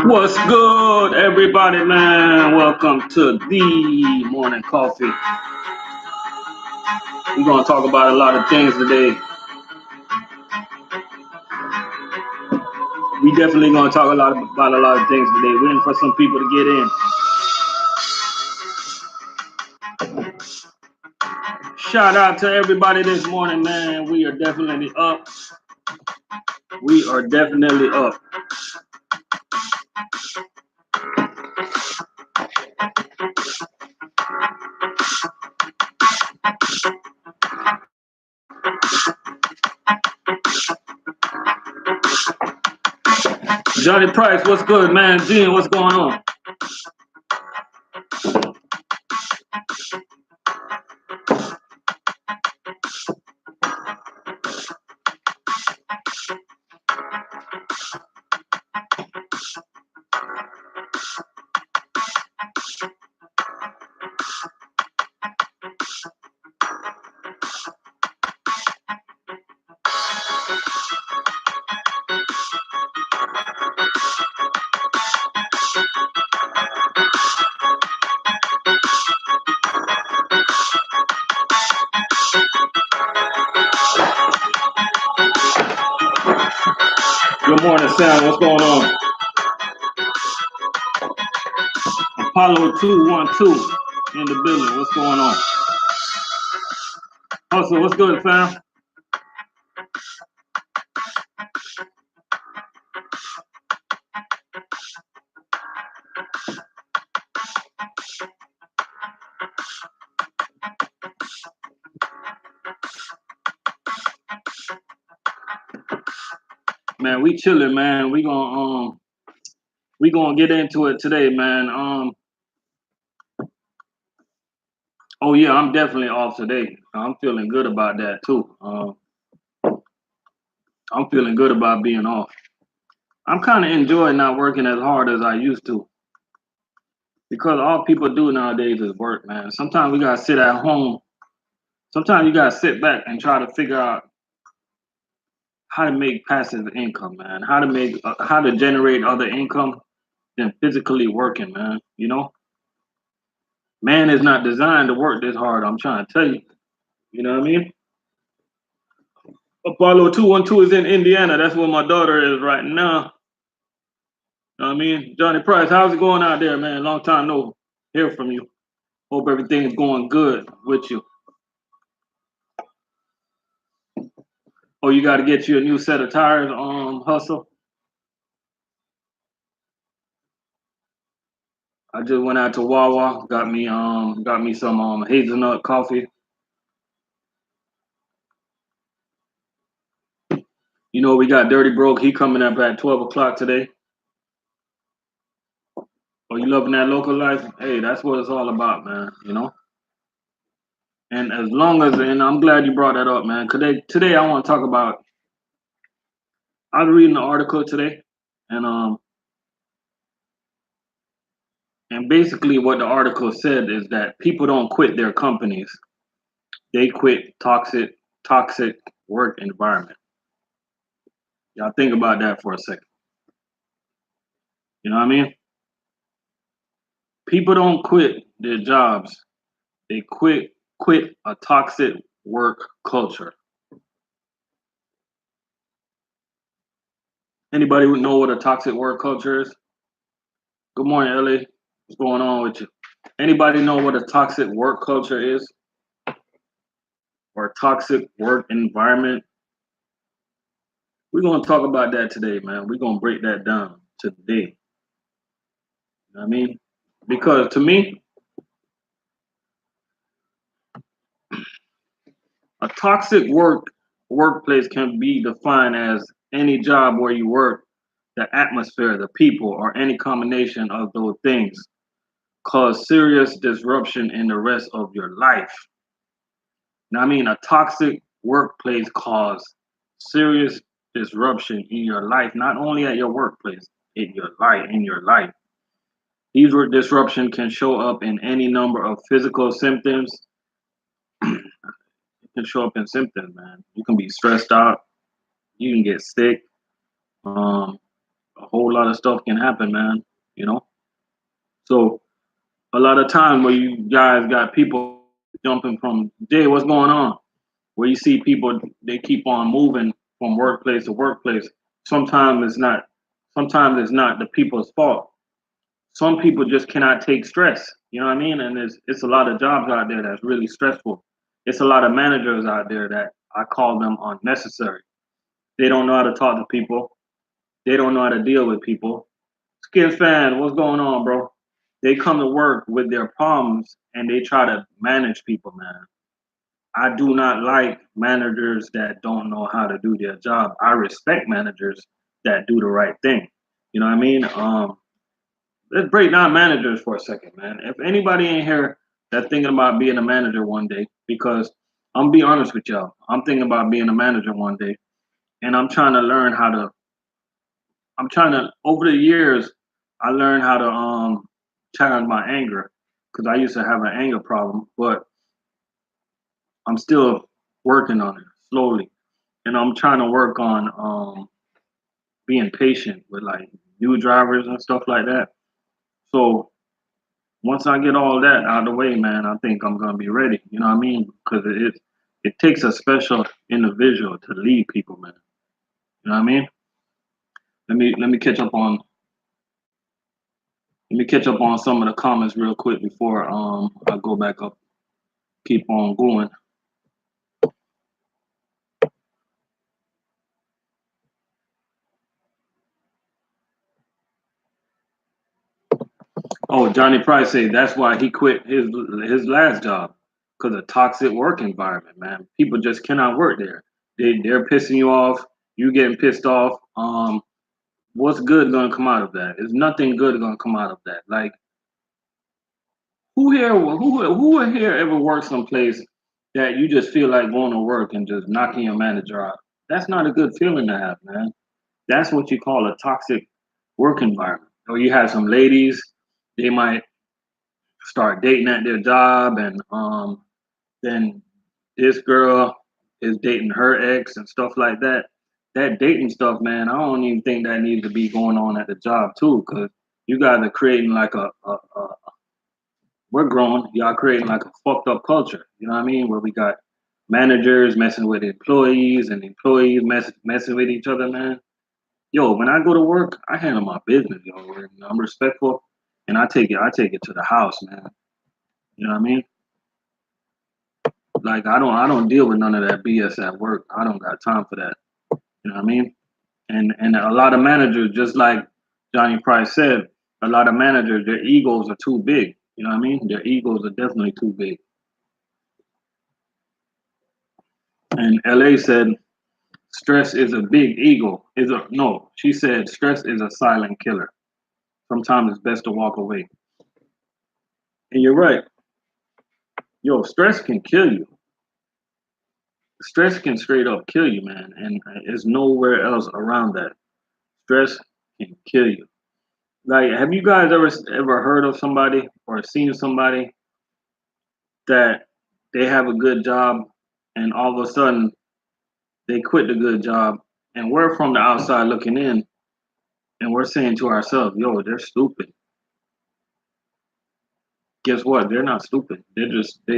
What's good, everybody, man? Welcome to the morning coffee. We're going to talk about a lot of things today. We definitely going to talk about a lot of things today. Waiting for some people to get in. Shout out to everybody this morning, man. We are definitely up. We are definitely up. Johnny Price, what's good, man? Gene, what's going on? Good morning, Sam. What's going on? Apollo 212 in the building. What's going on? Also, what's good, fam? Man, we chilling, man. We gonna get into it today, man. Oh yeah, I'm definitely off today. I'm feeling good about that too. I'm feeling good about being off. I'm kind of enjoying not working as hard as I used to, because all people do nowadays is work, man. Sometimes we gotta sit at home. Sometimes you gotta sit back and try to figure out how to make passive income, man. How to generate other income than physically working, man. You know, man is not designed to work this hard. I'm trying to tell you. You know what I mean? Apollo 212 is in Indiana. That's where my daughter is right now. You know what I mean? Johnny Price, how's it going out there, man? Long time no hear from you. Hope everything's going good with you. Oh, you got to get you a new set of tires on Hustle? I just went out to Wawa, got me some hazelnut coffee. You know, we got Dirty Broke. He coming up at 12 o'clock today. Oh, you loving that local life? Hey, that's what it's all about, man. You know? And and I'm glad you brought that up, man. Today I want to talk about, I was reading an article today, and and basically what the article said is that people don't quit their companies. They quit toxic work environment. Y'all think about that for a second. You know what I mean? People don't quit their jobs. They quit a toxic work culture. Anybody would know what a toxic work culture is? Good morning, Ellie. What's going on with you? Anybody know what a toxic work culture is? Or a toxic work environment? We're gonna talk about that today, man. We're gonna break that down today. You know what I mean? Because to me, a toxic workplace can be defined as any job where you work, the atmosphere, the people, or any combination of those things cause serious disruption in the rest of your life. Now, I mean, a toxic workplace cause serious disruption in your life, not only at your workplace, in your life. These disruption can show up in any number of physical symptoms. It can show up in symptoms, man. You can be stressed out. You can get sick. Um, a whole lot of stuff can happen, man. You know. So a lot of time where you guys got people jumping from, Jay, what's going on? Where you see people, they keep on moving from workplace to workplace. Sometimes it's not. Sometimes it's not the people's fault. Some people just cannot take stress. You know what I mean? And it's a lot of jobs out there that's really stressful. It's a lot of managers out there that I call them unnecessary. They don't know how to talk to people. They don't know how to deal with people. Skin fan, what's going on, bro? They come to work with their problems and they try to manage people, man. I do not like managers that don't know how to do their job. I respect managers that do the right thing. You know what I mean? Let's break down managers for a second, man. If anybody in here that's thinking about being a manager one day, because I'm gonna be honest with y'all, I'm thinking about being a manager one day, and I'm trying to learn how to. I'm trying to over the years, I learned how to challenge my anger because I used to have an anger problem, but I'm still working on it slowly, and I'm trying to work on being patient with like new drivers and stuff like that. So once I get all that out of the way, man, I think I'm gonna be ready. You know what I mean? Because it takes a special individual to lead people, man. You know what I mean? Let me catch up on some of the comments real quick before I go back up. Keep on going. Oh, Johnny Price say that's why he quit his last job because of toxic work environment, man. People just cannot work there. They're pissing you off. You getting pissed off. What's good gonna come out of that? There's nothing good gonna come out of that. Like who here ever worked someplace that you just feel like going to work and just knocking your manager out? That's not a good feeling to have, man. That's what you call a toxic work environment. Or you have some ladies, they might start dating at their job, and then this girl is dating her ex and stuff like that. That dating stuff, man, I don't even think that needs to be going on at the job too, because you guys are creating like a we're growing, y'all creating like a fucked up culture. You know what I mean? Where we got managers messing with employees and employees messing with each other, man. Yo, when I go to work, I handle my business, yo. And I'm respectful, and I take it to the house, man. You know what I mean? Like I don't deal with none of that BS at work. I don't got time for that. You know what I mean? And a lot of managers, just like Johnny Price said, a lot of managers, their egos are too big. You know what I mean? Their egos are definitely too big. And LA said stress is a big ego. Is a no. She said stress is a silent killer. Sometimes it's best to walk away. And you're right. Yo, stress can kill you. Stress can straight up kill you, man. And there's nowhere else around that. Stress can kill you. Like, have you guys ever heard of somebody or seen somebody that they have a good job and all of a sudden they quit the good job, and we're from the outside looking in and we're saying to ourselves, yo, they're stupid. Guess what? They're not stupid. They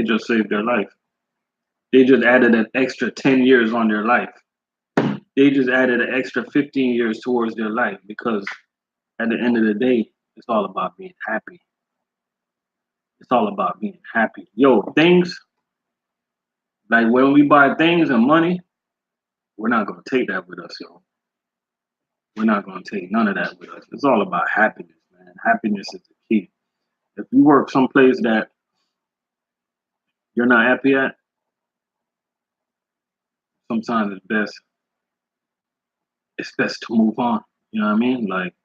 just saved their life. They just added an extra 10 years on their life. They just added an extra 15 years towards their life because at the end of the day, it's all about being happy. It's all about being happy. Yo, things like when we buy things and money, we're not gonna take that with us, yo. We're not gonna take none of that with us. It's all about happiness, man. Happiness is the key. If you work someplace that you're not happy at, sometimes it's best to move on. You know what I mean? Like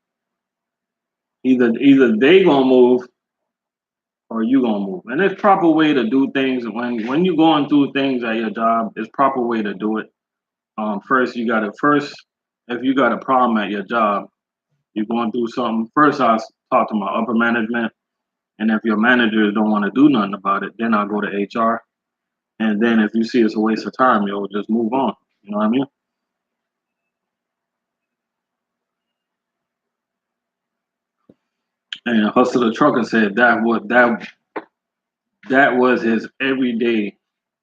either they gonna move or you gonna move. And there's proper way to do things when you're going through things at your job. There's proper way to do it. First if you got a problem at your job, you're going through something. First, I'll talk to my upper management, and if your managers don't want to do nothing about it, then I'll go to HR. And then if you see it's a waste of time, you'll just move on. You know what I mean? And Hustle the Trucker said that was his everyday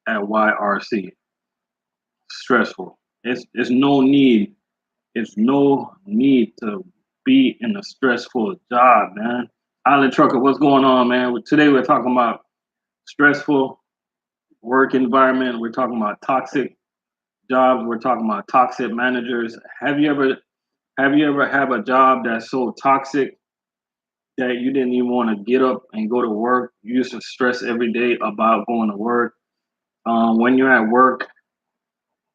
at YRC. Stressful. It's no need. It's no need to be in a stressful job, man. Island Trucker, what's going on, man? Today we're talking about stressful work environment. We're talking about toxic jobs. We're talking about toxic managers. Have you ever have a job that's so toxic that you didn't even want to get up and go to work? You used to stress every day about going to work. When you're at work,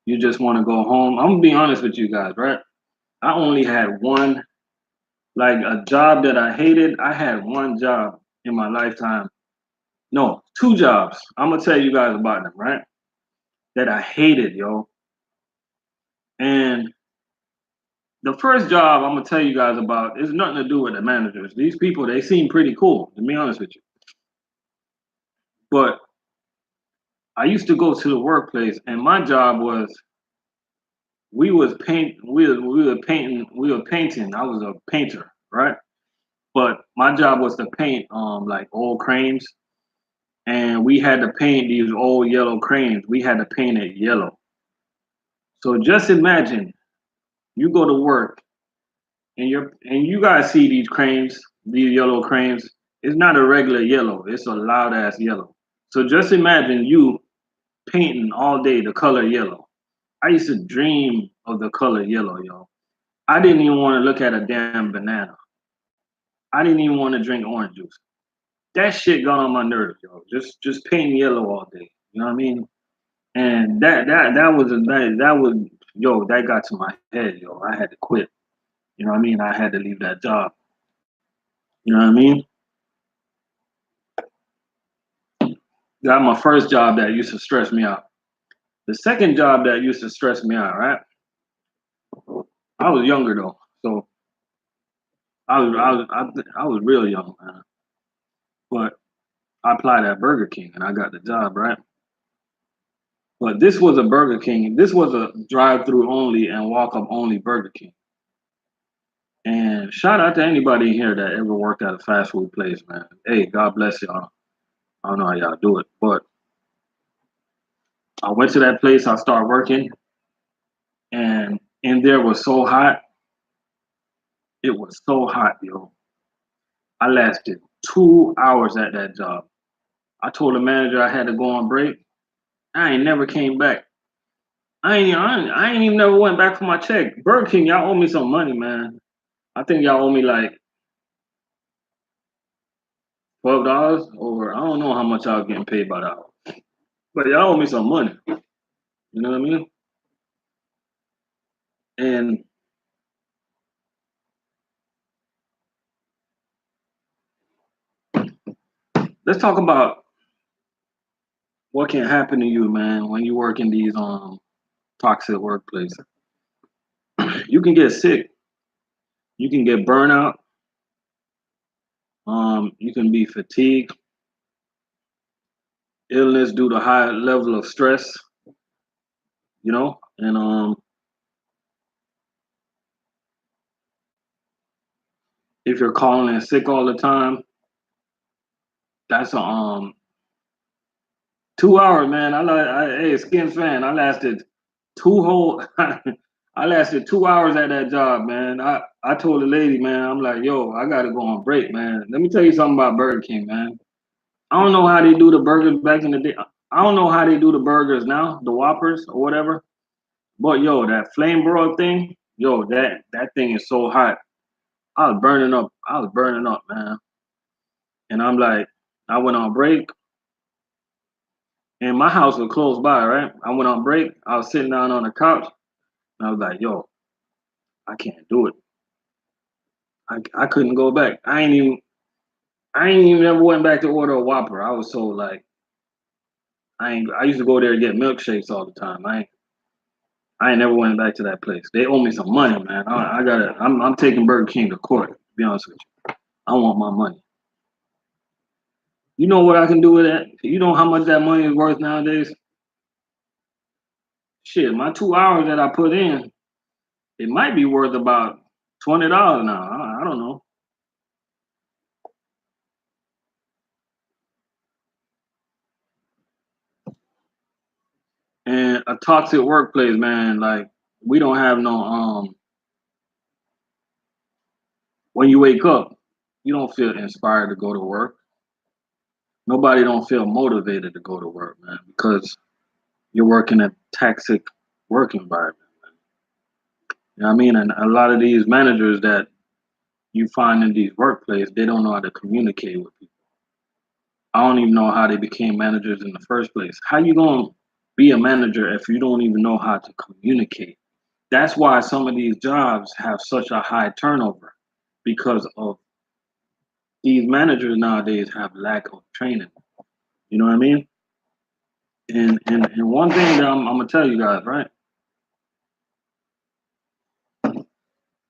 you just want to go home. I'm gonna be honest with you guys, right? I only had one, like a job that I hated. I had one job in my lifetime. No, two jobs. I'm gonna tell you guys about them, right? That I hated, yo. And the first job I'm gonna tell you guys about is nothing to do with the managers. These people, they seem pretty cool, to be honest with you. But I used to go to the workplace, and my job was we were painting. I was a painter, right? But my job was to paint like old cranes, and we had to paint these old yellow cranes. We had to paint it yellow. So just imagine you go to work and you guys see these cranes, these yellow cranes. It's not a regular yellow. It's a loud ass yellow. So just imagine you painting all day the color yellow. I used to dream of the color yellow, yo. I didn't even want to look at a damn banana. I didn't even want to drink orange juice. That shit got on my nerves, yo. Just painting yellow all day. You know what I mean? And that was yo, that got to my head, yo. I had to quit. You know what I mean? I had to leave that job. You know what I mean? Got my first job that used to stress me out. The second job that used to stress me out, right? I was younger though, so I was real young, man. But I applied at Burger King and I got the job, right? But this was a Burger King. This was a drive-through only and walk-up only Burger King. And shout out to anybody here that ever worked at a fast food place, man. Hey, God bless y'all. I don't know how y'all do it, but I went to that place. I started working, and in there was so hot. It was so hot, yo. I lasted 2 hours at that job. I told the manager I had to go on break. I ain't never came back. I ain't even never went back for my check. Burger King, y'all owe me some money, man. I think y'all owe me like $12, or I don't know how much I was getting paid by the hour. But y'all owe me some money. You know what I mean? And let's talk about what can happen to you, man, when you work in these toxic workplaces. You can get sick. You can get burnout. You can be fatigued, illness due to high level of stress. And if you're calling in sick all the time, that's a 2 hours, man. Hey, skin fan. I lasted two whole. I lasted 2 hours at that job, man. I told the lady, man, I'm like, yo, I gotta go on break, man. Let me tell you something about Burger King, man. I don't know how they do the burgers back in the day. I don't know how they do the burgers now, the Whoppers or whatever. But yo, that flame broil thing, yo, that thing is so hot. I was burning up. I was burning up, man. And I'm like, I went on break, and my house was close by, right? I went on break. I was sitting down on the couch, and I was like, yo, I can't do it. I couldn't go back. I ain't even ever went back to order a Whopper. I was so like, I used to go there and get milkshakes all the time. I ain't never went back to that place. They owe me some money, man. I gotta. I'm taking Burger King to court. To be honest with you, I want my money. You know what I can do with that? You know how much that money is worth nowadays? Shit, my 2 hours that I put in, it might be worth about $20 now. I don't know. And a toxic workplace, man, like we don't have no when you wake up, you don't feel inspired to go to work. Nobody don't feel motivated to go to work, man, because you're working a toxic work environment. You know what I mean? And a lot of these managers that you find in these workplaces, they don't know how to communicate with people. I don't even know how they became managers in the first place. How you gonna be a manager if you don't even know how to communicate? That's why some of these jobs have such a high turnover because of these managers nowadays have lack of training. You know what I mean? And one thing that I'm gonna tell you guys, right?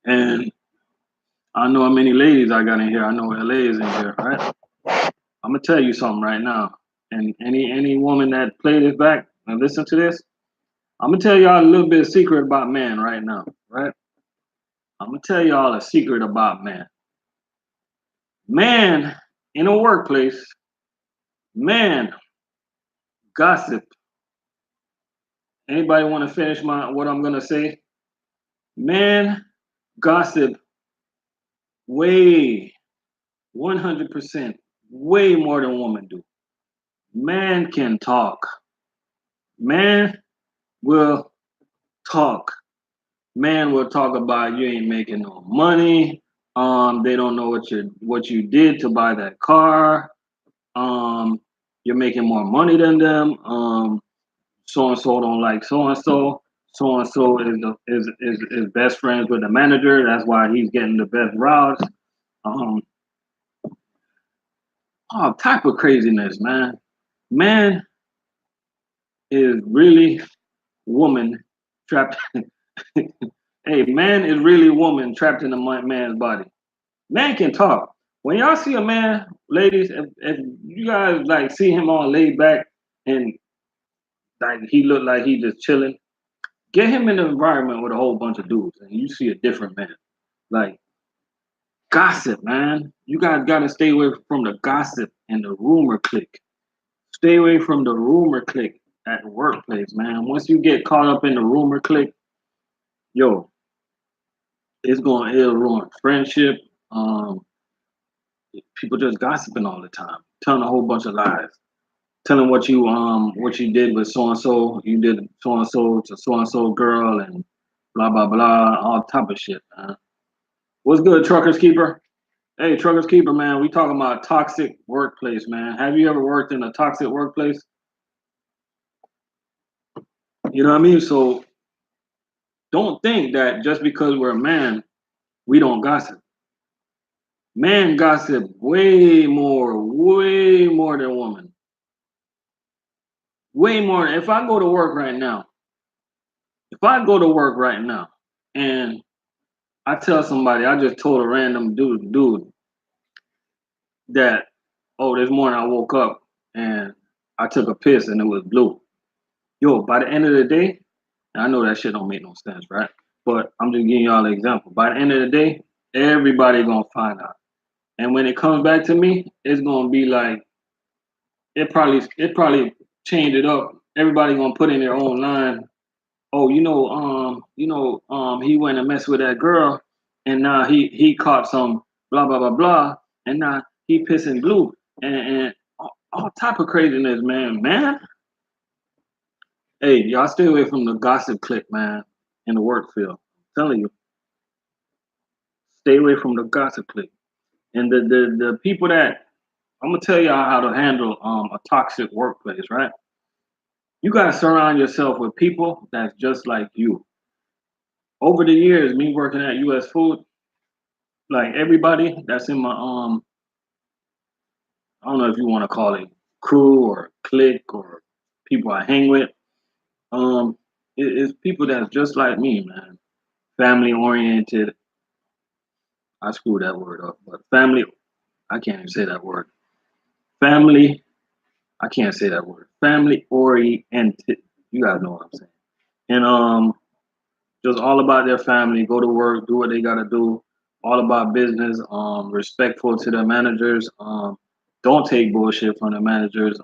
And I know how many ladies I got in here. I know LA is in here, right? I'm gonna tell you something right now. And any woman that play this back and listen to this, I'm gonna tell y'all a little bit of secret about man right now, right? I'm gonna tell y'all a secret about man. Man in a workplace, man gossip. Anybody want to finish my what I'm gonna say? Man gossip way 100% way more than women do. Man can talk. Man will talk. Man will talk about you ain't making no money. They don't know what you did to buy that car. Um, you're making more money than them. So and so don't like so and so. So and so is best friends with the manager. That's why he's getting the best routes. Um, all type of craziness, man. Man is really woman trapped. Hey, man is really woman trapped in a man's body. Man can talk. When y'all see a man, ladies, if you guys like see him all laid back and like he look like he just chilling, get him in an environment with a whole bunch of dudes, and you see a different man. Like gossip, man. You guys gotta stay away from the gossip and the rumor click. Stay away from the rumor click at the workplace, man. Once you get caught up in the rumor click, yo, it'll ruin friendship. Um, People just gossiping all the time, telling a whole bunch of lies, telling what you did with so and so, you did so and so to so and so girl, and blah blah blah, all type of shit, man. What's good, Truckers Keeper? Hey, Truckers Keeper, man. We talking about toxic workplace, man. Have you ever worked in a toxic workplace? You know what I mean? So don't think that just because we're a man, we don't gossip. Man gossip way more than woman. Way more. If I go to work right now, if I go to work right now and I tell somebody I just told a random dude that, oh, this morning I woke up and I took a piss and it was blue. Yo, by the end of the day, and I know that shit don't make no sense, right? But I'm just giving y'all an example. By the end of the day, everybody gonna find out. And when it comes back to me, it's gonna be like it probably change it up. Everybody gonna put in their own line. Oh, he went and messed with that girl, and now he caught some blah blah blah blah, and now he pissing blue and all type of craziness, man. Man, hey, y'all stay away from the gossip clique, man, in the work field. I'm telling you, stay away from the gossip clique. And the people that I'm gonna tell y'all how to handle a toxic workplace, right? You gotta surround yourself with people that's just like you. Over the years, me working at US Food, like everybody that's in my I don't know if you want to call it crew or clique or people I hang with. Um, it's people that's just like me, man. Family oriented. I screwed that word up, but family. I can't even say that word. Family. I can't say that word. Family oriented. You guys know what I'm saying. And just all about their family. Go to work, do what they gotta do. All about business. Respectful to their managers. Don't take bullshit from the managers.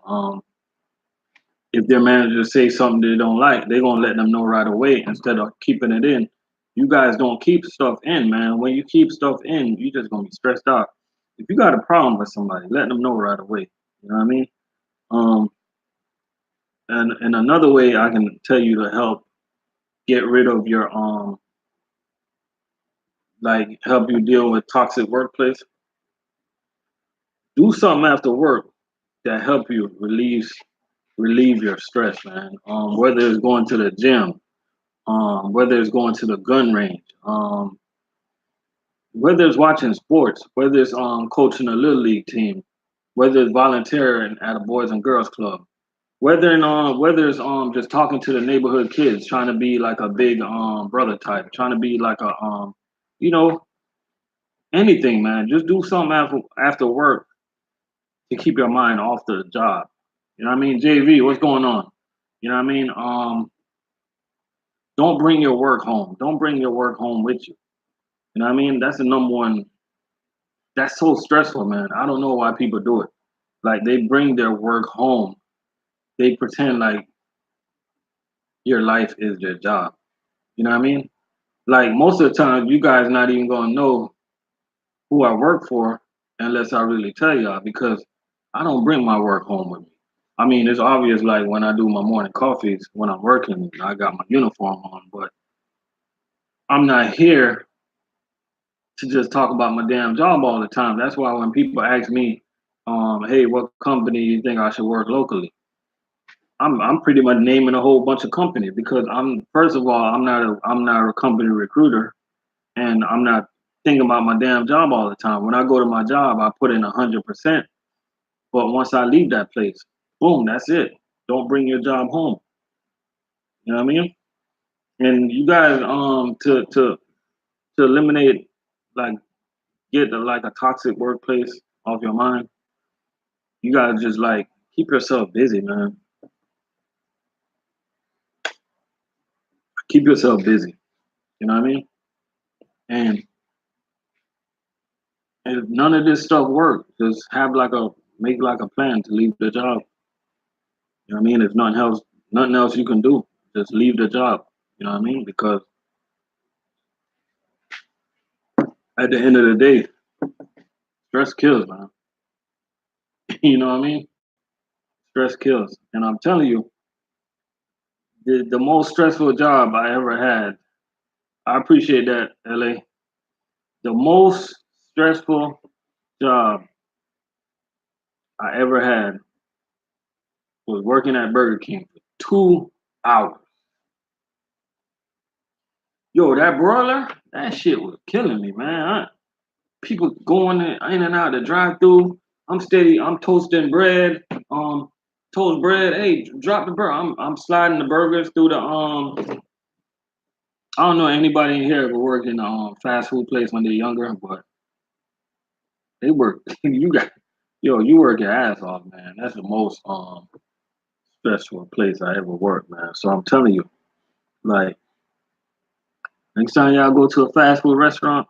If their manager say something they don't like, they're gonna let them know right away instead of keeping it in. You guys don't keep stuff in, man. When you keep stuff in, you just gonna be stressed out. If you got a problem with somebody, let them know right away. You know what I mean? Um, and another way I can tell you to help get rid of your like help you deal with toxic workplace, do something after work that help you relieve your stress, man. Whether it's going to the gym, whether it's going to the gun range, whether it's watching sports, whether it's coaching a little league team, whether it's volunteering at a boys and girls club, whether it's just talking to the neighborhood kids, trying to be like a big brother type, trying to be like a you know anything, man. Just do something after work to keep your mind off the job. You know what I mean? JV, what's going on? You know what I mean? Don't bring your work home. Don't bring your work home with you. You know what I mean? That's the number one. That's so stressful, man. I don't know why people do it. Like they bring their work home. They pretend like your life is their job. You know what I mean? Like most of the time, you guys not even gonna know who I work for unless I really tell y'all because I don't bring my work home with me. I mean, it's obvious like when I do my morning coffees when I'm working, I got my uniform on, but I'm not here to just talk about my damn job all the time. That's why when people ask me, hey, what company you think I should work locally? I'm pretty much naming a whole bunch of companies because I'm first of all, I'm not a company recruiter and I'm not thinking about my damn job all the time. When I go to my job, I put in 100%. But once I leave that place, boom, that's it. Don't bring your job home. You know what I mean? And you guys, to eliminate, like, get like a toxic workplace off your mind, you gotta just like keep yourself busy, man. Keep yourself busy. You know what I mean? And if none of this stuff works, just have like a make like a plan to leave the job. You know what I mean? If nothing else you can do, just leave the job. You know what I mean? Because at the end of the day, stress kills, man. You know what I mean? Stress kills. And I'm telling you, the most stressful job I ever had, I appreciate that, LA. The most stressful job I ever had was working at Burger King for 2 hours. Yo, that broiler, that shit was killing me, man. People going in and out of the drive-through. I'm toasting bread. Toast bread. Hey, drop the burger. I'm sliding the burgers through the I don't know anybody in here ever worked in a fast food place when they're younger, but they work. You work your ass off, man. That's the most stressful place I ever worked, man. So I'm telling you, like next time y'all go to a fast food restaurant,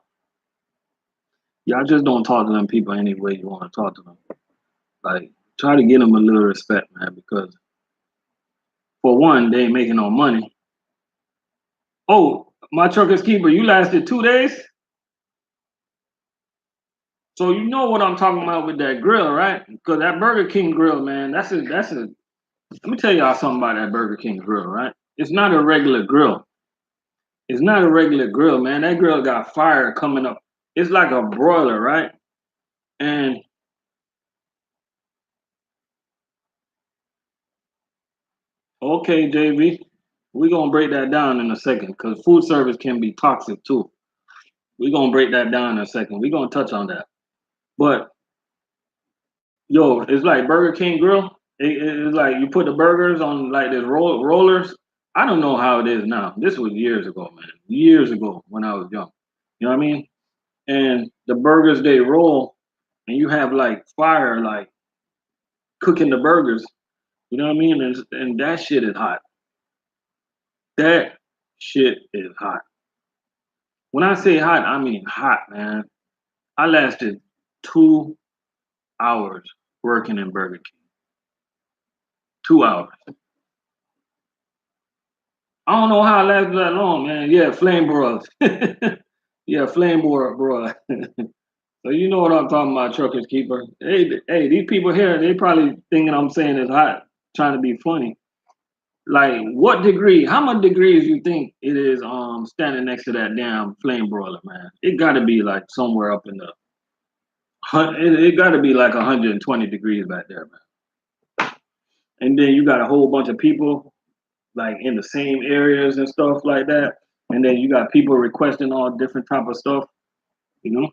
y'all just don't talk to them people any way you want to talk to them. Like try to get them a little respect, man, because for one, they ain't making no money. Oh, my trucker's keeper, you lasted 2 days? So you know what I'm talking about with that grill, right? Because that Burger King grill, man, that's a let me tell y'all something about that Burger King grill, right? It's not a regular grill. It's not a regular grill, man. That grill got fire coming up. It's like a broiler, right? And okay, JV, we're gonna break that down in a second because food service can be toxic too. We're gonna break that down in a second. We're gonna touch on that. But yo, it's like Burger King grill. It's like you put the burgers on like this rollers. I don't know how it is now. This was years ago, man. Years ago when I was young. You know what I mean? And the burgers they roll, and you have like fire like cooking the burgers. You know what I mean? And that shit is hot. That shit is hot. When I say hot, I mean hot, man. I lasted 2 hours working in Burger King. 2 hours. I don't know how it lasted that long, man. Yeah, flame broils. Yeah, flame broil. So you know what I'm talking about, truckers keeper. Hey, these people here, they probably thinking I'm saying it's hot, trying to be funny. Like, what degree? How much degrees you think it is? Standing next to that damn flame broiler, man. It got to be like somewhere up in the. It got to be like 120 degrees back there, man. And then you got a whole bunch of people like in the same areas and stuff like that. And then you got people requesting all different type of stuff, you know.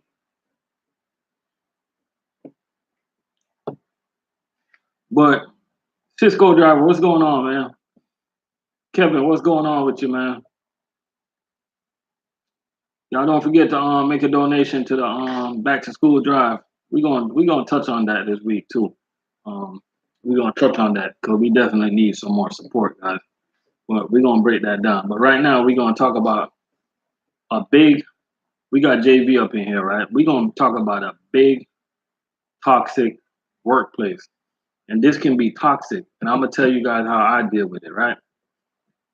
But Cisco driver, what's going on, man? Kevin, what's going on with you, man? Y'all don't forget to make a donation to the back to school drive. We gonna touch on that this week too. Um, we're gonna touch on that because we definitely need some more support, guys. But we're gonna break that down. But right now we're gonna talk about a big. We got JV up in here, right? We're gonna talk about a big toxic workplace, and this can be toxic. And I'm gonna tell you guys how I deal with it, right?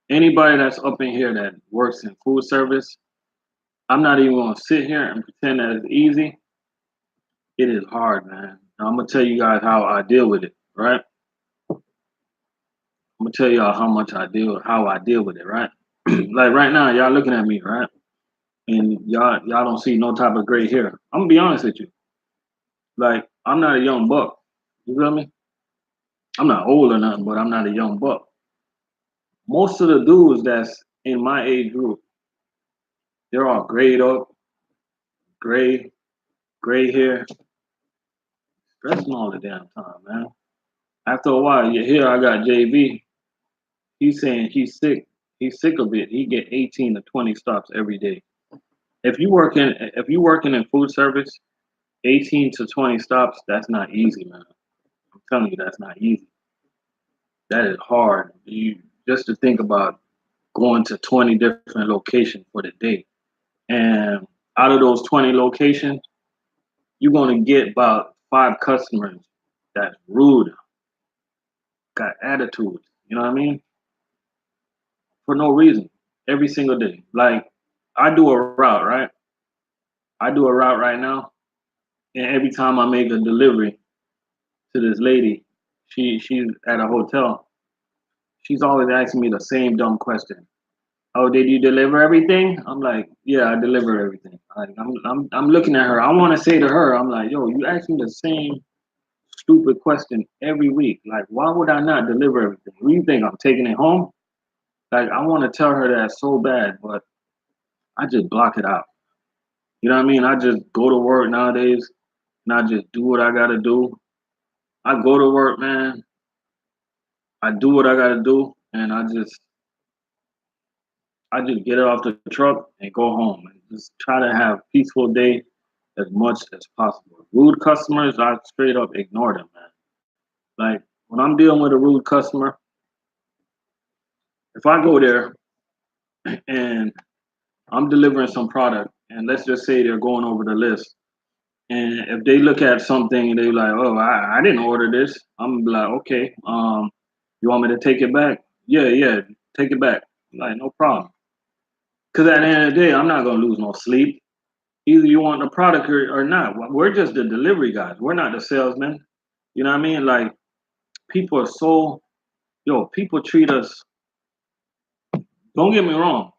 Anybody that's up in here that works in food service, I'm not even gonna sit here and pretend that it's easy. It is hard, man. Now, I'm gonna tell you guys how I deal with it, right? I'm gonna tell y'all how I deal with it, right? Like right now, y'all looking at me, right? And y'all don't see no type of gray hair. I'm gonna be honest with you. Like I'm not a young buck. You feel me? I'm not old or nothing, but I'm not a young buck. Most of the dudes that's in my age group, they're all grayed up, gray, gray hair, stressing all the damn time, man. After a while, you hear I got JV. He's saying he's sick. He's sick of it. He get 18 to 20 stops every day. If you working in food service, 18 to 20 stops, that's not easy, man. I'm telling you, that's not easy. That is hard. You just to think about going to 20 different locations for the day. And out of those 20 locations, you're gonna get about 5 customers that's rude, got attitude. You know what I mean? For no reason. Every single day. Like I do a route, right? I do a route right now, and every time I make a delivery to this lady, she's at a hotel. She's always asking me the same dumb question. Oh, did you deliver everything? I'm like, yeah, I delivered everything. Like, I'm looking at her. I want to say to her, I'm like, yo, you ask me the same stupid question every week. Like, why would I not deliver everything? What do you think? I'm taking it home? Like, I want to tell her that so bad, but I just block it out. You know what I mean? I just go to work nowadays, and I just do what I gotta do. I go to work, man. I do what I gotta do, and I just get it off the truck and go home and just try to have a peaceful day as much as possible. Rude customers, I straight up ignore them, man. Like when I'm dealing with a rude customer, if I go there and I'm delivering some product, and let's just say they're going over the list, and if they look at something and they're like, "Oh, I didn't order this," I'm like, "Okay, you want me to take it back?" Yeah, yeah, take it back. I'm like, no problem. Because at the end of the day, I'm not gonna lose no sleep. Either you want the product or not. We're just the delivery guys. We're not the salesmen. You know what I mean? Like people are so people treat us. Don't get me wrong.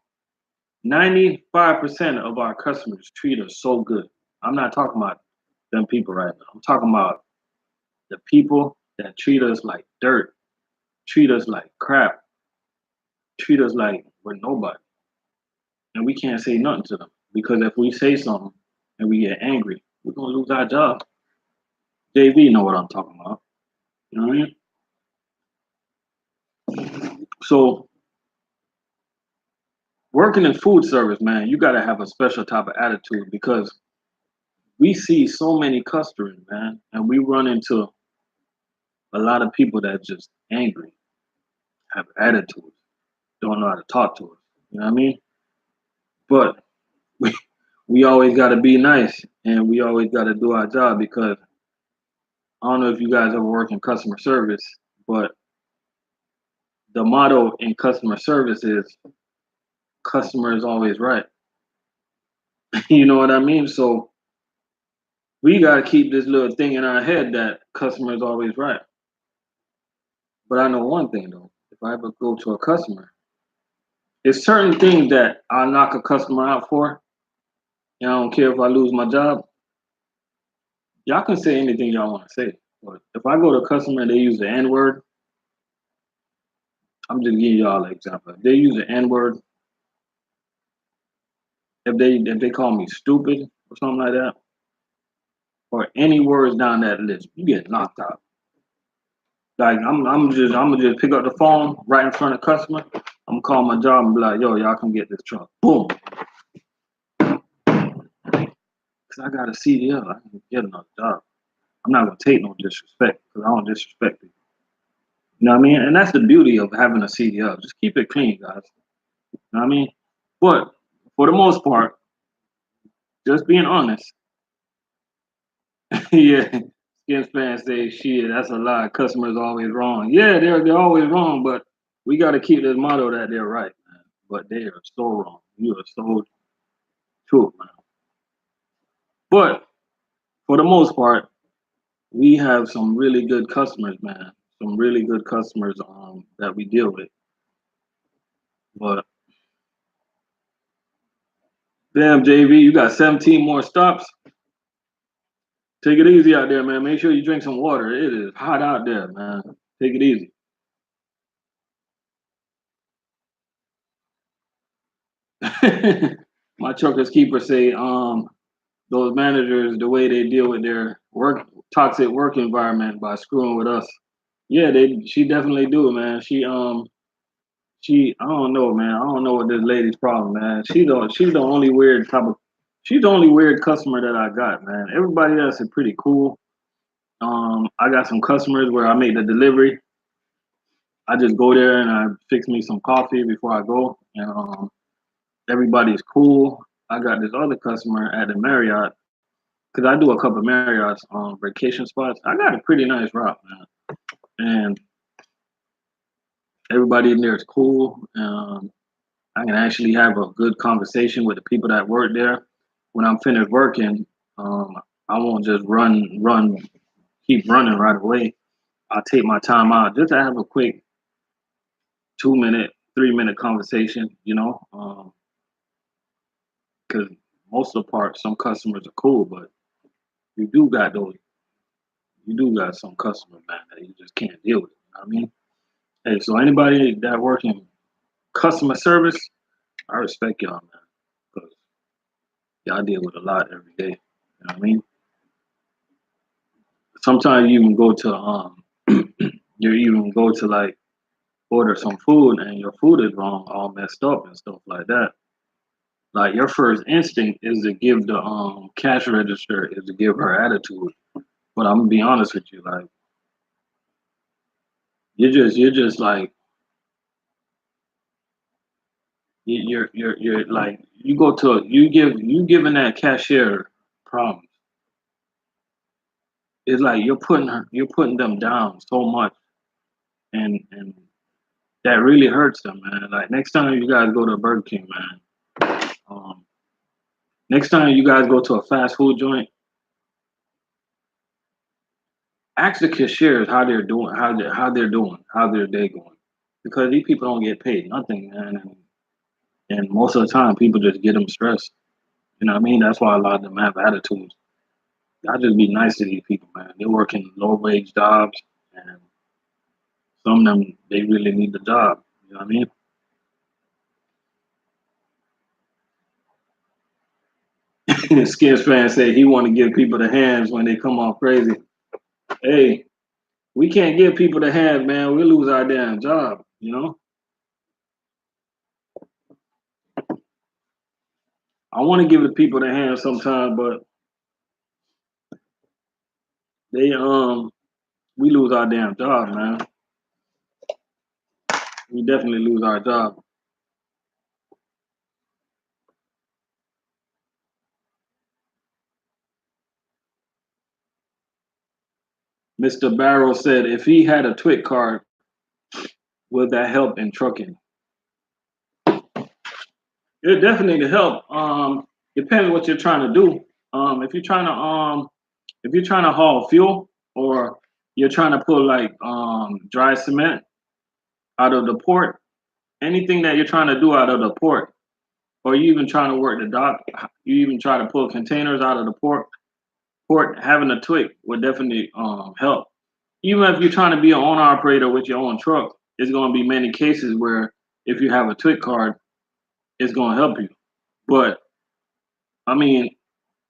95% of our customers treat us so good. I'm not talking about them people right now. I'm talking about the people that treat us like dirt, treat us like crap, treat us like we're nobody, and we can't say nothing to them because if we say something and we get angry, we're gonna lose our job. JV know what I'm talking about. You know what I mean? So working in food service, man, you got to have a special type of attitude because we see so many customers, man, and we run into a lot of people that just angry, have attitude, don't know how to talk to us. You know what I mean? But we, we always got to be nice and we always got to do our job because I don't know if you guys ever work in customer service, but the motto in customer service is customer is always right. You know what I mean? So we got to keep this little thing in our head that customer is always right. But I know one thing though, if I ever go to a customer, it's certain things that I'll knock a customer out for. And I don't care if I lose my job. Y'all can say anything y'all want to say. But if I go to a customer and they use the N word, I'm just giving y'all an example. If they use the N word, if they call me stupid or something like that, or any words down that list, you get knocked out. Like I'm gonna just pick up the phone right in front of the customer. I'm gonna call my job and be like, yo, y'all come get this truck. Boom. Cause I got a CDL. I can get another job. I'm not gonna take no disrespect because I don't disrespect people. You know what I mean? And that's the beauty of having a CDL. Just keep it clean, guys. You know what I mean? But for the most part, just being honest. Yeah. Skins fans say shit, that's a lie. Customers always wrong. Yeah, they're always wrong, but we gotta keep this motto that they're right, man. But they are so wrong. You are so true, man. But for the most part, we have some really good customers, man. Some really good customers that we deal with. But damn, JV, you got 17 more stops. Take it easy out there, man. Make sure you drink some water. It is hot out there, man. Take it easy. My truckers keeper say, those managers, the way they deal with their work toxic work environment by screwing with us. Yeah, she definitely do, man. She I don't know, man. I don't know what this lady's problem, man. She's the only weird type of she's the only weird customer that I got, man. Everybody else is pretty cool. I got some customers where I make the delivery. I just go there and I fix me some coffee before I go, and everybody's cool. I got this other customer at the Marriott because I do a couple of Marriott's vacation spots. I got a pretty nice route, man, and everybody in there is cool. I can actually have a good conversation with the people that work there. When I'm finished working, um, I won't just keep running right away. I'll take my time out just to have a quick 2 minute, 3 minute conversation, because most of the part, some customers are cool, but you do got those, you do got some customers, man, that you just can't deal with. You know what I mean? Hey, so anybody that work in customer service, I respect y'all, man, because y'all deal with a lot every day. You know what I mean? Sometimes you even go to you even go to like order some food and your food is wrong, all messed up and stuff like that. Like your first instinct is to give the cash register is to give her attitude. But I'm gonna be honest with you, like you're just like you're like you go to you giving that cashier problems. It's like you're putting them down so much, and that really hurts them, man. Like next time you guys go to Burger King, man. Next time you guys go to a fast food joint, ask the cashiers how they're doing, how their day going, because these people don't get paid nothing, man. And most of the time, people just get them stressed. You know what I mean? That's why a lot of them have attitudes. I just be nice to these people, man. They're working low wage jobs, and some of them they really need the job. You know what I mean? Skins fan said he want to give people the hands when they come off crazy. Hey, we can't give people the hands, man. We lose our damn job. I want to give the people the hands sometimes, but they we lose our damn job, man. We definitely lose our job. Mr. Barrow said if he had a twit card, will that help in trucking? It definitely help. Depends what you're trying to do. If you're trying to haul fuel, or you're trying to pull like dry cement out of the port, anything that you're trying to do out of the port, or you even trying to work the dock, you even try to pull containers out of the port, having a twig would definitely help. Even if you're trying to be an owner operator with your own truck, it's going to be many cases where if you have a twig card, it's going to help you. But I mean,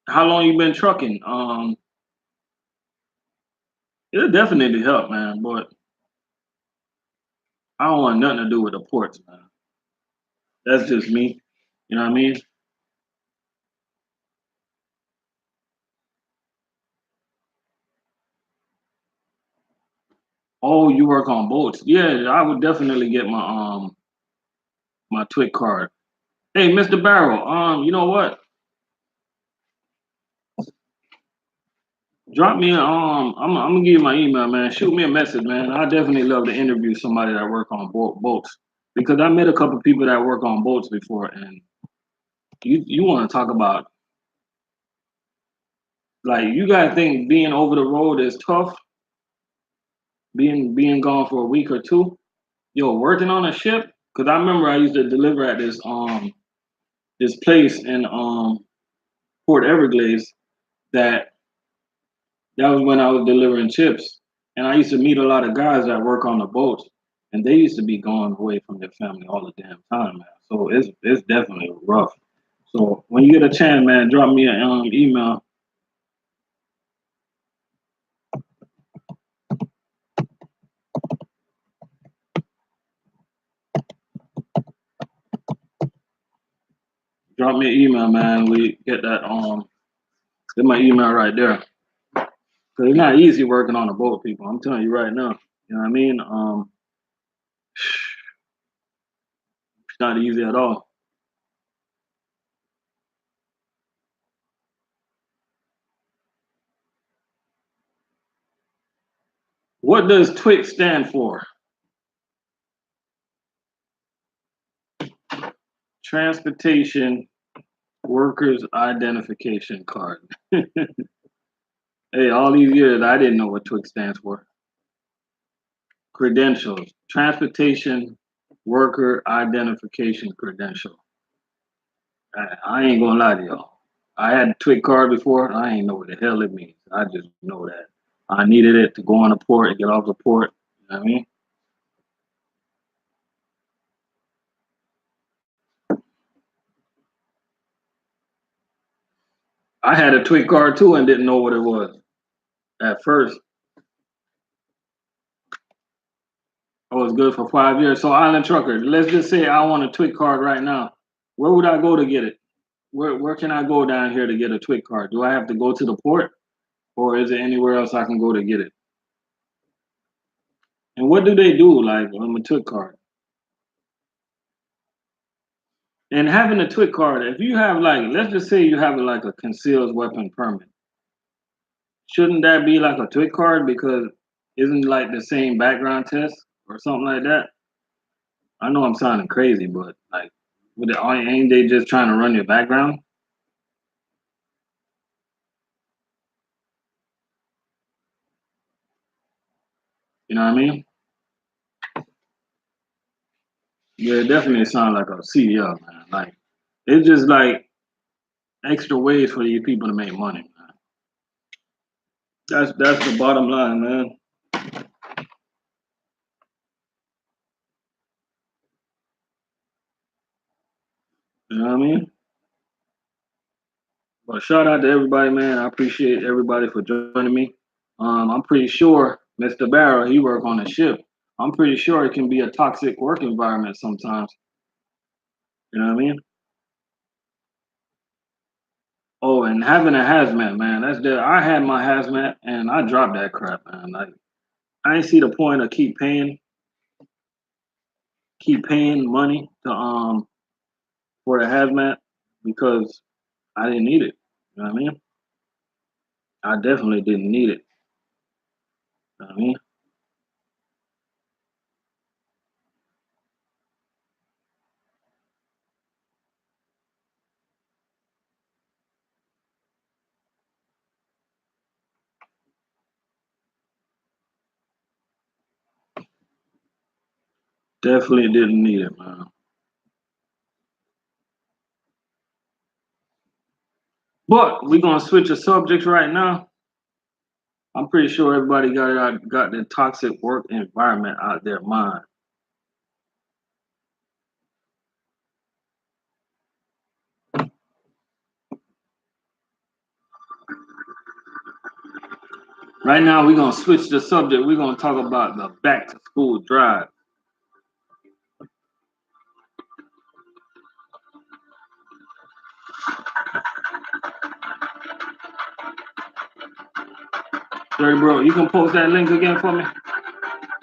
how long you been trucking? It'll definitely help, man. But I don't want nothing to do with the ports, man. That's just me. You know what I mean? Oh, you work on boats? Yeah, I would definitely get my twig card. Hey, Mr. Barrel, you know what? Drop me I'm gonna give you my email, man. Shoot me a message, man. I definitely love to interview somebody that work on boats, because I met a couple people that work on boats before, and you want to talk about, like, you guys think being over the road is tough, being gone for a week or two. Yo, working on a ship, because I remember I used to deliver at this place in Port Everglades, that that was when I was delivering chips, and I used to meet a lot of guys that work on the boats, and they used to be going away from their family all the damn time, man. So it's definitely rough. So when you get a chance, man, drop me an email. Drop me an email, man. We get that get my email right there. Cause it's not easy working on a boat, people. I'm telling you right now. You know what I mean? It's not easy at all. What does TWIC stand for? Transportation Workers Identification Card. Hey, all these years I didn't know what TWIC stands for. Credentials, Transportation Worker Identification Credential. I ain't gonna lie to y'all. I had a TWIC card before. I ain't know what the hell it means. I just know that I needed it to go on the port and get off the port. You know what I mean? I had a TWIC card too and didn't know what it was at first. I was good for 5 years. So Island Trucker, let's just say I want a TWIC card right now. Where would I go to get it? Where can I go down here to get a TWIC card? Do I have to go to the port, or is it anywhere else I can go to get it? And what do they do, like, on a TWIC card? And having a TWIC card, if you have, like, let's just say you have like a concealed weapon permit, shouldn't that be like a TWIC card, because isn't like the same background test or something like that? I know I'm sounding crazy, but like, ain't they just trying to run your background? You know what I mean? Yeah, it definitely sounds like a CDL, man. Like, it's just like extra ways for these people to make money, man. That's the bottom line, man. You know what I mean? But shout out to everybody, man. I appreciate everybody for joining me. I'm pretty sure Mr. Barrow, he work on a ship. I'm pretty sure it can be a toxic work environment sometimes. You know what I mean? Oh, and having a hazmat, man. That's the I had my hazmat and I dropped that crap, man. Like, I ain't see the point of keep paying money to for the hazmat, because I didn't need it. You know what I mean? I definitely didn't need it. You know what I mean? Definitely didn't need it, man. But we're gonna switch the subjects right now. I'm pretty sure everybody got the toxic work environment out their mind. Right now, we're gonna switch the subject. We're gonna talk about the back to school drive. Dirty bro, you can post that link again for me.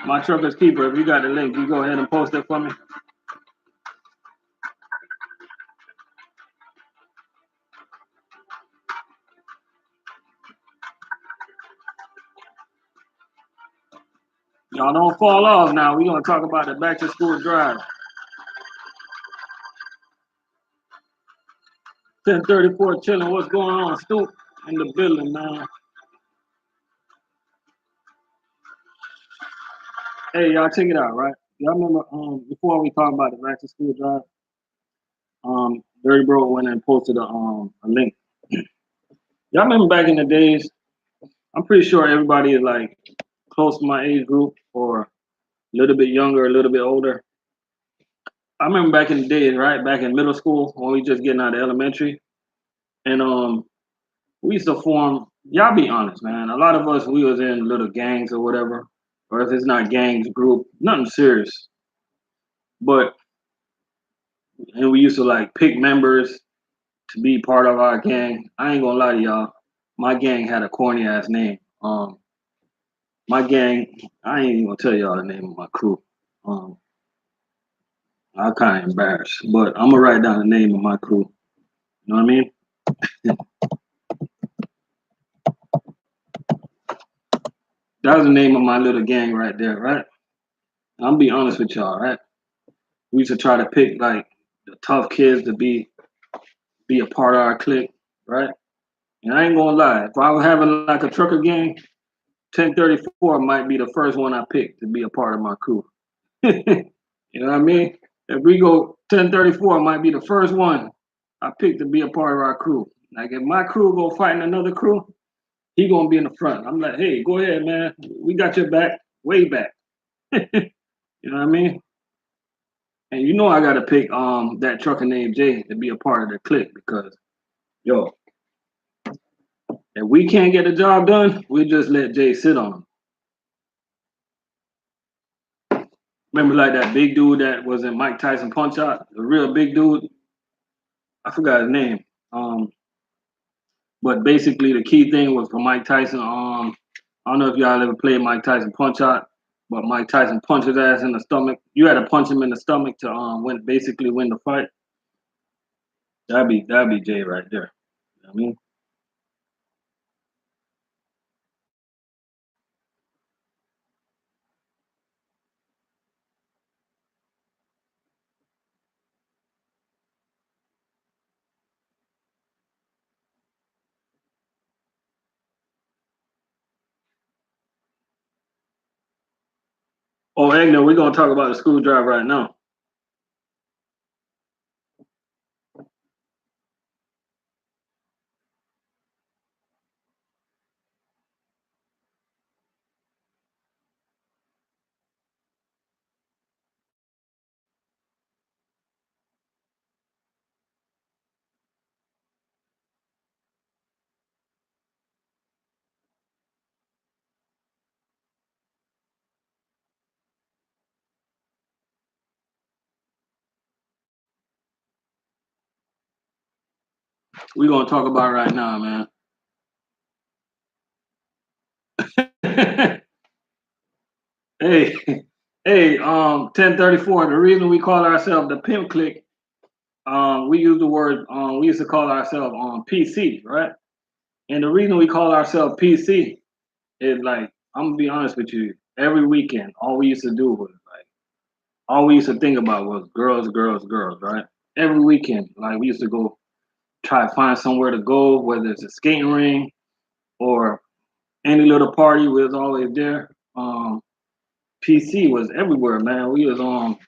My trucker's keeper. If you got the link, you go ahead and post it for me. Y'all don't fall off now. We're gonna talk about the back to school drive. 1034 chilling. What's going on? Stoop in the building, man. Hey, y'all check it out, right? Y'all remember before we talk about the back to school drive, Dirty Bro went and posted a link. Y'all remember back in the days, I'm pretty sure everybody is like close to my age group or a little bit younger, a little bit older. I remember back in the days, right? Back in middle school when we just getting out of elementary. And we used to form, y'all be honest, man. A lot of us we was in little gangs or whatever. Or if it's not gangs, group, nothing serious. But and we used to like pick members to be part of our gang. I ain't gonna lie to y'all. My gang had a corny ass name. My gang, I ain't even gonna tell y'all the name of my crew. Um, I'm kind of embarrassed, but I'm gonna write down the name of my crew. You know what I mean? That was the name of my little gang right there, right? I'm be honest with y'all, right? We used to try to pick like the tough kids to be a part of our clique, right? And I ain't gonna lie, if I was having like a trucker gang, 1034 might be the first one I picked to be a part of my crew. You know what I mean? If we go 1034 might be the first one I picked to be a part of our crew. Like if my crew go fighting another crew, he gonna be in the front. I'm like, hey, go ahead, man. We got your back, way back. You know what I mean? And you know I gotta pick that trucker named Jay to be a part of the clique because yo, if we can't get the job done, we just let Jay sit on him. Remember like that big dude that was in Mike Tyson Punch Out, the real big dude. I forgot his name. Um, but basically the key thing was for Mike Tyson. I don't know if y'all ever played Mike Tyson Punch Out, but Mike Tyson punched his ass in the stomach. You had to punch him in the stomach to win the fight. That'd be Jay right there. You know what I mean? Oh, Egner, we're gonna talk about the school drive right now. We're gonna talk about it right now, man. Hey, hey, 1034. The reason we call ourselves the pimp click, we use the word, we used to call ourselves PC, right? And the reason we call ourselves PC is like, I'm gonna be honest with you. Every weekend, all we used to do was like, all we used to think about was girls, girls, girls, right? Every weekend, like we used to go try to find somewhere to go, whether it's a skating ring or any little party, we was always there. PC was everywhere, man. We was on.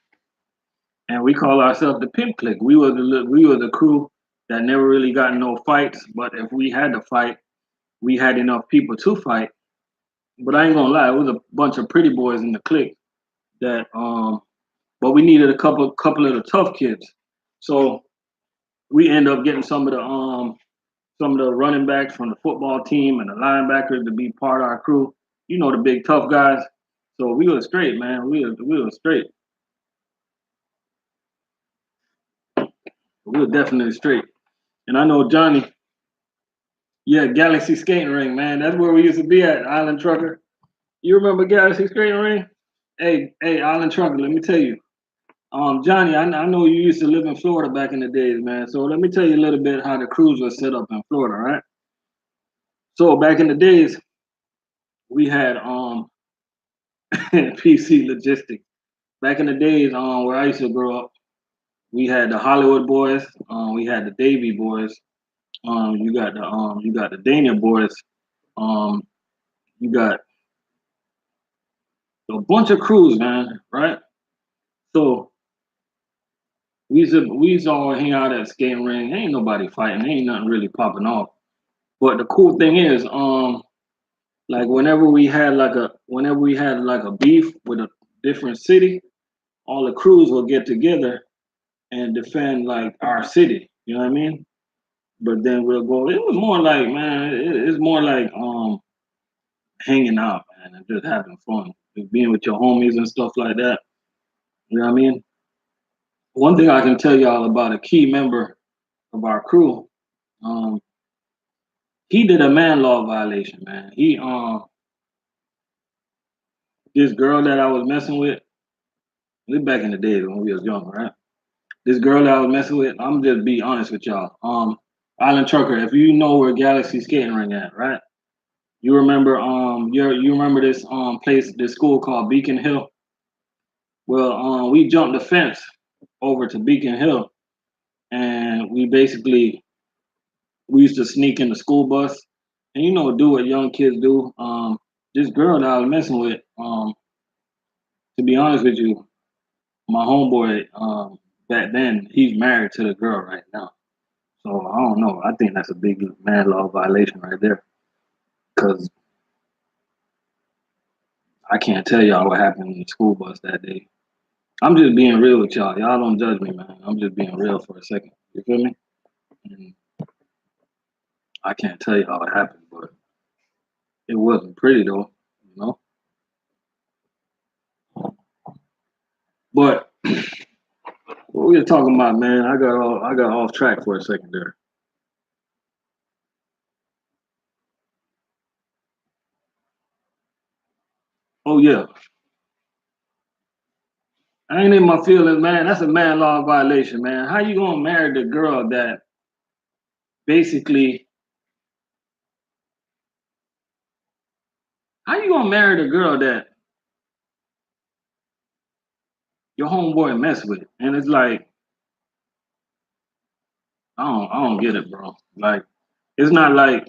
and we call ourselves the Pimp Clique. We were the crew that never really got in no fights, but if we had to fight, we had enough people to fight. But I ain't gonna lie, it was a bunch of pretty boys in the clique that but we needed a couple of the tough kids. So we end up getting some of the running backs from the football team and the linebackers to be part of our crew. You know, the big tough guys. So we were straight, man. We were straight. We were definitely straight. And I know Johnny, yeah, Galaxy Skating Ring, man. That's where we used to be at, Island Trucker. You remember Galaxy Skating Ring? Hey, Island Trucker, let me tell you. Johnny, I know you used to live in Florida back in the days, man. So let me tell you a little bit how the crews were set up in Florida, right? So back in the days, we had PC Logistics. Back in the days, where I used to grow up, we had the Hollywood boys, we had the Davy boys, you got the Dania boys, um, you got a bunch of crews, man, right? So we used to all hang out at skating ring. Ain't nobody fighting, ain't nothing really popping off. But the cool thing is, like whenever we had like a beef with a different city, all the crews will get together and defend like our city. You know what I mean? But then we'll go. It was more like, man, it's more like hanging out, man, and just having fun, just being with your homies and stuff like that. You know what I mean? One thing I can tell y'all about a key member of our crew, um, he did a man law violation, man. This girl that I was messing with, this back in the days when we was young, right? This girl that I was messing with, I'm just be honest with y'all. Island Trucker, if you know where Galaxy Skating Ring at, right? You remember this place, this school called Beacon Hill? Well, we jumped the fence over to Beacon Hill, and we used to sneak in the school bus, and do what young kids do. This girl that I was messing with, to be honest with you, my homeboy back then, he's married to the girl right now. So I don't know. I think that's a big man law violation right there. Cause I can't tell y'all what happened in the school bus that day. I'm just being real with y'all. Y'all don't judge me, man. I'm just being real for a second. You feel me? And I can't tell y'all what happened, but it wasn't pretty though, you know. But what we were talking about, man, I got off track for a second there. Oh yeah, I ain't in my feelings, man. That's a man law violation, man. How you gonna marry the girl that basically? How you gonna marry the girl that your homeboy mess with? And it's like I don't get it, bro. Like it's not like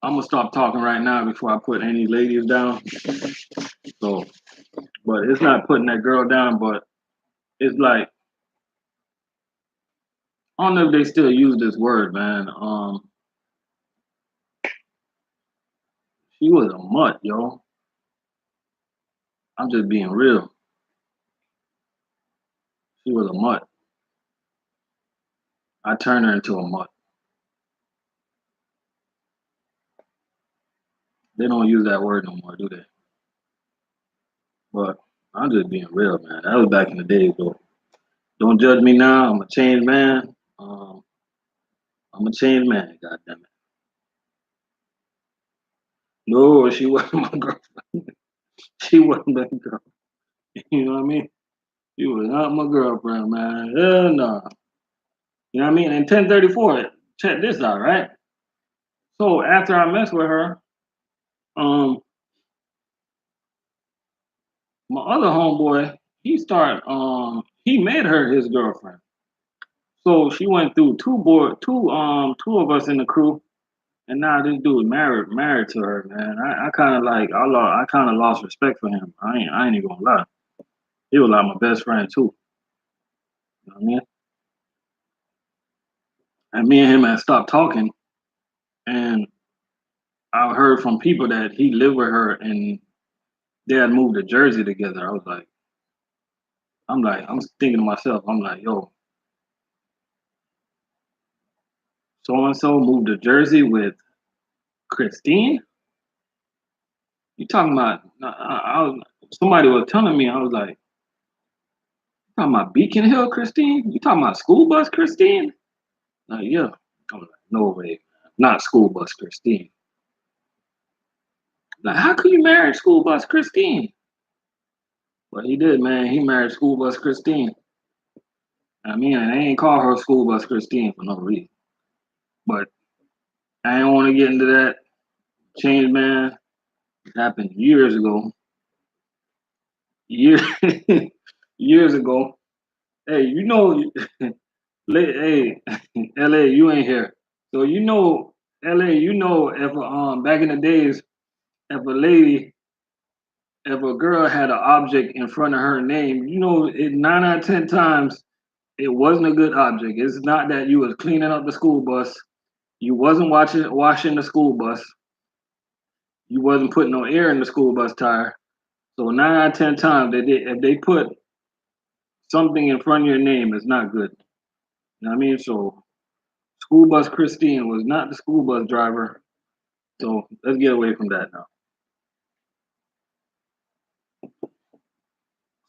I'm gonna stop talking right now before I put any ladies down. So, but it's not putting that girl down, but it's like I don't know if they still use this word, man. She was a mutt, yo. I'm just being real. She was a mutt. I turned her into a mutt. They don't use that word no more, do they? But I'm just being real, man. That was back in the days, though. Don't judge me now. I'm a changed man. I'm a changed man. God damn it. No, she wasn't my girl. She wasn't that girl. You know what I mean? She was not my girlfriend, man. Hell no. You know what I mean? And 1034, check this out, right? So after I messed with her, um, my other homeboy, he made her his girlfriend. So she went through two of us in the crew. And now this dude married to her, man. I kind of like I kind of lost respect for him. I ain't even gonna lie. He was like my best friend too. You know what I mean? And me and him had stopped talking, and I heard from people that he lived with her and they had moved to Jersey together. I'm thinking to myself, I'm like, yo, so and so moved to Jersey with Christine. You talking about? Somebody was telling me. I was like, talking about Beacon Hill, Christine? You talking about school bus, Christine? Like, yeah. I'm like, no way, not school bus, Christine. Like, how could you marry school bus, Christine? But he did, man. He married school bus, Christine. I mean, I ain't call her school bus, Christine for no reason. But I ain't want to get into that. Change, man. It happened years ago. Years, years ago. Hey, hey, LA, you ain't here. So LA, if back in the days, if a lady, if a girl had an object in front of her name, it 9 out of 10 times it wasn't a good object. It's not that you was cleaning up the school bus, you wasn't washing the school bus, you wasn't putting no air in the school bus tire. So 9 out of 10 times if they put something in front of your name, it's not good. You know what I mean? So school bus Christine was not the school bus driver. So let's get away from that now.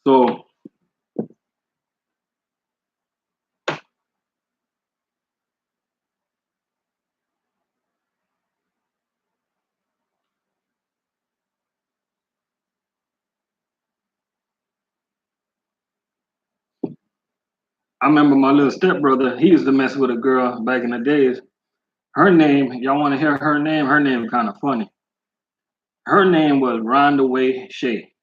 So I remember my little stepbrother, he used to mess with a girl back in the days. Her name, y'all want to hear her name? Her name is kind of funny. Her name was Rondaway Shay.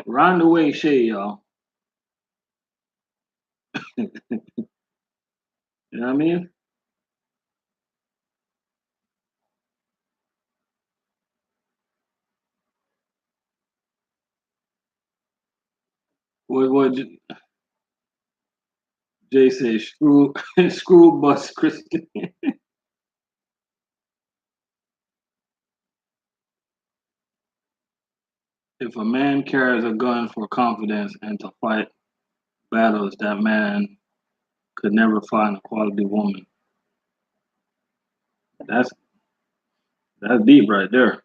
Rondaway Shay, y'all. You know what I mean? What Jay said, screw, screw bus Christian. If a man carries a gun for confidence and to fight battles, that man could never find a quality woman. That's that's deep right there.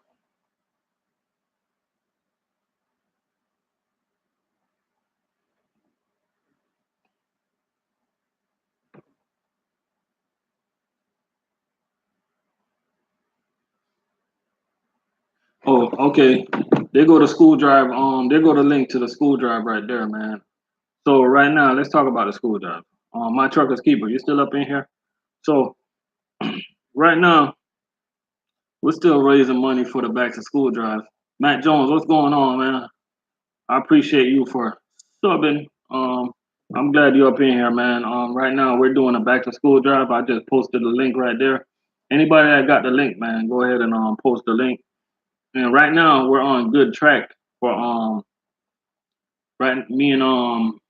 Oh, okay. They go to school drive. They go to link to the school drive right there, man. So right now, let's talk about the school drive. My trucker's keeper, you still up in here? So right now, we're still raising money for the back to school drive. Matt Jones, what's going on, man? I appreciate you for subbing. I'm glad you're up in here, man. Right now we're doing a back to school drive. I just posted the link right there. Anybody that got the link, man, go ahead and post the link. And right now we're on good track for right me and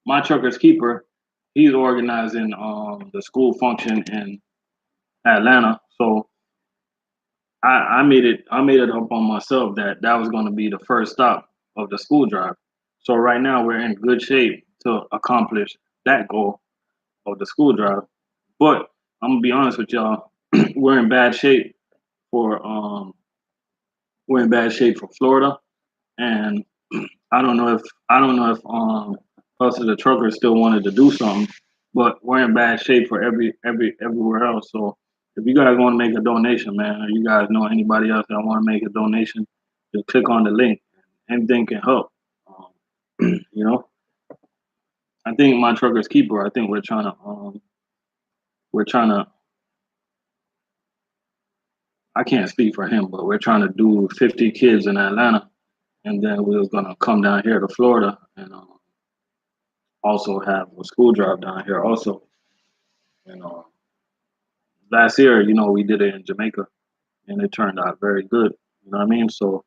my trucker's keeper. He's organizing the school function in Atlanta. So I made it up on myself that that was going to be the first stop of the school drive. So right now we're in good shape to accomplish that goal of the school drive. But I'm gonna be honest with y'all, we're in bad shape for we're in bad shape for Florida, and I don't know if us as a trucker still wanted to do something, but we're in bad shape for everywhere else. So if you guys want to make a donation, man, or you guys know anybody else that want to make a donation, just click on the link. Anything can help. Um, you know, I think my trucker's keeper. I think we're trying to. I can't speak for him, but we're trying to do 50 kids in Atlanta, and then we was gonna come down here to Florida and also have a school drive down here also. And last year, we did it in Jamaica, and it turned out very good. You know what I mean? So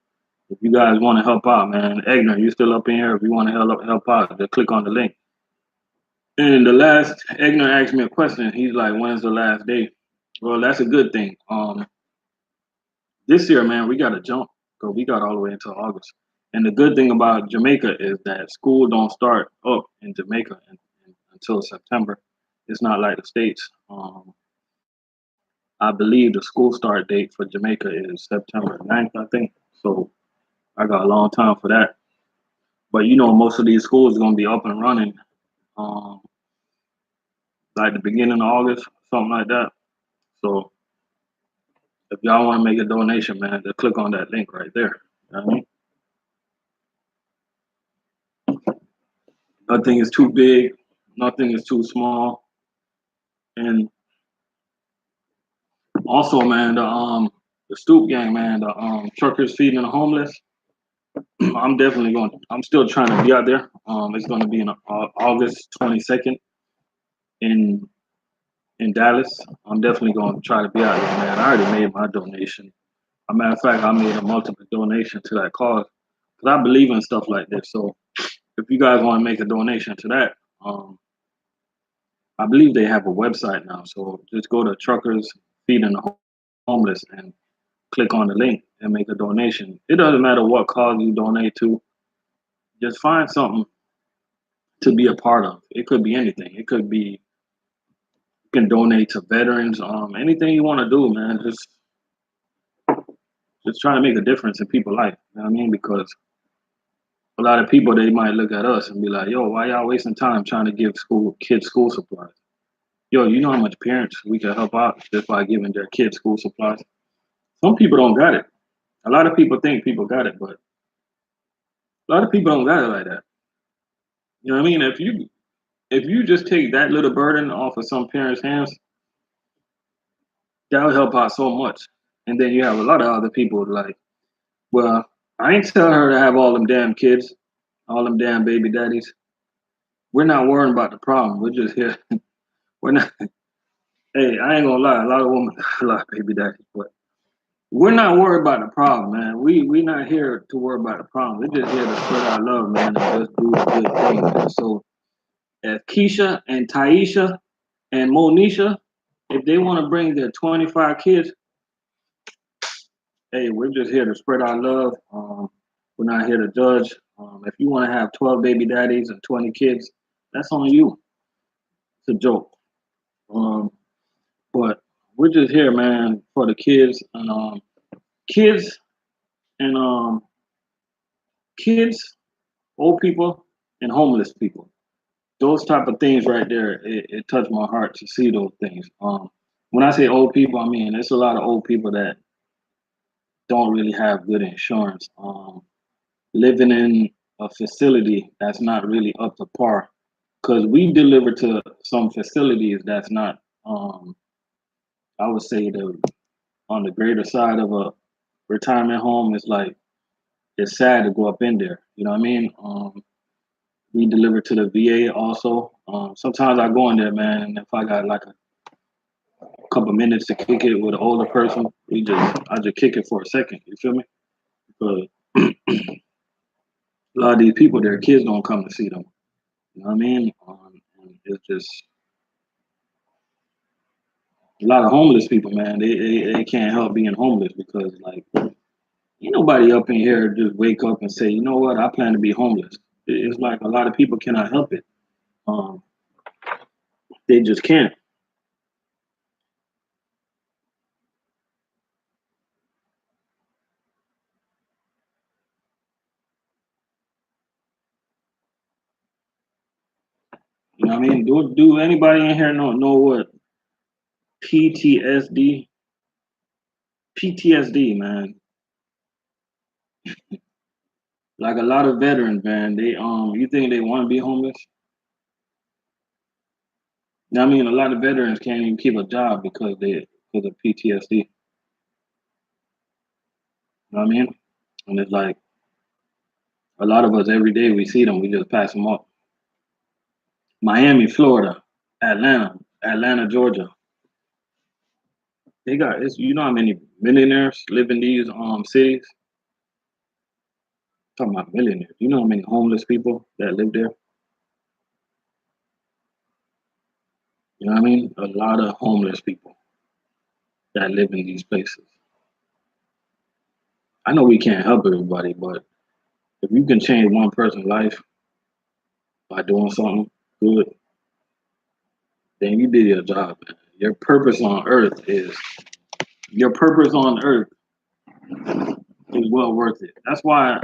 if you guys want to help out, man, Egner, you still up in here? If you want to help out, just click on the link. And the last Egner asked me a question. He's like, "When's the last day?" Well, that's a good thing. This year, man, we got to jump because we got all the way until August. And the good thing about Jamaica is that school don't start up in Jamaica until September. It's not like the States. I believe the school start date for Jamaica is September 9th, I think. So I got a long time for that. But most of these schools are gonna be up and running, um, like the beginning of August, something like that. So if y'all want to make a donation, man, just click on that link right there. You know what I mean? Nothing is too big, nothing is too small. And also, man, the Stoop Gang, man, the truckers feeding the homeless. I'm definitely going. I'm still trying to be out there. It's going to be in August 22nd in Dallas. I'm definitely going to try to be out there, man. I already made my donation. As a matter of fact, I made a multiple donation to that cause because I believe in stuff like this. So if you guys want to make a donation to that, I believe they have a website now. So just go to Truckers Feeding the Homeless and click on the link and make a donation. It doesn't matter what cause you donate to. Just find something to be a part of. It could be anything. It could be you can donate to veterans. Anything you want to do, man. Just try to make a difference in people's life. You know what I mean? Because a lot of people they might look at us and be like, "Yo, why y'all wasting time trying to give kids school supplies?" Yo, you know how much parents we can help out just by giving their kids school supplies. Some people don't got it. A lot of people think people got it, but a lot of people don't got it like that. You know what I mean? If you just take that little burden off of some parents' hands, that'll help out so much. And then you have a lot of other people like, well, I ain't tell her to have all them damn kids, all them damn baby daddies. We're not worrying about the problem. We're just here. We're not. Hey, I ain't gonna lie. A lot of women, a lot of baby daddies, but we're not worried about the problem, man. We not here to worry about the problem. We're just here to spread our love, man, and just do the good thing, man. So if Keisha and Taisha and Monisha, if they want to bring their 25 kids, hey, we're just here to spread our love. We're not here to judge. If you want to have 12 baby daddies and 20 kids, that's on you. It's a joke. Um, but we're just here, man, for the kids and kids, old people, and homeless people. Those type of things right there, it touched my heart to see those things. When I say old people, I mean it's a lot of old people that don't really have good insurance. Living in a facility that's not really up to par, because we deliver to some facilities that's not. I would say the on the greater side of a retirement home. It's like it's sad to go up in there. You know what I mean? We deliver to the VA also. Sometimes I go in there, man, and if I got like a couple minutes to kick it with an older person, I just kick it for a second. You feel me? But a lot of these people, their kids don't come to see them. You know what I mean? And it's just a lot of homeless people, man. They can't help being homeless because like ain't nobody up in here just wake up and say, you know what, I plan to be homeless. It's like a lot of people cannot help it. Um, they just can't. You know what I mean? Do anybody in here know what PTSD? PTSD, man. Like a lot of veterans, man. They you think they want to be homeless? I mean, a lot of veterans can't even keep a job because of PTSD. You know what I mean? And it's like a lot of us every day we see them, we just pass them up. Miami, Florida, Atlanta. Atlanta, Georgia. They got it's you know how many millionaires live in these cities? Talking about millionaires. You know how many homeless people that live there? You know what I mean? A lot of homeless people that live in these places. I know we can't help everybody, but if you can change one person's life by doing something good, then you did your job, man. Your purpose on earth is well worth it. That's why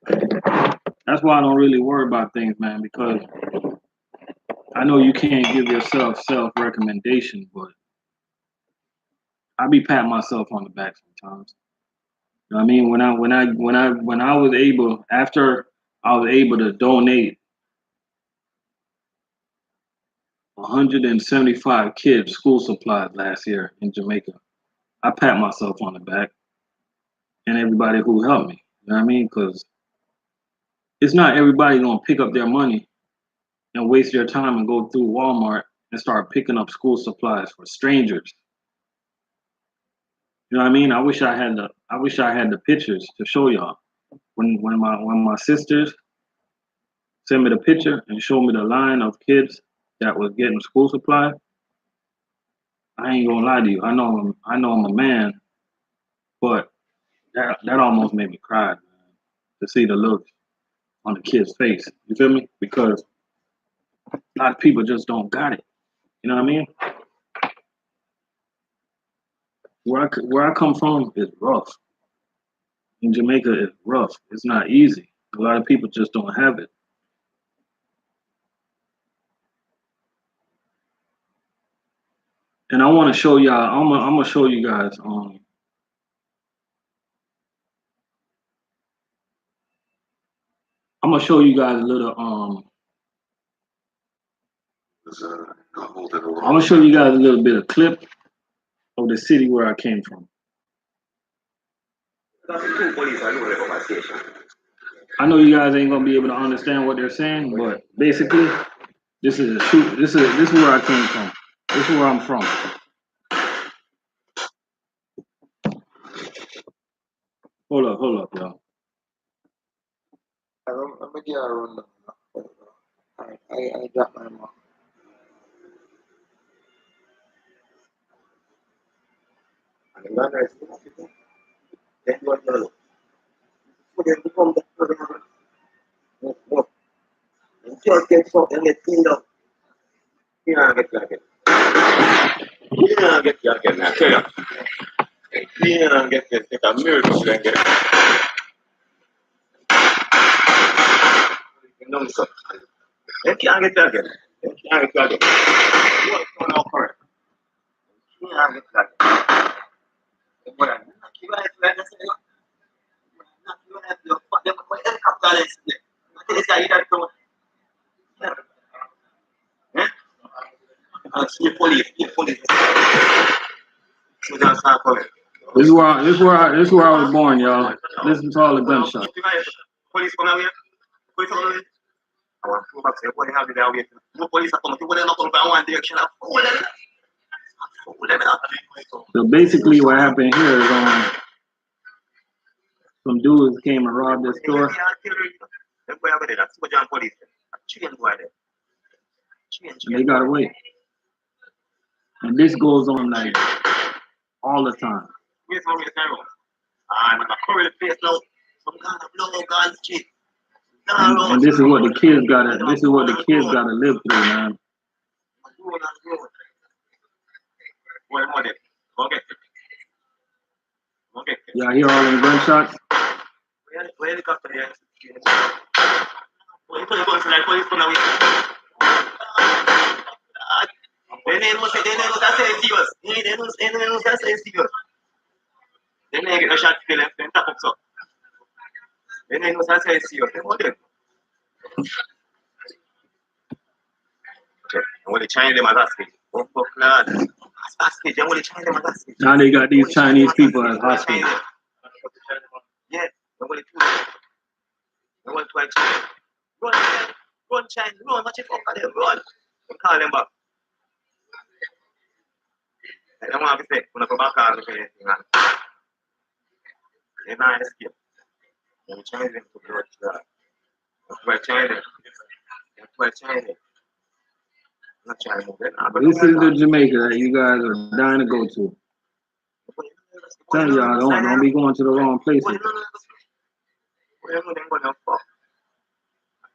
I don't really worry about things, man, because I know you can't give yourself self recommendation, but I be patting myself on the back sometimes. You know what I mean? When I was able after I was able to donate 175 kids school supplies last year in Jamaica, I pat myself on the back and everybody who helped me. You know what I mean? Because it's not everybody gonna pick up their money and waste their time and go through Walmart and start picking up school supplies for strangers. You know what I mean? I wish I had the pictures to show y'all. When my sisters sent me the picture and showed me the line of kids that was getting school supplies, I ain't gonna lie to you. I know I'm a man, but that almost made me cry, man, to see the look on the kid's face. You feel me? Because a lot of people just don't got it. You know what I mean? Where I come from is rough. In Jamaica, it's rough. It's not easy. A lot of people just don't have it. And I want to show y'all. I'm gonna show you guys. I'm gonna show you guys a little. I'm gonna show you guys a little bit of clip of the city where I came from. I know you guys ain't gonna be able to understand what they're saying, but basically, this is a shoot. This is where I came from. This is where I'm from. Hold up, y'all. I'm gonna get a rundown. I got my mom. And the runner is then you want to look. So then become the program. You just get something and get cleaned up. You don't get like it. You don't get like it now. Tell you. You don't get it. It's a miracle you don't get it. You know so. You can't get like it. You can't get like it. What's going on for it? You can't get like it. But I'm not giving it to you. Not giving it to you. But them boy helicopter is there. I tell you that too. Yeah. See police. This is where I was born, y'all. Listen to all the gunshots. Police come out here. Police come out here. I want to go back to the police have the way. No police are coming. People are not coming from one direction. So basically, what happened here is some dudes came and robbed this store. And they got away. And this goes on like all the time. And this is what the kids gotta live through, man. Y'all hear all them gunshots? Now they got these Chinese people as hostages. Run, China, run, watch it fuck them, run. Call them back. I want to say, when I go back out of anything, and I escape. I'm trying to blood that. We're trying to. We're trying to. Not trying to. This is the Jamaica that you guys are dying to go to. Tell y'all, don't be going to the wrong places.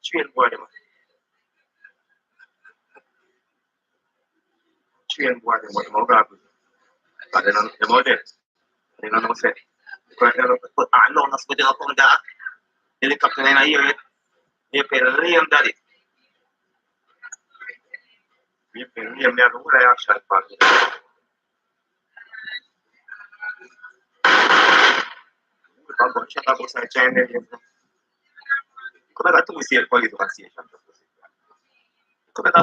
Train board, what I'm going to but then I'm about it. Then I'm say, because I know that's what they'll come down. Helicopter in a year, you pay the name daddy. You pay the name, never would I actually pass it. I'm going to check out outside China. Because I got to see a police station.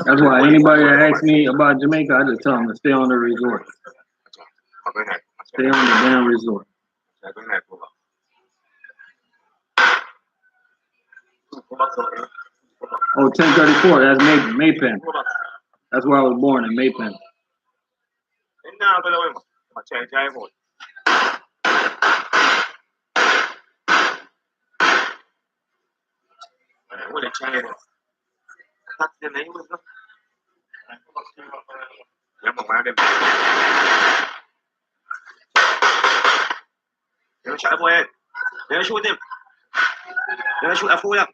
That's why anybody that asks me about Jamaica, I just tell them to stay on the resort. Stay on the damn resort. Oh, 1034, that's Maypen. That's where I was born, in Maypen. Then shoot him. Then shoot a fool.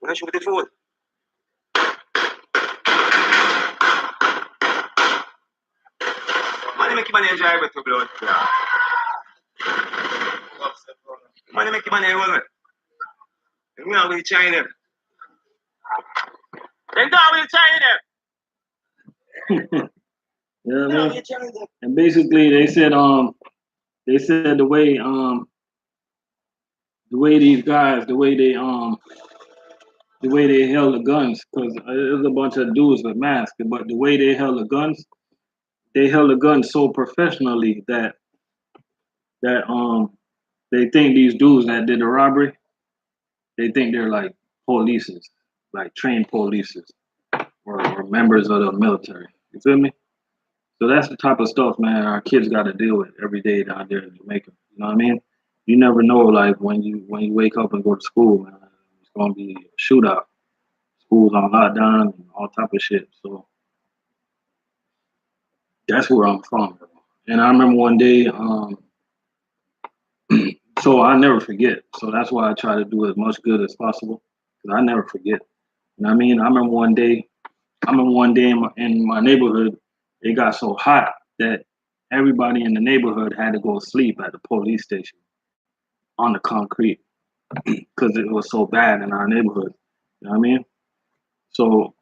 Then shoot the fool. Money make money drive it to blood. Money make money roll. We are with China. Then go with China. You know what I mean? And basically they said the way these guys, the way they held the guns, because there's a bunch of dudes with masks, but the way they held the guns so professionally that they think these dudes that did the robbery, they think they're like polices, like trained polices or members of the military. You feel me? So that's the type of stuff, man, our kids got to deal with every day down there in Jamaica. You know what I mean? You never know, like when you wake up and go to school, man, it's gonna be a shootout. Schools on lockdown and all type of shit. So that's where I'm from. And I remember one day, so I never forget. So that's why I try to do as much good as possible, because I never forget. You know what I mean? I remember one day in my neighborhood, it got so hot that everybody in the neighborhood had to go sleep at the police station on the concrete because it was so bad in our neighborhood. You know what I mean? So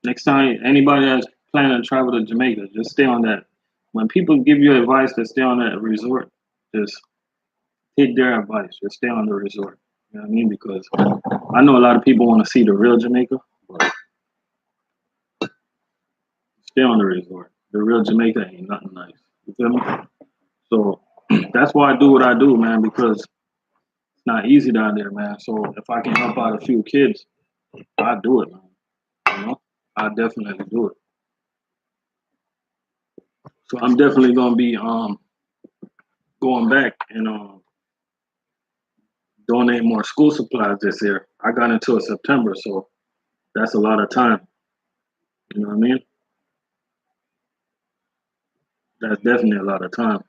next time anybody that's planning to travel to Jamaica, just stay on that. When people give you advice to stay on that resort, just take their advice. Just stay on the resort. You know what I mean? Because I know a lot of people want to see the real Jamaica, but stay on the resort. The real Jamaica ain't nothing nice. You feel me? So that's why I do what I do, man, because it's not easy down there, man. So if I can help out a few kids, I do it, man. You know, I definitely do it. So I'm definitely gonna be going back and donate more school supplies this year. I got until September, so that's a lot of time. You know what I mean? That's definitely a lot of time.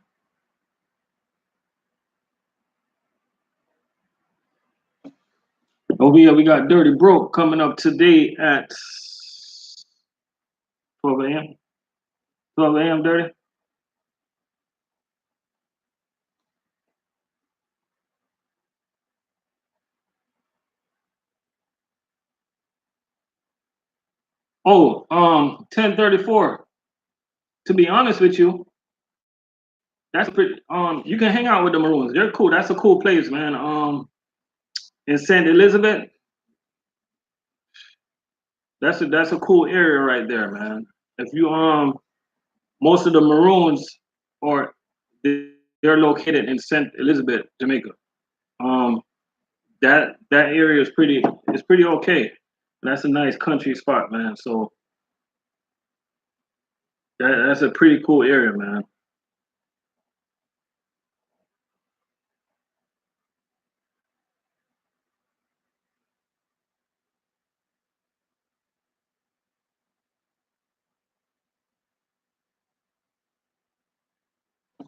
Oh yeah, we got Dirty Broke coming up today at 12 a.m. 12 a.m. Dirty. Oh, 1034. To be honest with you, that's pretty. You can hang out with the Maroons. They're cool. That's a cool place, man. In Saint Elizabeth, that's a cool area right there, man. If you most of the Maroons are they're located in Saint Elizabeth, Jamaica. Um, that area is pretty. It's pretty okay. That's a nice country spot, man. So That's a pretty cool area, man.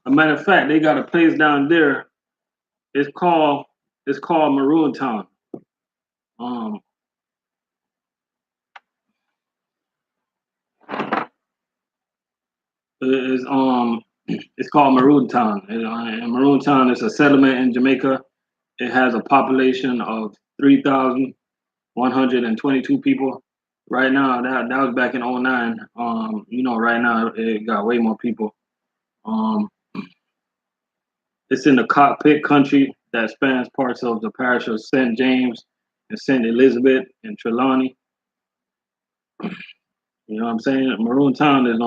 A matter of fact, they got a place down there. It's called it's called Maroon Town. Um, it's it's called Maroon Town. And Maroon Town is a settlement in Jamaica. It has a population of 3,122 people. Right now, that was back in '09. Right now it got way more people. Um, it's in the cockpit country that spans parts of the parish of St. James and St. Elizabeth and Trelawney. You know what I'm saying? Maroon Town is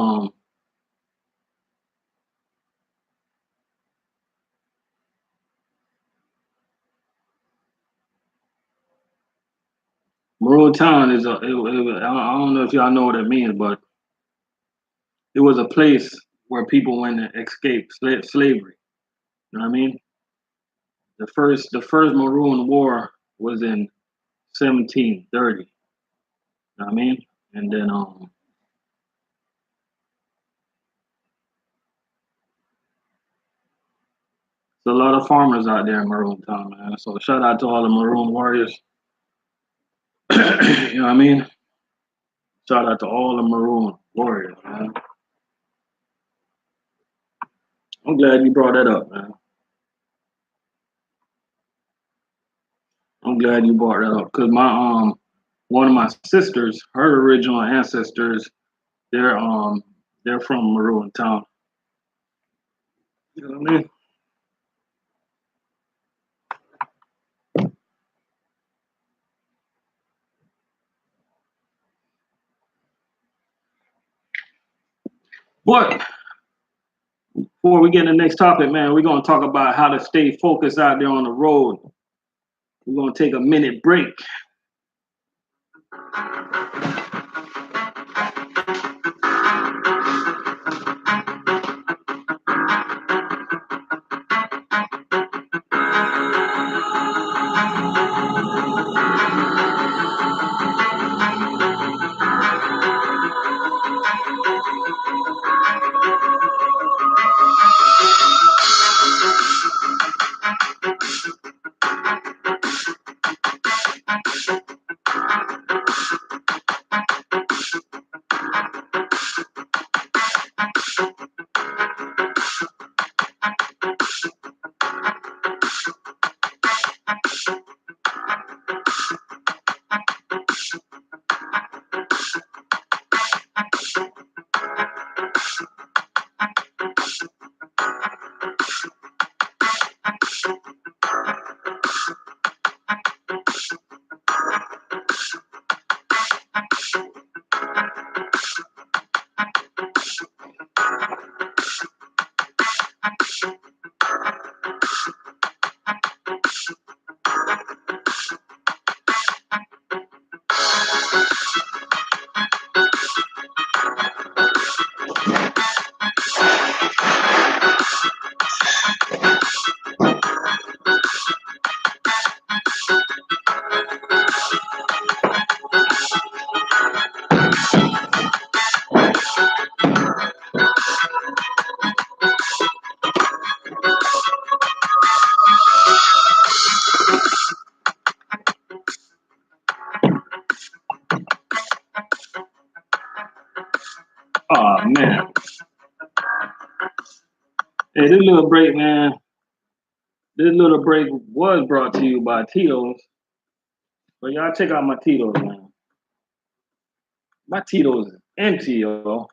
Maroon Town is I don't know if y'all know what it means, but it was a place where people went and escaped slavery. You know what I mean? The first Maroon War was in 1730. You know what I mean? And then there's a lot of farmers out there in Maroon Town, man. So shout out to all the Maroon warriors. You know what I mean? Shout out to all the Maroon warriors, man. I'm glad you brought that up, man. I'm glad you brought that up because my one of my sisters, her original ancestors, they're um they're from Maroon Town. You know what I mean? But before we get in the next topic, man, we're gonna talk about how to stay focused out there on the road. We're gonna take a minute break. Oh man. Hey, this little break, man. This little break was brought to you by Tito's. But y'all check out my Tito's, man. My Tito's is empty, yo.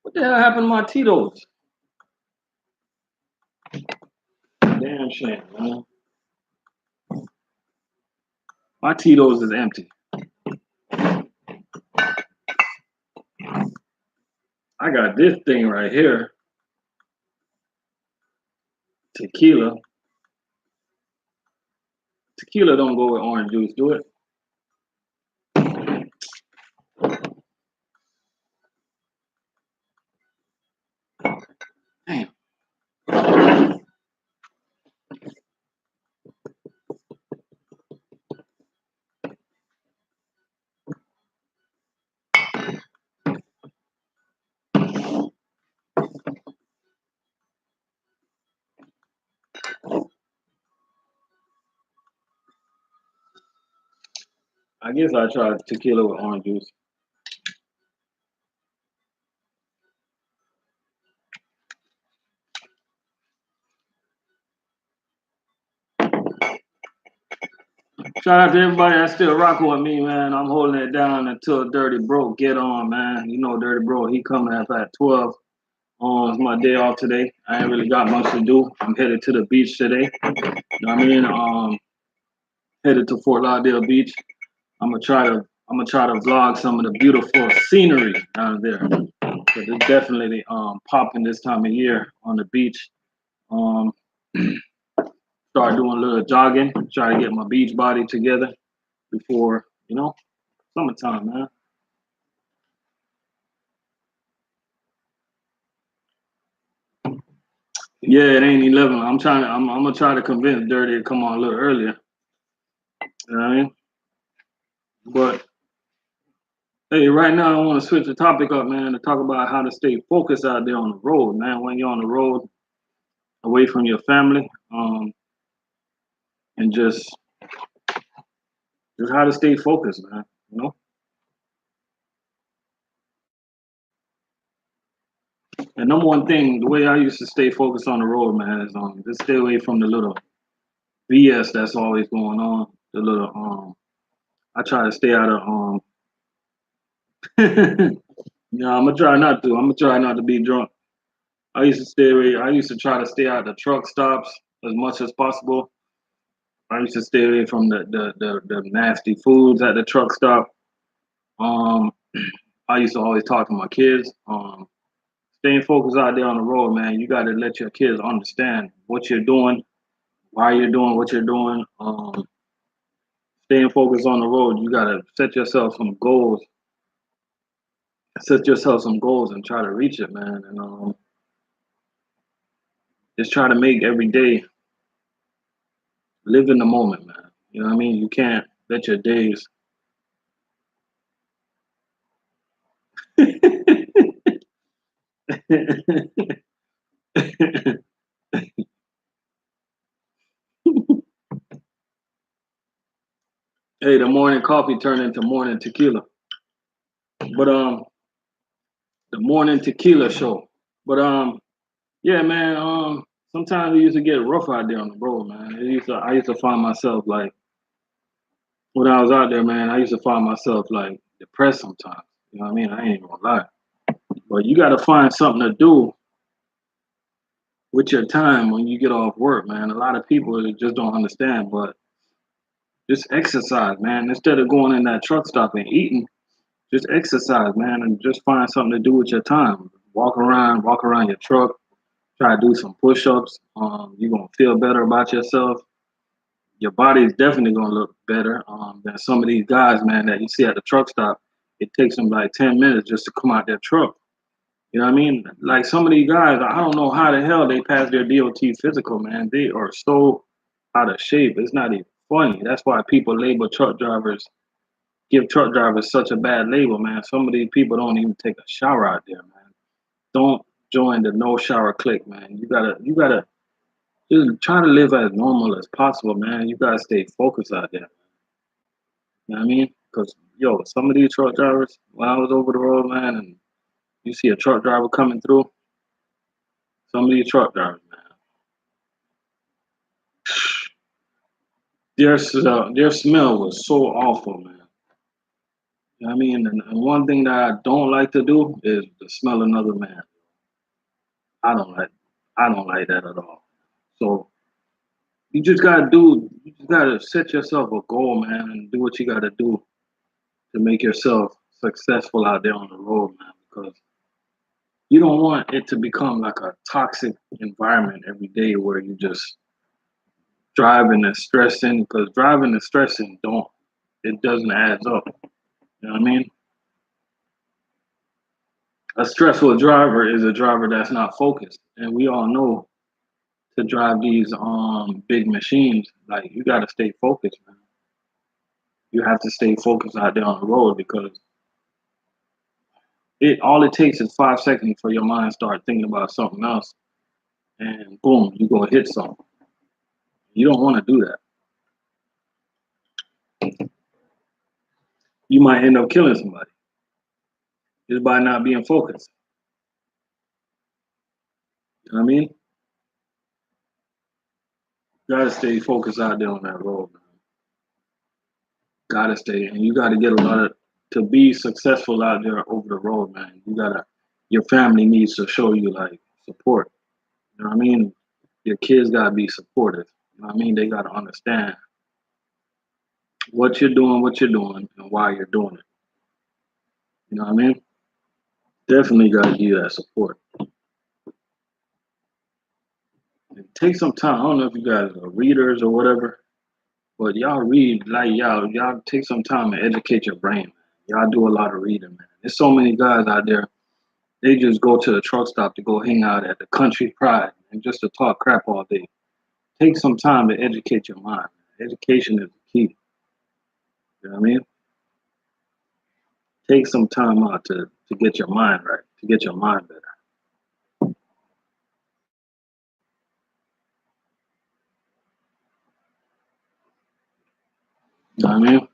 What the hell happened to my Tito's? Damn shame, man. My Tito's is empty. I got this thing right here. Tequila. Tequila don't go with orange juice, do it? I guess I tried tequila with orange juice. Shout out to everybody that's still rocking with me, man. I'm holding it down until Dirty Bro get on, man. You know Dirty Bro, he coming up at 12. It's my day off today. I ain't really got much to do. I'm headed to the beach today. You know what I mean? Headed to Fort Lauderdale Beach. I'm gonna try to vlog some of the beautiful scenery down there. But it's definitely popping this time of year on the beach. Um, Start doing a little jogging, try to get my beach body together before, summertime, man. Yeah, it ain't 11. I'm gonna try to convince Dirty to come on a little earlier. You know what I mean? But hey, right now I want to switch the topic up, man, to talk about how to stay focused out there on the road, man. When you're on the road, away from your family, and just how to stay focused, man. You know. And number one thing, the way I used to stay focused on the road, man, is just stay away from the little BS that's always going on. The little I try to stay out of yeah, I'm gonna try not to. I'm gonna try not to be drunk. I used to stay away. I used to try to stay out the truck stops as much as possible. I used to stay away from the nasty foods at the truck stop. Um, I used to always talk to my kids. Staying focused out there on the road, man. You got to let your kids understand what you're doing, why you're doing what you're doing. Staying focused on the road, you got to set yourself some goals, and try to reach it, man. And just try to make every day live in the moment, man. You know what I mean? You can't let your days. Hey, the morning coffee turned into morning tequila. But the morning tequila show. But yeah, man. Sometimes it used to get rough out there on the road, man. I used to find myself like when I was out there, man. I used to find myself like depressed sometimes. You know what I mean? I ain't even gonna lie. But you got to find something to do with your time when you get off work, man. A lot of people just don't understand, but just exercise, man. Instead of going in that truck stop and eating, just exercise, man, and just find something to do with your time. Walk around your truck, try to do some push-ups. You're gonna feel better about yourself. Your body is definitely gonna look better than some of these guys, man, that you see at the truck stop. It takes them like 10 minutes just to come out their truck. You know what I mean? Like some of these guys, I don't know how the hell they pass their DOT physical, man. They are so out of shape. It's not even funny. That's why people give truck drivers such a bad label, man. Some of these people don't even take a shower out there, man. Don't join the no shower clique, man. You gotta just try to live as normal as possible, man. You gotta stay focused out there. You know what I mean? Because yo, some of these truck drivers, when I was over the road, man, and you see a truck driver coming through, some of these truck drivers, man, their smell was so awful, man. You know what I mean? And one thing that I don't like to do is to smell another man. I don't like I don't like that at all. So you just gotta set yourself a goal, man, and do what you gotta do to make yourself successful out there on the road, man, because you don't want it to become like a toxic environment every day where you just driving and stressing, because driving and stressing don't it doesn't add up. You know what I mean? A stressful driver is a driver that's not focused. And we all know to drive these big machines, like you gotta stay focused, man. You have to stay focused out there on the road because it all it takes is 5 seconds for your mind to start thinking about something else, and boom, you go hit something. You don't want to do that. you might end up killing somebody just by not being focused. You know what I mean? Gotta stay focused out there on that road, man. Gotta stay, and you gotta get a lot of to be successful out there over the road, man. You gotta, your family needs to show you like support. You know what I mean? Your kids gotta be supportive. You know what I mean? They gotta understand what you're doing, and why you're doing it. You know what I mean? Definitely gotta give you that support. And take some time. I don't know if you guys are readers or whatever, but y'all read like y'all take some time and educate your brain. Y'all do a lot of reading, man. There's so many guys out there. They just go to the truck stop to go hang out at the Country Pride and just to talk crap all day. Take some time to educate your mind. Education is the key. You know what I mean? Take some time out to get your mind right, to get your mind better. You know what I mean?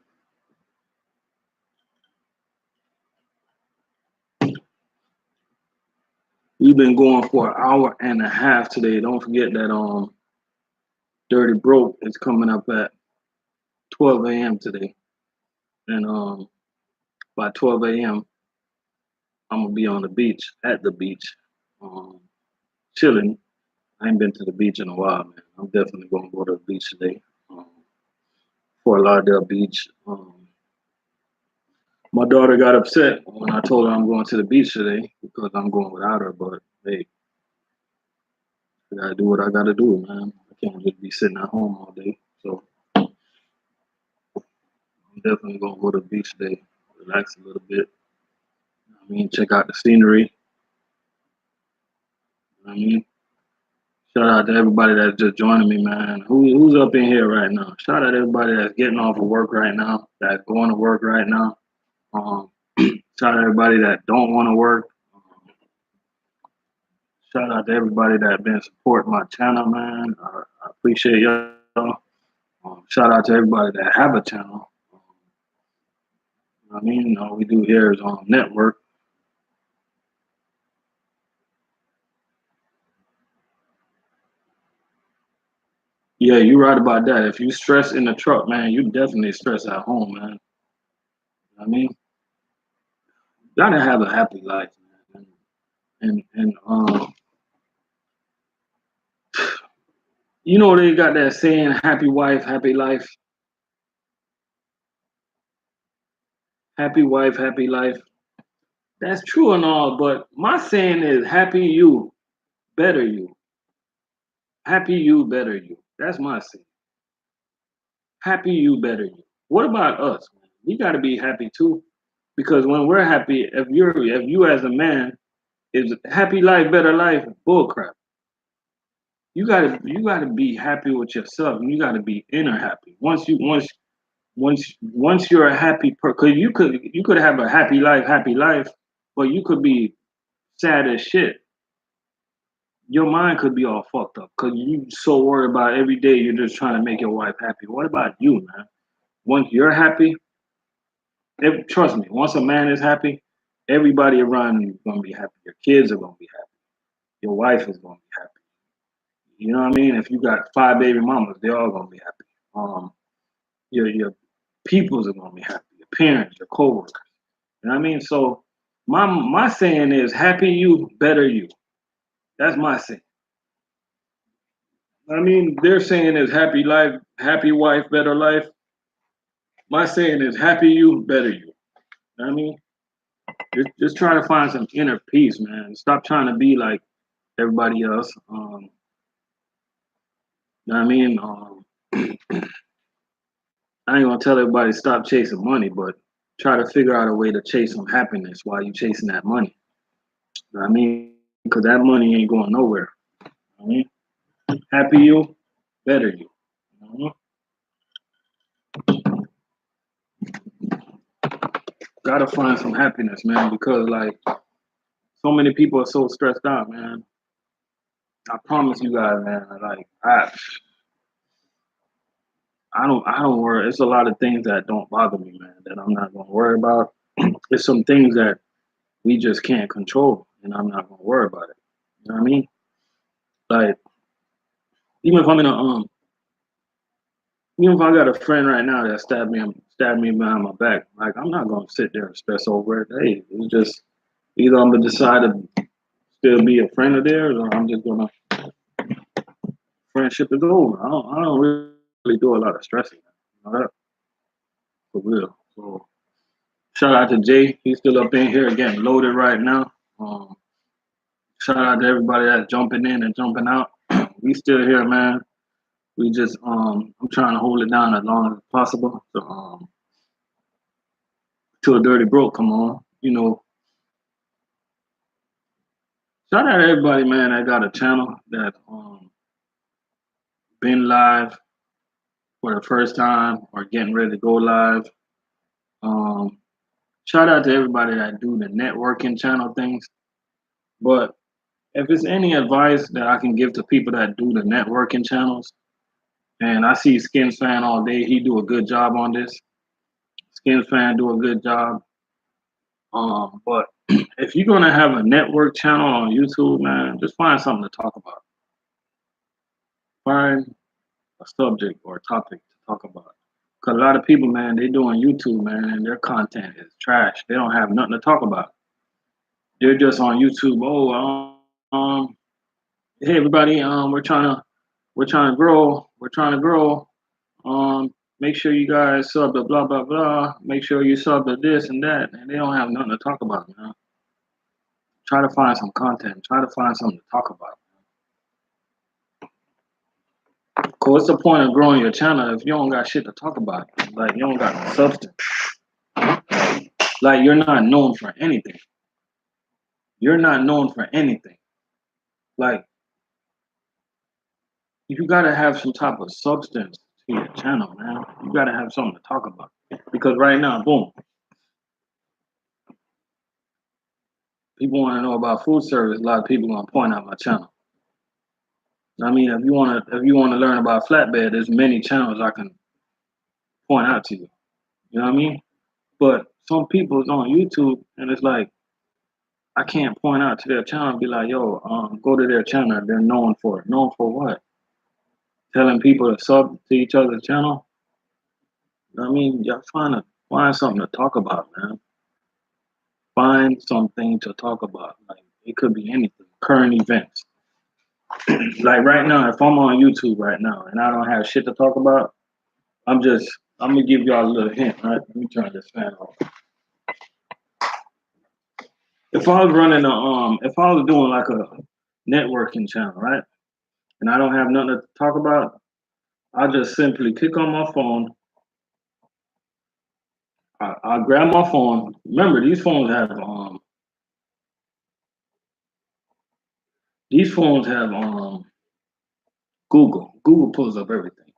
We've been going for an hour and a half today. Don't forget that Dirty Broke is coming up at 12 a.m. today. And by 12 a.m. I'm gonna be on the beach, at the beach, um, chilling. I ain't been to the beach in a while, man. I'm definitely gonna go to the beach today. Fort Lauderdale Beach. My daughter got upset when I told her I'm going to the beach today because I'm going without her. But hey, I gotta do what I gotta do, man. I can't just be sitting at home all day. So I'm definitely gonna go to the beach today, relax a little bit. I mean, check out the scenery. I mean, shout out to everybody that's just joining me, man. Who's up in here right now? Shout out to everybody that's getting off of work right now, that's going to work right now. Um, Shout out to everybody that don't want to work. Shout out to everybody that been supporting my channel, man. I appreciate y'all. Shout out to everybody that have a channel. I mean, all we do here is on network. Yeah, you're right about that. If you stress in the truck, man, you definitely stress at home, man. I mean, gotta have a happy life, man. And you know they got that saying, "Happy wife, happy life." Happy wife, happy life. That's true and all, but my saying is, "Happy you, better you." Happy you, better you. That's my saying. Happy you, better you. What about us? Man? We got to be happy too, because when we're happy, if you as a man is happy life, better life, bullcrap. You gotta be happy with yourself, and you gotta be inner happy. Once you're a happy person, cause you could have a happy life, but you could be sad as shit. Your mind could be all fucked up because you so worried about every day you're just trying to make your wife happy. What about you, man? Once you're happy, trust me, once a man is happy, everybody around you is gonna be happy. Your kids are gonna be happy. Your wife is gonna be happy. You know what I mean? If you got 5 baby mamas, they're all gonna be happy. Your peoples are gonna be happy. Your parents, your coworkers. You know what I mean? So my saying is happy you, better you. That's my saying. I mean, their saying is happy life, happy wife, better life. My saying is happy you, better you. You know what I mean? Just try to find some inner peace, man. Stop trying to be like everybody else. You know what I mean? I ain't gonna tell everybody to stop chasing money, but try to figure out a way to chase some happiness while you chasing that money. You know what I mean? Because that money ain't going nowhere. You know what I mean? Happy you, better you. You know? Gotta find some happiness, man, because like so many people are so stressed out, man. I promise you guys, man. Like I don't worry. It's a lot of things that don't bother me, man, that I'm not gonna worry about. It's some things that we just can't control, and I'm not gonna worry about it. You know what I mean? Like even if I'm in a even if I got a friend right now that stabbed me behind my back, like I'm not gonna sit there and stress over it. Hey, it's just either I'm gonna decide to still be a friend of theirs, or I'm just gonna friendship is over. I don't really do a lot of stressing. You know that for real. So shout out to Jay. He's still up in here getting loaded right now. Um, Shout out to everybody that's jumping in and jumping out. We still here, man. We just I'm trying to hold it down as long as possible. So till a dirty broke come on. You know, shout out to everybody, man, that got a channel that been live for the first time or getting ready to go live. Um Shout out to everybody that do the networking channel things. But if there's any advice that I can give to people that do the networking channels, and I see Skins Fan all day, he do a good job on this. Skins Fan do a good job. But if you're gonna have a network channel on YouTube, man, just find something to talk about. Find a subject or a topic to talk about. Cause a lot of people, man, they doing YouTube, man, and their content is trash. They don't have nothing to talk about. They're just on YouTube. Oh, hey everybody, we're trying to grow. We're trying to grow. Make sure you guys sub to blah blah blah. Make sure you sub to this and that, and they don't have nothing to talk about, man. Try to find some content. Try to find something to talk about. Cause what's the point of growing your channel if you don't got shit to talk about? Like you don't got no substance. Like you're not known for anything. You're not known for anything. Like you gotta have some type of substance to your channel, man. You gotta have something to talk about. Because right now, boom, people want to know about food service. A lot of people gonna point out my channel. I mean, if you wanna learn about flatbed, there's many channels I can point out to you. You know what I mean? But some people is on YouTube and it's like I can't point out to their channel and be like, yo, go to their channel. They're known for it. Known for what? Telling people to sub to each other's channel. You know what I mean? Y'all find something to talk about, man. Find something to talk about. Like it could be anything. Current events. Like right now, if I'm on YouTube right now and I don't have shit to talk about, I'm gonna give y'all a little hint, right? Let me turn this fan off. If I was doing like a networking channel, right? And I don't have nothing to talk about, I just simply pick on my phone. I grab my phone. Remember, these phones have Google. Google pulls up everything,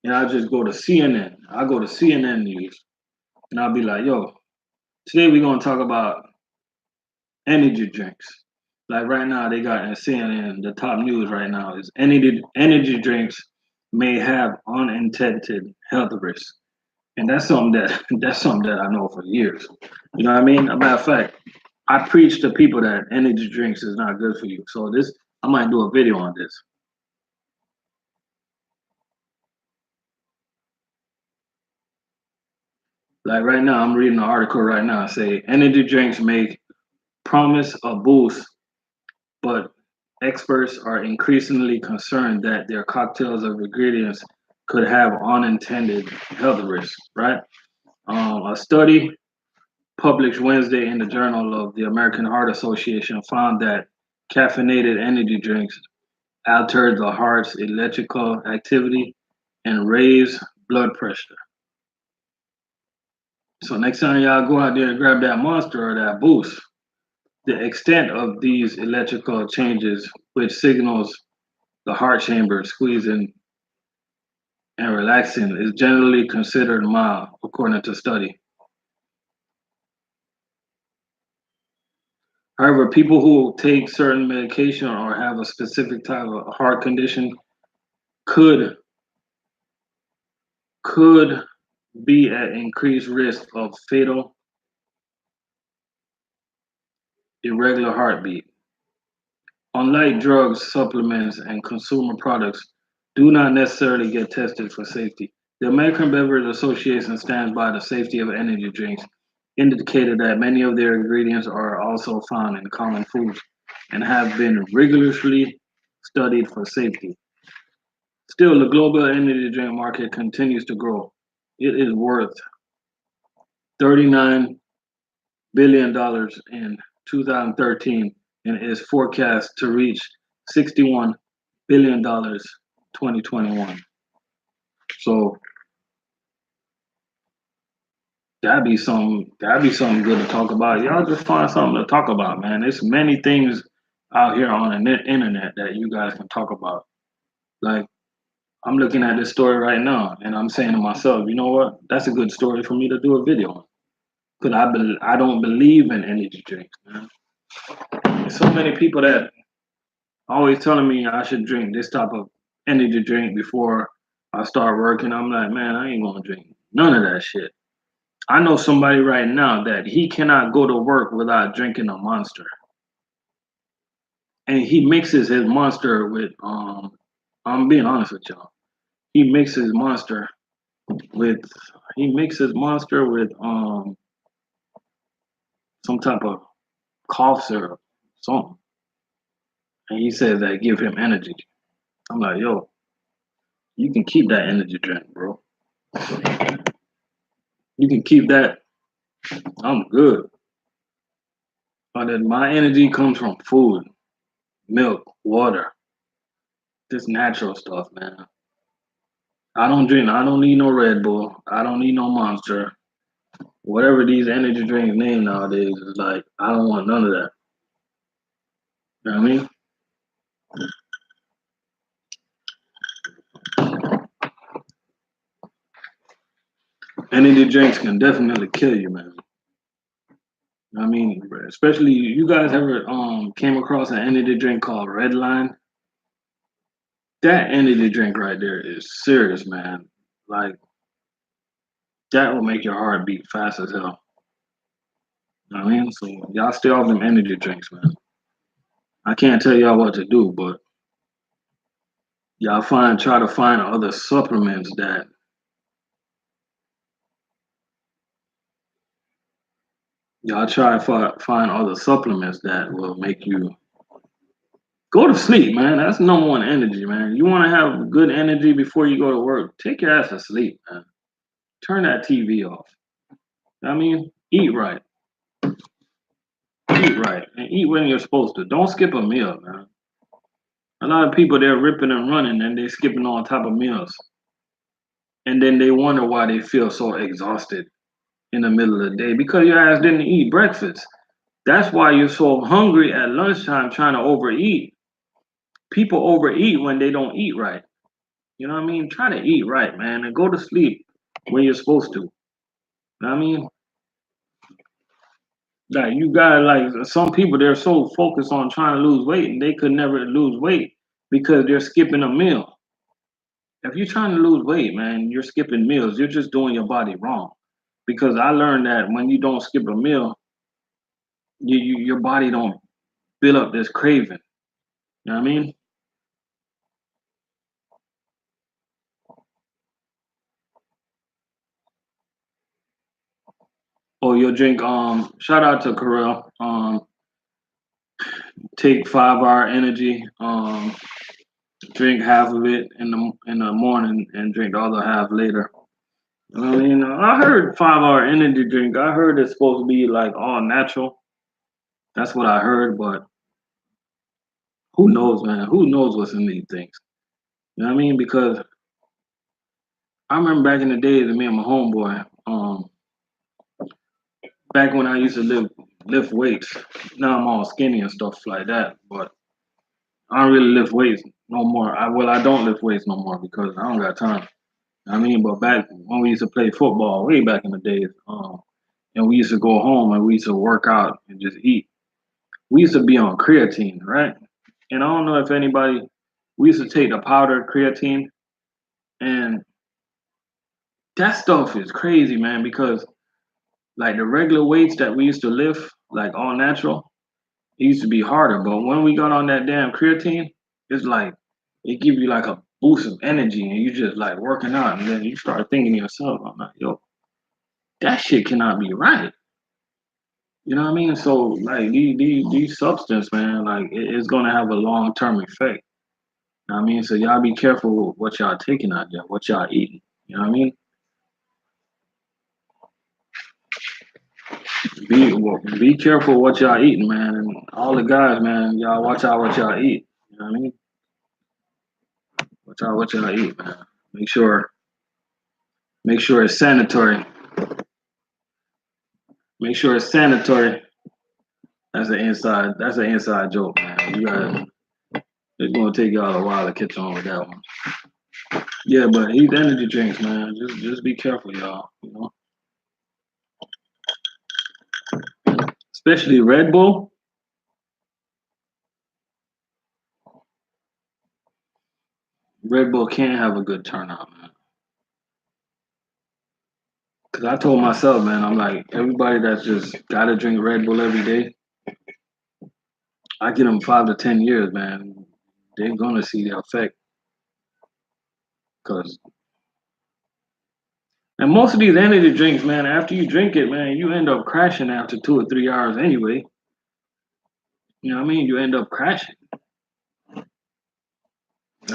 and I just go to CNN. I go to CNN News, and I'll be like, "Yo, today we're gonna talk about energy drinks." Like right now, they got in CNN. The top news right now is energy drinks may have unintended health risks. And that's something that that's something that I know for years. You know what I mean? A matter of fact, I preach to people that energy drinks is not good for you. So this I might do a video on this. Like right now, I'm reading an article right now say energy drinks may promise a boost, but experts are increasingly concerned that their cocktails of ingredients could have unintended health risks. Right? A study published Wednesday in the Journal of the American Heart Association found that caffeinated energy drinks alter the heart's electrical activity and raise blood pressure. So next time y'all go out there and grab that monster or that boost, the extent of these electrical changes, which signals the heart chamber squeezing and relaxing, is generally considered mild, according to study. However, people who take certain medication or have a specific type of heart condition could could be at increased risk of fatal irregular heartbeat. Unlike drugs, supplements, and consumer products, do not necessarily get tested for safety. The American Beverage Association stands by the safety of energy drinks, indicated that many of their ingredients are also found in common foods and have been rigorously studied for safety. Still, the global energy drink market continues to grow. It is worth $39 billion in 2013 and is forecast to reach $61 billion 2021. So that'd be something good to talk about. Y'all just find something to talk about, man. There's many things out here on the internet that you guys can talk about. Like I'm looking at this story right now, and I'm saying to myself, you know what? That's a good story for me to do a video on. Because I don't believe in energy drinks, man. There's so many people that always telling me I should drink this type of energy drink before I start working. I'm like, man, I ain't gonna drink none of that shit. I know somebody right now that he cannot go to work without drinking a monster. And he mixes his monster with I'm being honest with y'all. He mixes monster with he mixes monster with some type of cough syrup, something. And he says that give him energy. I'm like, yo, you can keep that energy drink, bro. You can keep that. I'm good. But then my energy comes from food, milk, water, this natural stuff, man. I don't drink. I don't need no Red Bull. I don't need no Monster. Whatever these energy drinks name nowadays is like, I don't want none of that. You know what I mean? Energy drinks can definitely kill you, man. I mean, especially you guys ever came across an energy drink called Red Line? That energy drink right there is serious, man. Like that will make your heart beat fast as hell. You know what I mean? So y'all stay off them energy drinks, man. I can't tell y'all what to do, but y'all try to find other supplements that y'all try to find other supplements that will make you go to sleep, man. That's number one energy, man. You want to have good energy before you go to work. Take your ass to sleep, man. Turn that TV off. I mean, eat right, and eat when you're supposed to. Don't skip a meal, man. A lot of people they're ripping and running and they're skipping on top of meals, and then they wonder why they feel so exhausted in the middle of the day because your ass didn't eat breakfast. That's why you're so hungry at lunchtime trying to overeat. People overeat when they don't eat right. You know what I mean? Try to eat right, man, and go to sleep when you're supposed to. You know what I mean? Like you got like some people they're so focused on trying to lose weight and they could never lose weight because they're skipping a meal. If you're trying to lose weight, man, you're skipping meals. You're just doing your body wrong. Because I learned that when you don't skip a meal, your body don't build up this craving. You know what I mean? Or you'll drink shout out to Carell. Take 5 hour energy, drink half of it in the morning and drink the other half later. I mean, I heard 5 hour energy drink. I heard it's supposed to be like all natural. That's what I heard, but who knows, man? Who knows what's in these things? You know what I mean? Because I remember back in the days, me and my homeboy, back when I used to lift weights. Now I'm all skinny and stuff like that, but I don't really lift weights no more. I don't lift weights no more because I don't got time. You know what I mean, but back when we used to play football, way back in the days, and we used to go home and we used to work out and just eat. We used to be on creatine, right? And I don't know if anybody, we used to take the powdered creatine, and that stuff is crazy, man. Because like the regular weights that we used to lift, like all natural, it used to be harder. But when we got on that damn creatine, it's like it give you like a boost of energy, and you just like working out, and then you start thinking to yourself, I'm like, yo, that shit cannot be right. You know what I mean? So like these substance, man, like it's gonna have a long term effect. You know what I mean? So y'all be careful with what y'all taking out there, what y'all eating. You know what I mean? Be careful what y'all eating, man. And all the guys, man, y'all watch out what y'all eat. You know what I mean? Watch out what y'all eat, man. Make sure make sure it's sanitary. Make sure it's sanitary. That's an inside joke, man. You got it's gonna take y'all a while to catch on with that one. Yeah, but these energy drinks, man, just be careful, y'all. You know, especially Red Bull. Red Bull can have a good turnout, man. Cause I told myself, man, I'm like everybody that's just gotta drink Red Bull every day. I give them 5 to 10 years, man. They're gonna see the effect. Cause and most of these energy drinks, man, after you drink it, man, you end up crashing after 2 or 3 hours anyway. You know what I mean? You end up crashing. You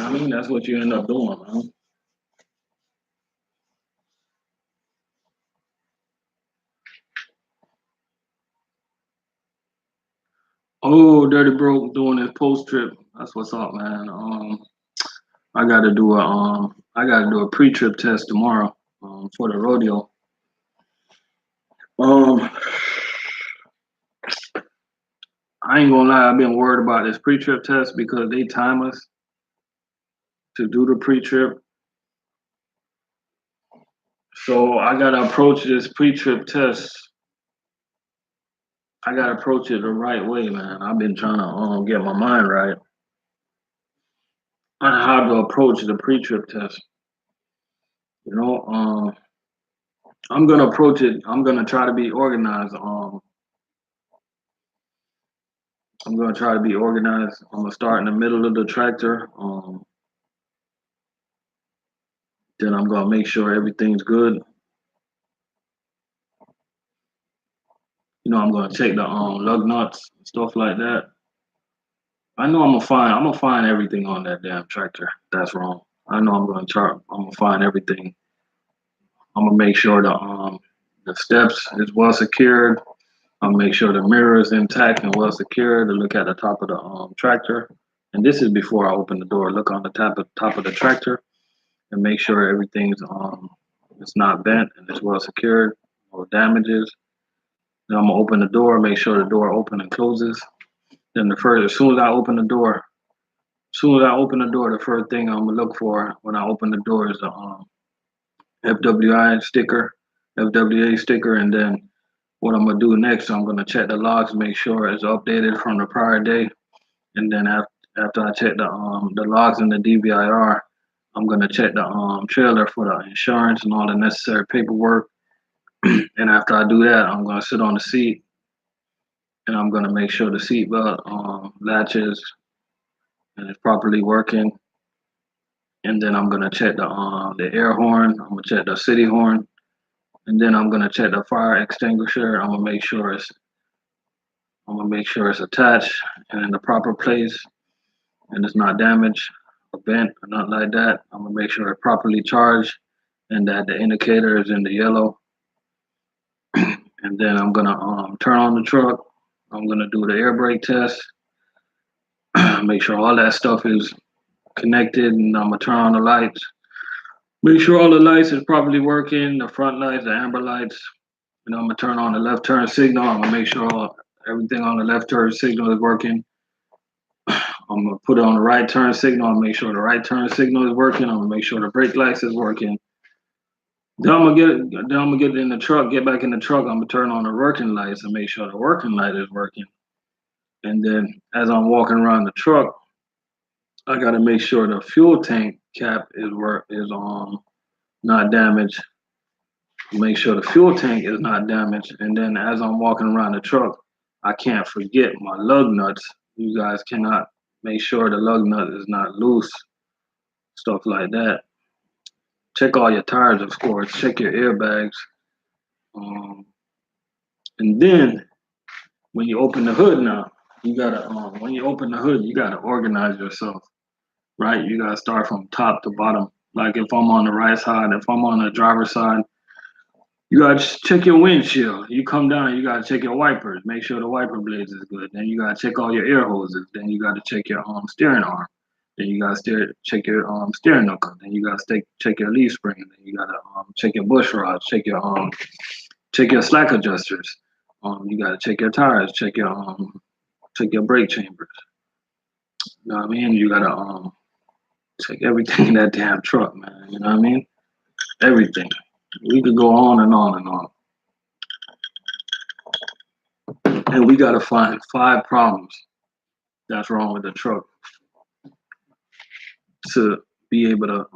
know what I mean? That's what you end up doing, man. Oh, Dirty Broke doing his post trip. That's what's up, man. I gotta do a pre-trip test tomorrow for the rodeo. Um, I ain't gonna lie, I've been worried about this pre-trip test because they time us to do the pre-trip. So I gotta approach this pre-trip test. I gotta approach it the right way, man. I've been trying to get my mind right on how to approach the pre-trip test. You know, I'm gonna approach it. I'm gonna try to be organized. I'm gonna try to be organized. I'm gonna start in the middle of the tractor. Then I'm gonna make sure everything's good. You know, I'm gonna check the lug nuts, stuff like that. I know I'm gonna find everything on that damn tractor that's wrong. I know I'm gonna find everything. I'm gonna make sure the steps is well secured. I'm gonna make sure the mirror is intact and well secured to look at the top of the tractor. And this is before I open the door. Look on the top of the tractor and make sure everything's it's not bent and it's well secured, no damages. Then I'm gonna open the door, make sure the door open and closes. Then as soon as I open the door, the first thing I'm gonna look for when I open the door is the FWI sticker, FWA sticker, and then what I'm gonna do next, I'm gonna check the logs, make sure it's updated from the prior day, and then after I check the logs and the DVIR, I'm gonna check the trailer for the insurance and all the necessary paperwork. And after I do that, I'm gonna sit on the seat and I'm gonna make sure the seatbelt latches and it's properly working. And then I'm gonna check the air horn. I'm gonna check the city horn, and then I'm gonna check the fire extinguisher. I'm gonna make sure it's attached and in the proper place and it's not damaged or bent or nothing like that. I'm gonna make sure it's properly charged and that the indicator is in the yellow. And then I'm gonna turn on the truck. I'm gonna do the air brake test. Make sure all that stuff is connected, and I'm gonna turn on the lights. Make sure all the lights is properly working. The front lights, the amber lights. You know, I'm gonna turn on the left turn signal. I'm gonna make sure everything on the left turn signal is working. I'm gonna put it on the right turn signal and make sure the right turn signal is working. I'm gonna make sure the brake lights is working. Then I'm gonna get in the truck, get back in the truck. I'm gonna turn on the working lights and make sure the working light is working. And then as I'm walking around the truck, I gotta make sure the fuel tank cap is not damaged. make sure the fuel tank is not damaged. And then as I'm walking around the truck, I can't forget my lug nuts. You guys cannot make sure the lug nut is not loose, stuff like that. Check all your tires, of course. Check your airbags. Um, and then when you open the hood now, you gotta when you open the hood, you gotta organize yourself, right? You gotta start from top to bottom. Like if I'm on the right side, if I'm on the driver's side, you gotta check your windshield. You come down, you gotta check your wipers, make sure the wiper blades is good. Then you gotta check all your air hoses. Then you gotta check your steering arm. Then you gotta check your steering knuckle. Then you gotta check your leaf spring. Then you gotta check your bush rods. Check your slack adjusters. You gotta check your tires. Check your brake chambers. You know what I mean? You gotta check everything in that damn truck, man. You know what I mean? Everything. We could go on and on and on. And we gotta find 5 problems that's wrong with the truck to be able to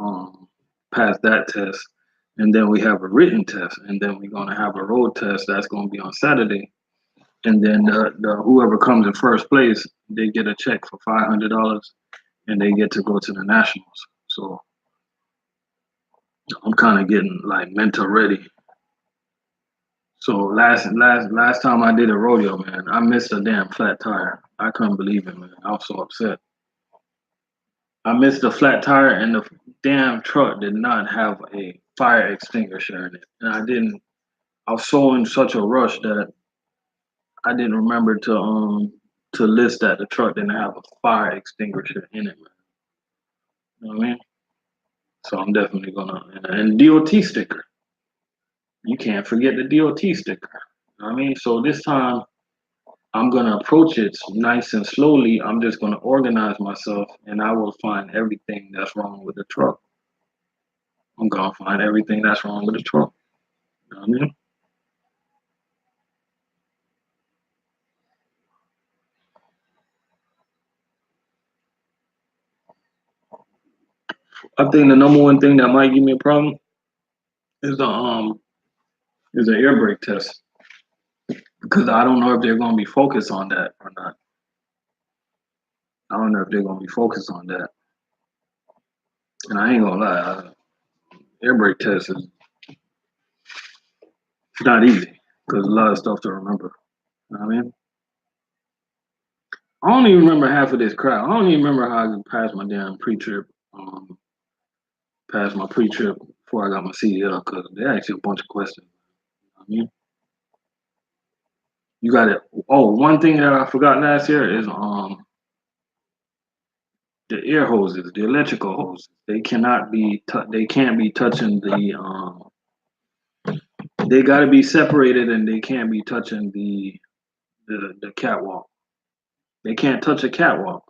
pass that test. And then we have a written test, and then we're gonna have a road test that's gonna be on Saturday. And then the whoever comes in first place, they get a check for $500, and they get to go to the nationals. So I'm kind of getting like mental ready. So last time I did a rodeo, man, I missed a damn flat tire. I couldn't believe it, man. I was so upset. I missed a flat tire, and the damn truck did not have a fire extinguisher in it. And I didn't. I was so in such a rush that I didn't remember to list that the truck didn't have a fire extinguisher in it, man. You know what I mean? So I'm definitely gonna and DOT sticker. You can't forget the DOT sticker. You know what I mean? So this time I'm gonna approach it nice and slowly. I'm just gonna organize myself, and I will find everything that's wrong with the truck. I'm gonna find everything that's wrong with the truck. You know what I mean? I think the number one thing that might give me a problem is the air brake test, because I don't know if they're gonna be focused on that or not. I don't know if they're gonna be focused on that. And I ain't gonna lie, air brake test is not easy because a lot of stuff to remember. You know what I mean? I don't even remember half of this crap. I don't even remember how I passed my damn pre-trip, passed my pre-trip before I got my CDL, because they asked you a bunch of questions. You know what I mean? You got it. Oh, one thing that I forgot last year is the air hoses, the electrical hoses. They cannot be they can't be touching they got to be separated, and they can't be touching the catwalk. They can't touch a catwalk.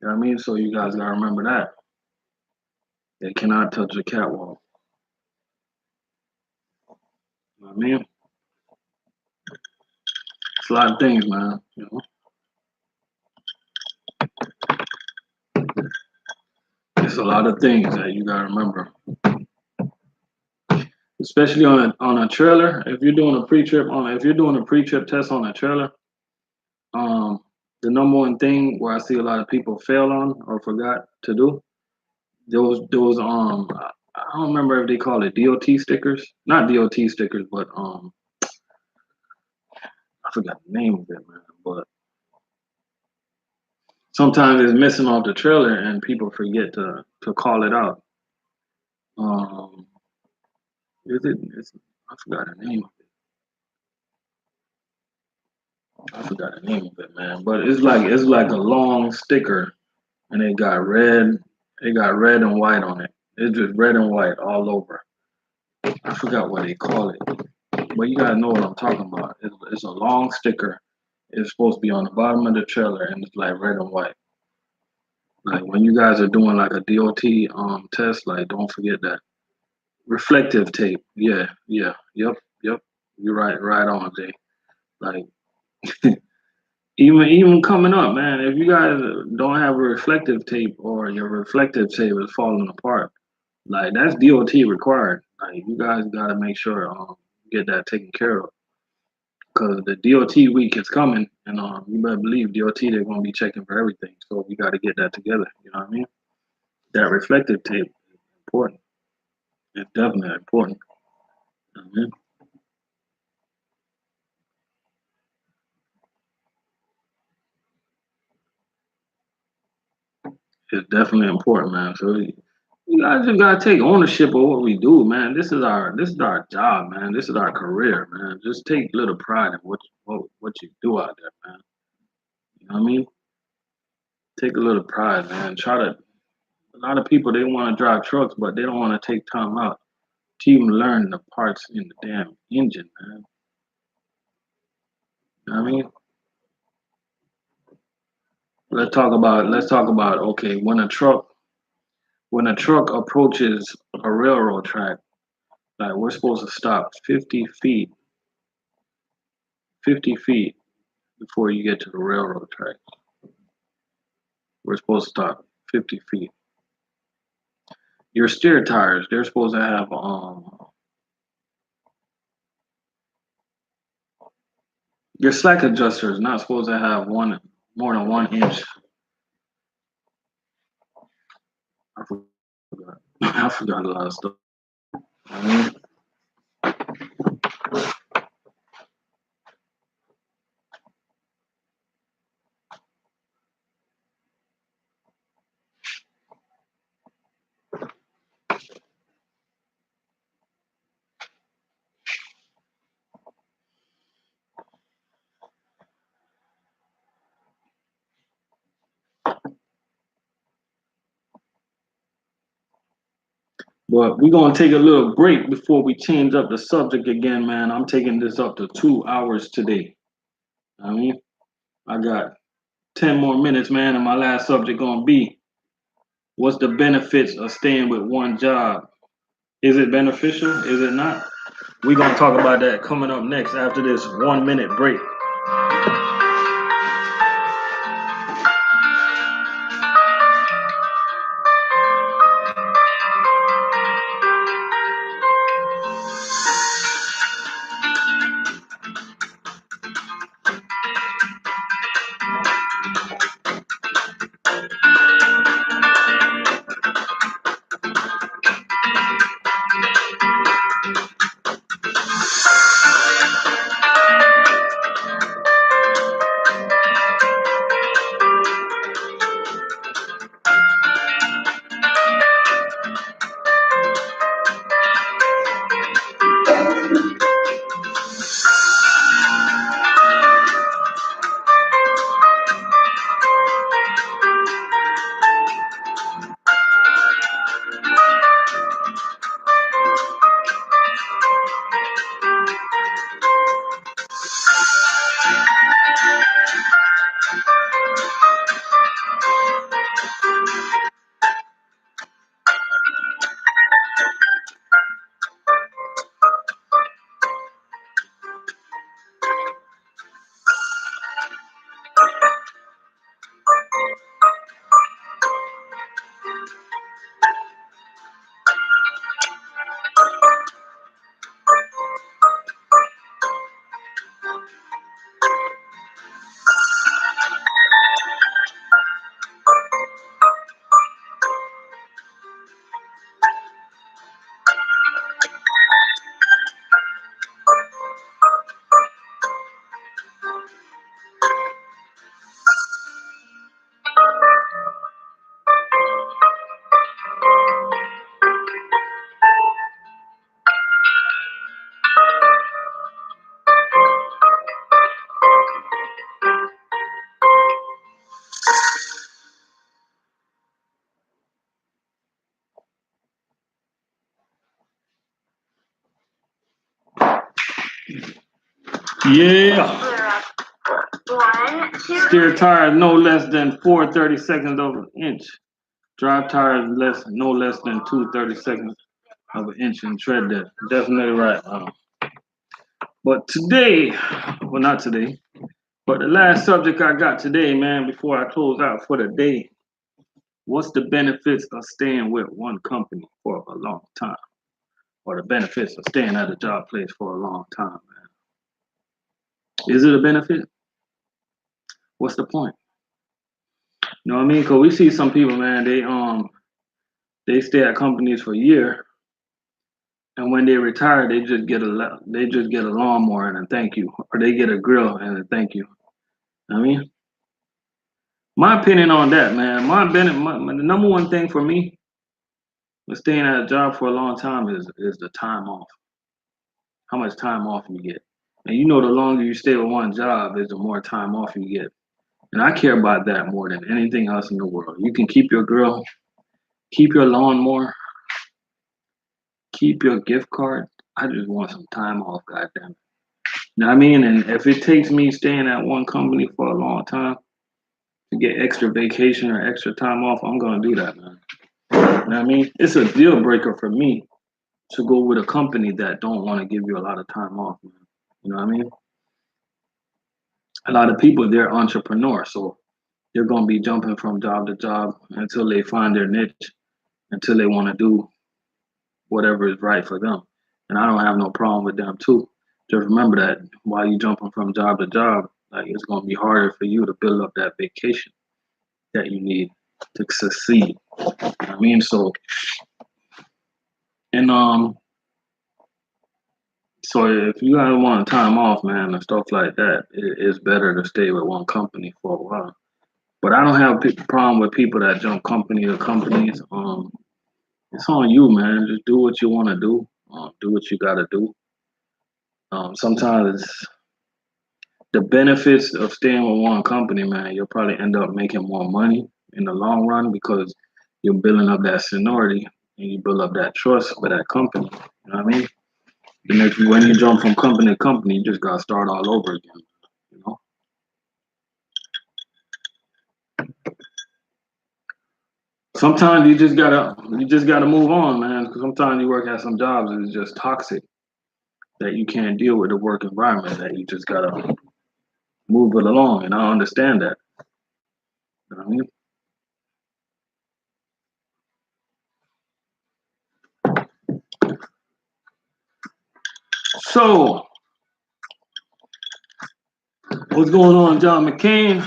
You know what I mean? So you guys got to remember that. They cannot touch a catwalk. You know what I mean? It's a lot of things, man. You know, it's a lot of things that you gotta remember, especially on a trailer. If you're doing a pre-trip if you're doing a pre-trip test on a trailer, um, the number one thing where I see a lot of people fail on or forgot to do those I don't remember if they call it DOT stickers, not DOT stickers, but I forgot the name of it, man. But sometimes it's missing off the trailer, and people forget to call it out. Um, is it? I forgot the name. I forgot the name of it, man. But it's like a long sticker, and it got red and white on it. It's just red and white all over. I forgot what they call it, but you gotta know what I'm talking about. It's a long sticker. It's supposed to be on the bottom of the trailer, and it's like red and white. Like when you guys are doing like a DOT test, like don't forget that reflective tape. Yeah, yeah, yep. You're right on, Jay. Like even coming up, man, if you guys don't have a reflective tape, or your reflective tape is falling apart, Like that's DOT required. Like you guys got to make sure get that taken care of because the DOT week is coming, and you better believe DOT they're gonna be checking for everything. So we got to get that together. You know what I mean? That reflective tape is important. It's definitely important. Mhm. It's definitely important, man. So you guys just gotta take ownership of what we do, man. This is our job, man. This is our career, man. Just take little pride in what you do out there, man. You know what I mean? Take a little pride, man. Try to. A lot of people they want to drive trucks, but they don't want to take time out to even learn the parts in the damn engine, man. You know what I mean? Let's talk about okay, when a truck approaches a railroad track, like we're supposed to stop 50 feet before you get to the railroad track. We're supposed to stop 50 feet. Your steer tires, they're supposed to have your slack adjuster is not supposed to have one more than 1 inch. I forgot. I forgot a lot of stuff. Mhm. But we're gonna take a little break before we change up the subject again, man. I'm taking this up to 2 hours today. I mean, I got 10 more minutes, man, and my last subject gonna be what's the benefits of staying with one job? Is it beneficial? Is it not? We're gonna talk about that coming up next after this 1 minute break. Yeah. Steer tires no less than 4/32 of an inch. Drive tires no less than 2/32 of an inch and tread depth. Definitely right. But today, well, not today, but the last subject I got today, man, before I close out for the day, What's the benefits of staying with one company for a long time? Or the benefits of staying at a job place for a long time, man? Is it a benefit? What's the point? You know what I mean? Because we see some people, man, they stay at companies for a year, and when they retire, they just get a lawnmower and a thank you, or they get a grill and a thank you. I mean, my opinion on that, man. The number one thing for me with staying at a job for a long time is the time off. How much time off you get, and you know, the longer you stay with one job, is the more time off you get. And I care about that more than anything else in the world. You can keep your grill, keep your lawnmower, keep your gift card. I just want some time off, goddamn. You know what I mean? And if it takes me staying at one company for a long time to get extra vacation or extra time off, I'm gonna do that, man. You know what I mean? It's a deal breaker for me to go with a company that don't want to give you a lot of time off, man. You know what I mean? A lot of people, they're entrepreneurs, so they're gonna be jumping from job to job until they find their niche, until they want to do whatever is right for them. And I don't have no problem with them too. Just remember that while you jumping from job to job, like, it's gonna be harder for you to build up that vacation that you need to succeed. You know what I mean? So and so if you guys want time off, man, and stuff like that, it's better to stay with one company for a while. But I don't have a problem with people that jump company to companies. It's on you, man. Just do what you want to do. Do what you got to do. Sometimes the benefits of staying with one company, man, you'll probably end up making more money in the long run because you're building up that seniority and you build up that trust with that company. You know what I mean? And if when you jump from company to company, you just gotta start all over again. You know. Sometimes you just gotta move on, man. Because sometimes you work at some jobs and it's just toxic that you can't deal with the work environment. That you just gotta move it along, and I understand that. You know what I mean? So, what's going on, John McCain?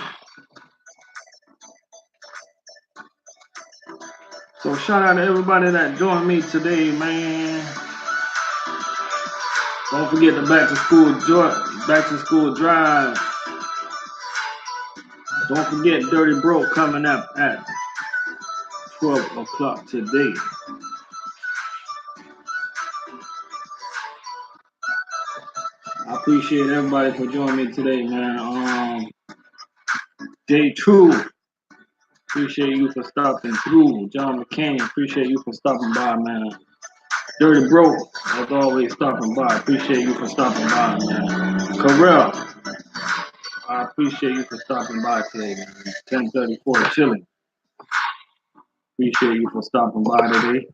So shout out to everybody that joined me today, man. Don't forget the back to school drive. Don't forget Dirty Broke coming up at 12 o'clock today. I appreciate everybody for joining me today, man. True, appreciate you for stopping through. John McCain, appreciate you for stopping by, man. Dirty Broke, as always, stopping by. Appreciate you for stopping by, man. Carell, I appreciate you for stopping by today, man. 1034 chilling. Appreciate you for stopping by today.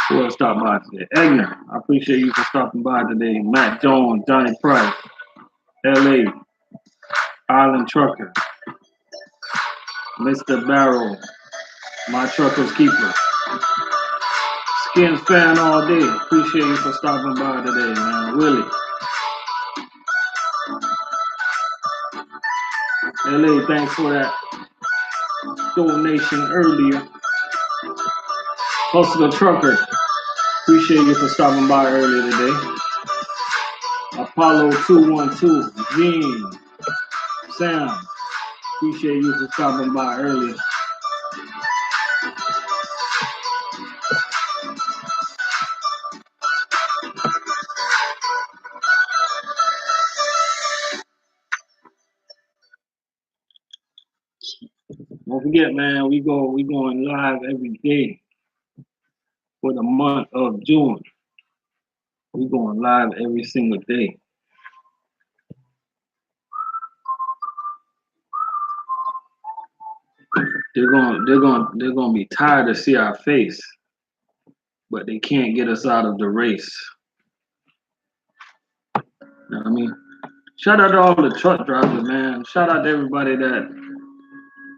Who else stopped by today? Egner, I appreciate you for stopping by today. Matt Jones, Johnny Price, LA, Island Trucker, Mr. Barrow, My Trucker's Keeper, Skins Fan all day. Appreciate you for stopping by today, man. Willie, LA, thanks for that donation earlier. Hustler Trucker, appreciate you for stopping by earlier today. Apollo 212, Gene, Sam, appreciate you for stopping by earlier. Don't forget, man, we going live every day for the month of June. We going live every single day. They're gonna be tired to see our face, but they can't get us out of the race. You know what I mean? Shout out to all the truck drivers, man. Shout out to everybody that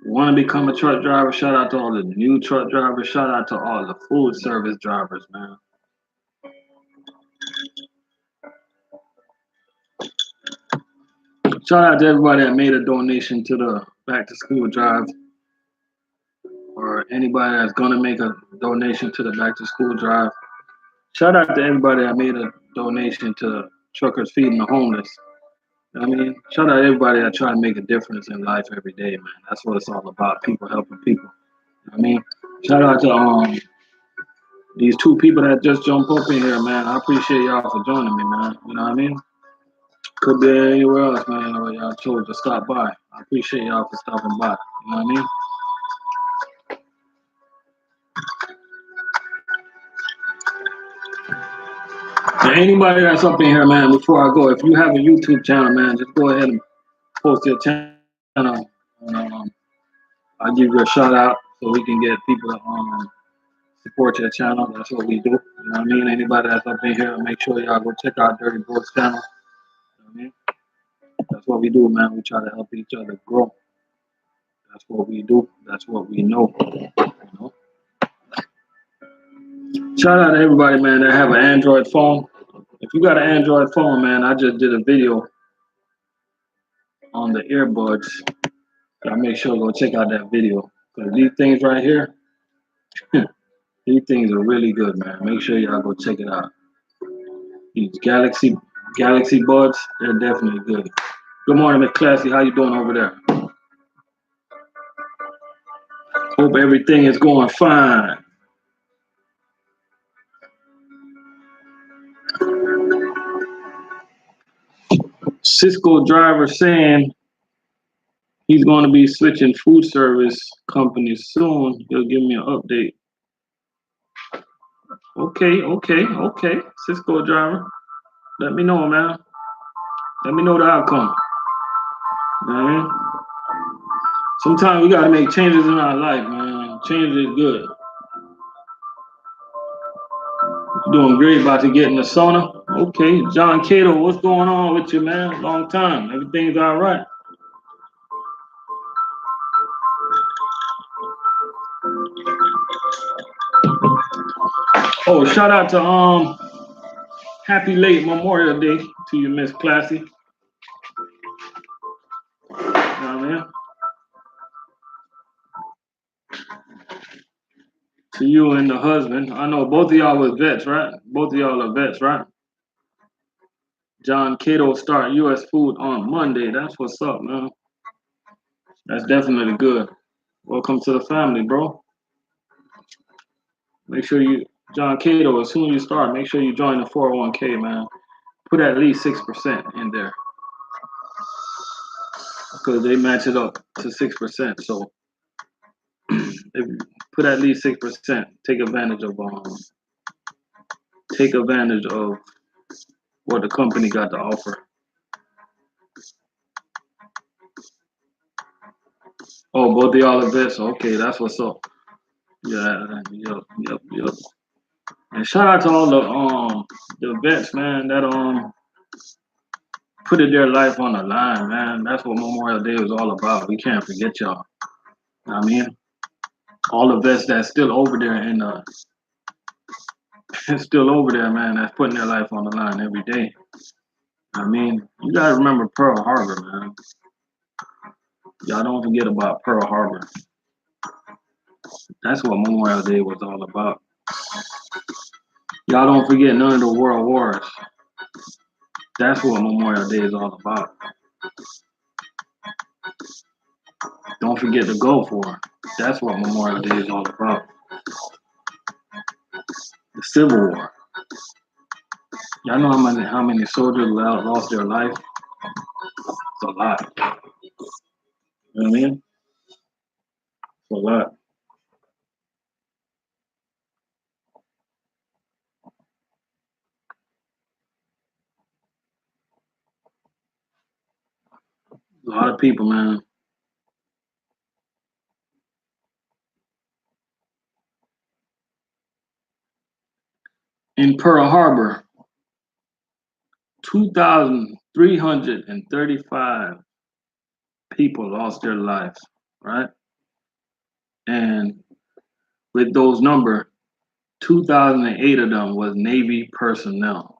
Want to become a truck driver? Shout out to all the new truck drivers. Shout out to all the food service drivers, man. Shout out to everybody that made a donation to the back to school drive, or anybody that's gonna make a donation to the back to school drive. Shout out to everybody that made a donation to truckers feeding the homeless. You know what I mean, shout out to everybody that try to make a difference in life every day, man. That's what it's all about. People helping people. You know what I mean, shout out to these two people that just jumped up in here, man. I appreciate y'all for joining me, man. You know what I mean? Could be anywhere else, man, or y'all chose to stop by. I appreciate y'all for stopping by. You know what I mean? And anybody that's up in here, man, before I go, if you have a YouTube channel, man, just go ahead and post your channel. I'll give you a shout out so we can get people to support your channel. That's what we do. You know what I mean? Anybody that's up in here, make sure y'all go check out Dirty Bros channel. You know what I mean? That's what we do, man. We try to help each other grow. That's what we do. That's what we know. You know? Shout out to everybody, man, that have an Android phone. If you got an Android phone, man, I just did a video on the earbuds. I make sure go check out that video. Because these things right here, these things are really good, man. Make sure y'all go check it out. These Galaxy Buds, they're definitely good. Good morning, Miss Classy. How you doing over there? Hope everything is going fine. Cisco driver saying he's going to be switching food service companies soon. He'll give me an update. Okay. Cisco driver, let me know, man. Let me know the outcome. Man, sometimes we got to make changes in our life, man. Change is good. Doing great, about to get in the sauna. Okay, John Cato, what's going on with you, man? Long time. Everything's all right. Oh, shout out to happy late Memorial Day to you, Miss Classy. You know what I mean? To you and the husband. I know both of y'all was vets, right? Both of y'all are vets, right? John Cato start U.S. food on Monday. That's what's up, man. That's definitely good. Welcome to the family, bro. Make sure you, John Cato, as soon as you start, make sure you join the 401k, man. Put at least 6% in there because they match it up to 6%. So if put at least 6%, take advantage of what the company got to offer. Oh, both of y'all are vets. Okay, that's what's up. Yeah, yep. And shout out to all the vets, man, that put their life on the line, man. That's what Memorial Day was all about. We can't forget y'all. You know what I mean? All the vets that's still over there and still over there, man, that's putting their life on the line every day. I mean, you gotta remember Pearl Harbor, man. Y'all don't forget about Pearl Harbor. That's what Memorial Day was all about. Y'all don't forget none of the world wars. That's what Memorial Day is all about. Don't forget the Gulf War. That's what Memorial Day is all about. The Civil War. Y'all know how many soldiers lost their life? It's a lot. You know what I mean? It's a lot. A lot of people, man. In Pearl Harbor, 2,335 people lost their lives, right? And with those numbers, 2008 of them was Navy personnel.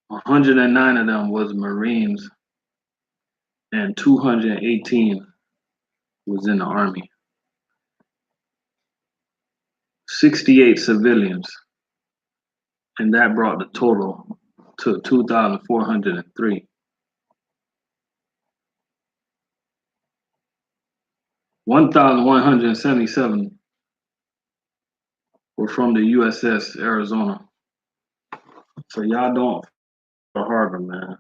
109 of them was Marines, and 218 was in the Army. 68 civilians, and that brought the total to 2,403. 1,177 were from the USS Arizona. So y'all don't Pearl Harbor, man.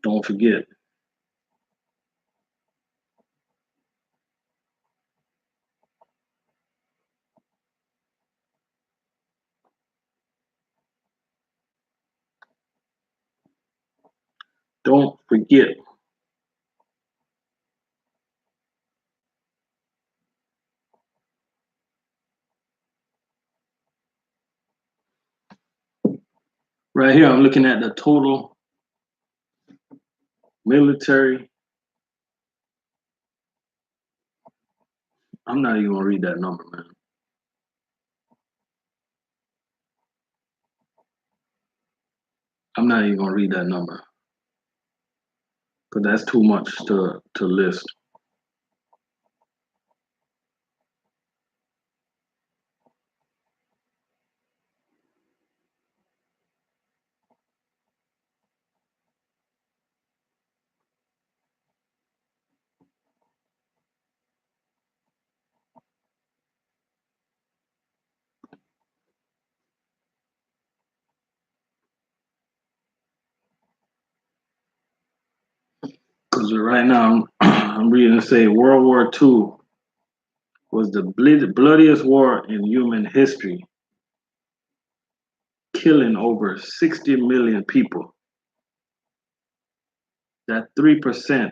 Don't forget. Don't forget. Right here, I'm looking at the total military. I'm not even gonna read that number, man. I'm not even gonna read that number because that's too much to list. Because right now I'm reading to say World War II was the bloodiest war in human history, killing over 60 million people. That's 3%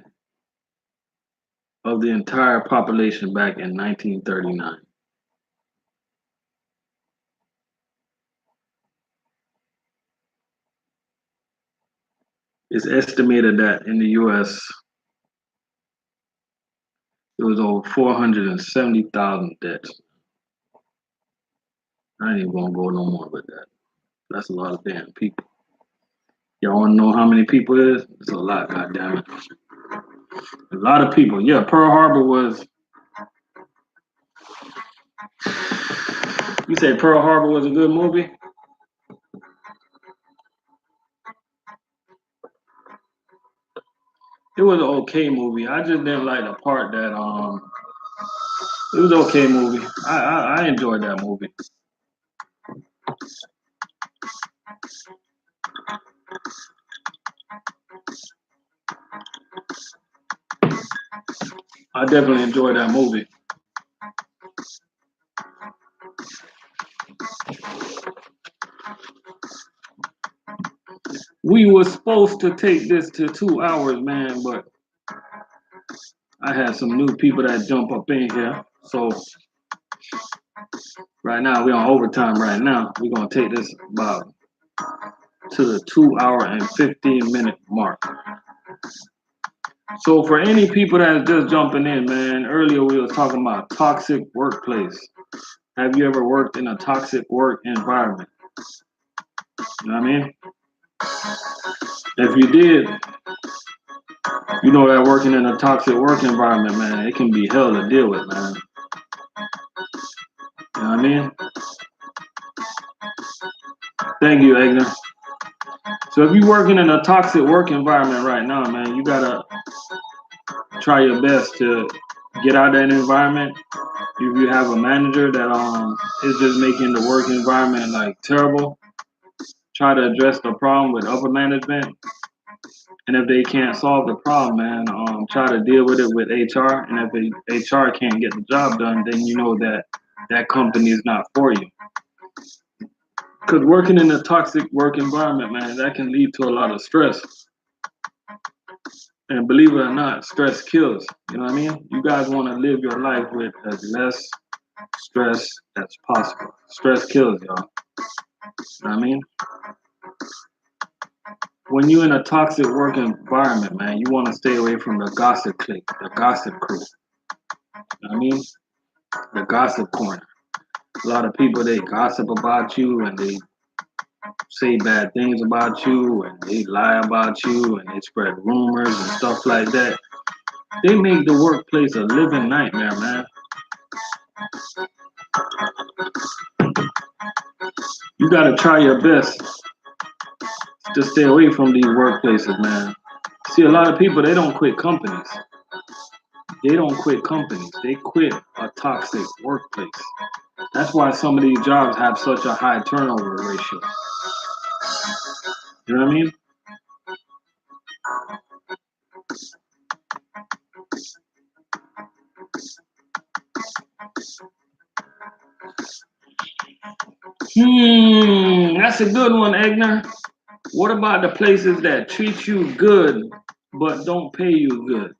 of the entire population back in 1939. It's estimated that in the US, it was over 470,000 deaths. I ain't even gonna go no more with that. That's a lot of damn people. Y'all wanna know how many people it is? It's a lot, goddammit. A lot of people. Yeah, Pearl Harbor was. You say Pearl Harbor was a good movie? It was an okay movie. I just didn't like the part that It was an okay movie. I enjoyed that movie. I definitely enjoyed that movie. We were supposed to take this to 2 hours, man, but I had some new people that jump up in here. So right now we're on overtime right now. We're gonna take this about to the 2 hour and 15-minute mark. So for any people that's just jumping in, man, earlier we was talking about toxic workplace. Have you ever worked in a toxic work environment? You know what I mean? If you did, you know that working in a toxic work environment, man, it can be hell to deal with, man. You know what I mean? Thank you, Egner. So if you're working in a toxic work environment right now, man, you gotta try your best to get out of that environment. If you have a manager that is just making the work environment like terrible, try to address the problem with upper management. And if they can't solve the problem, man, try to deal with it with HR. And if the HR can't get the job done, then you know that that company is not for you. Because working in a toxic work environment, man, that can lead to a lot of stress. And believe it or not, stress kills. You know what I mean? You guys want to live your life with as less stress as possible. Stress kills, y'all. You know what I mean? When you're in a toxic work environment, man, you want to stay away from the gossip clique, the gossip crew. I mean, the gossip corner. A lot of people, they gossip about you and they say bad things about you and they lie about you and they spread rumors and stuff like that. They make the workplace a living nightmare, man. You gotta try your best to stay away from these workplaces, man. See, a lot of people, they don't quit companies. They don't quit companies. They quit a toxic workplace. That's why some of these jobs have such a high turnover ratio. You know what I mean? That's a good one, Egner. What about the places that treat you good but don't pay you good?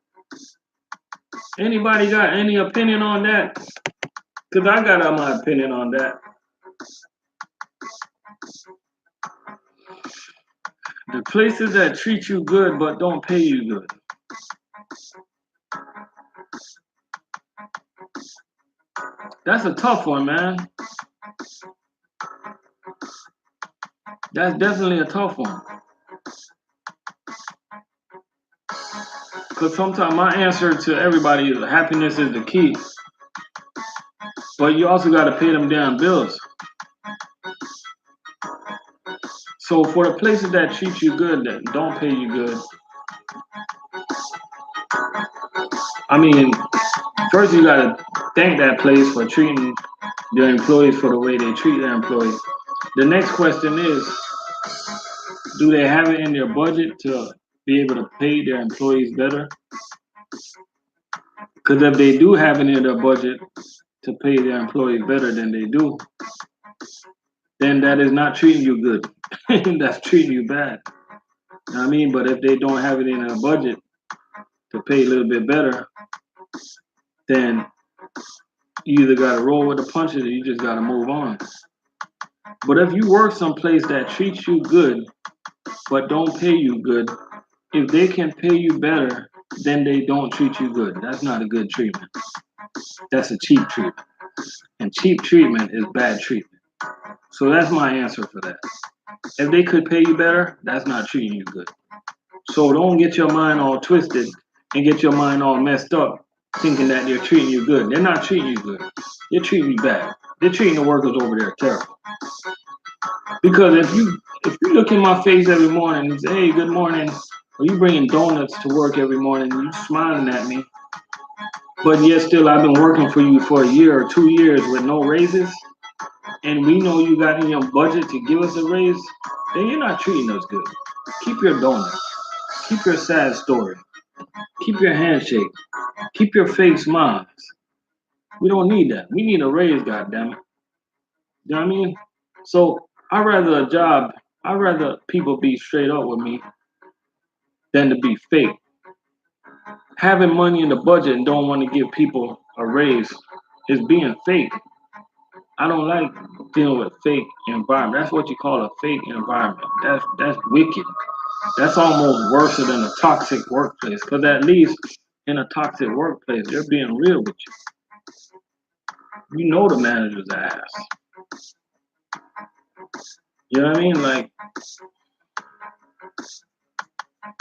Anybody got any opinion on that? Because I got my opinion on that. The places that treat you good but don't pay you good. That's a tough one, man. That's definitely a tough one. Because sometimes my answer to everybody is happiness is the key. But you also got to pay them damn bills. So for the places that treat you good, that don't pay you good, I mean, first you got to thank that place for treating their employees for the way they treat their employees. The next question is, do they have it in their budget to be able to pay their employees better? Because if they do have it in their budget to pay their employees better than they do, then that is not treating you good. That's treating you bad. You know what I mean? But if they don't have it in their budget to pay a little bit better, then you either got to roll with the punches or you just got to move on. But if you work someplace that treats you good but don't pay you good, if they can pay you better, then they don't treat you good. That's not a good treatment. That's a cheap treatment. And cheap treatment is bad treatment. So that's my answer for that. If they could pay you better, that's not treating you good. So don't get your mind all twisted and get your mind all messed up thinking that they're treating you good. They're not treating you good. They're treating you bad. They're treating the workers over there terrible. Because if you look in my face every morning and say, hey, good morning, or you bringing donuts to work every morning, you smiling at me, but yet still I've been working for you for a year or 2 years with no raises, and we know you got in your budget to give us a raise, then you're not treating us good. Keep your donuts. Keep your sad story. Keep your handshake. Keep your fake smiles. We don't need that. We need a raise, goddammit. You know what I mean? So I'd rather people be straight up with me than to be fake. Having money in the budget and don't want to give people a raise is being fake. I don't like dealing with fake environment. That's what you call a fake environment. That's wicked. That's almost worse than a toxic workplace. Because at least in a toxic workplace, they're being real with you. You know the manager's ass. You know what I mean? Like,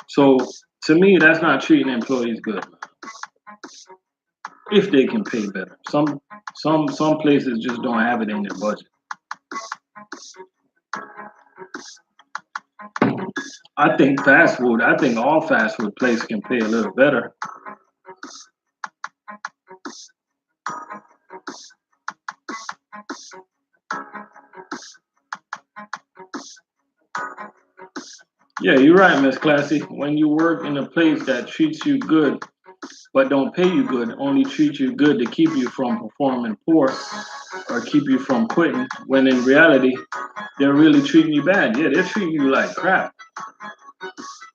so to me, that's not treating employees good. If they can pay better. Some places just don't have it in their budget. I think all fast food places can pay a little better. Yeah, you're right, Miss Classy. When you work in a place that treats you good but don't pay you good, only treat you good to keep you from performing poor or keep you from quitting, when in reality, they're really treating you bad. Yeah, they're treating you like crap.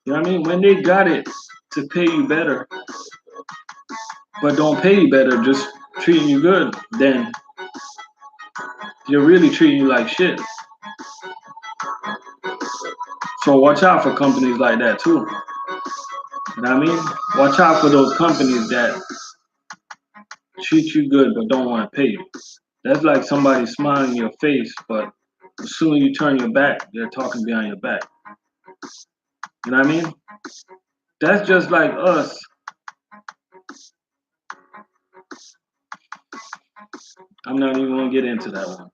You know what I mean? When they got it to pay you better, but don't pay you better, just treating you good, then they're really treating you like shit. So watch out for companies like that too. You know what I mean? Watch out for those companies that treat you good but don't want to pay you. That's like somebody smiling in your face, but as soon as you turn your back, they're talking behind your back. You know what I mean? That's just like us. I'm not even gonna get into that one.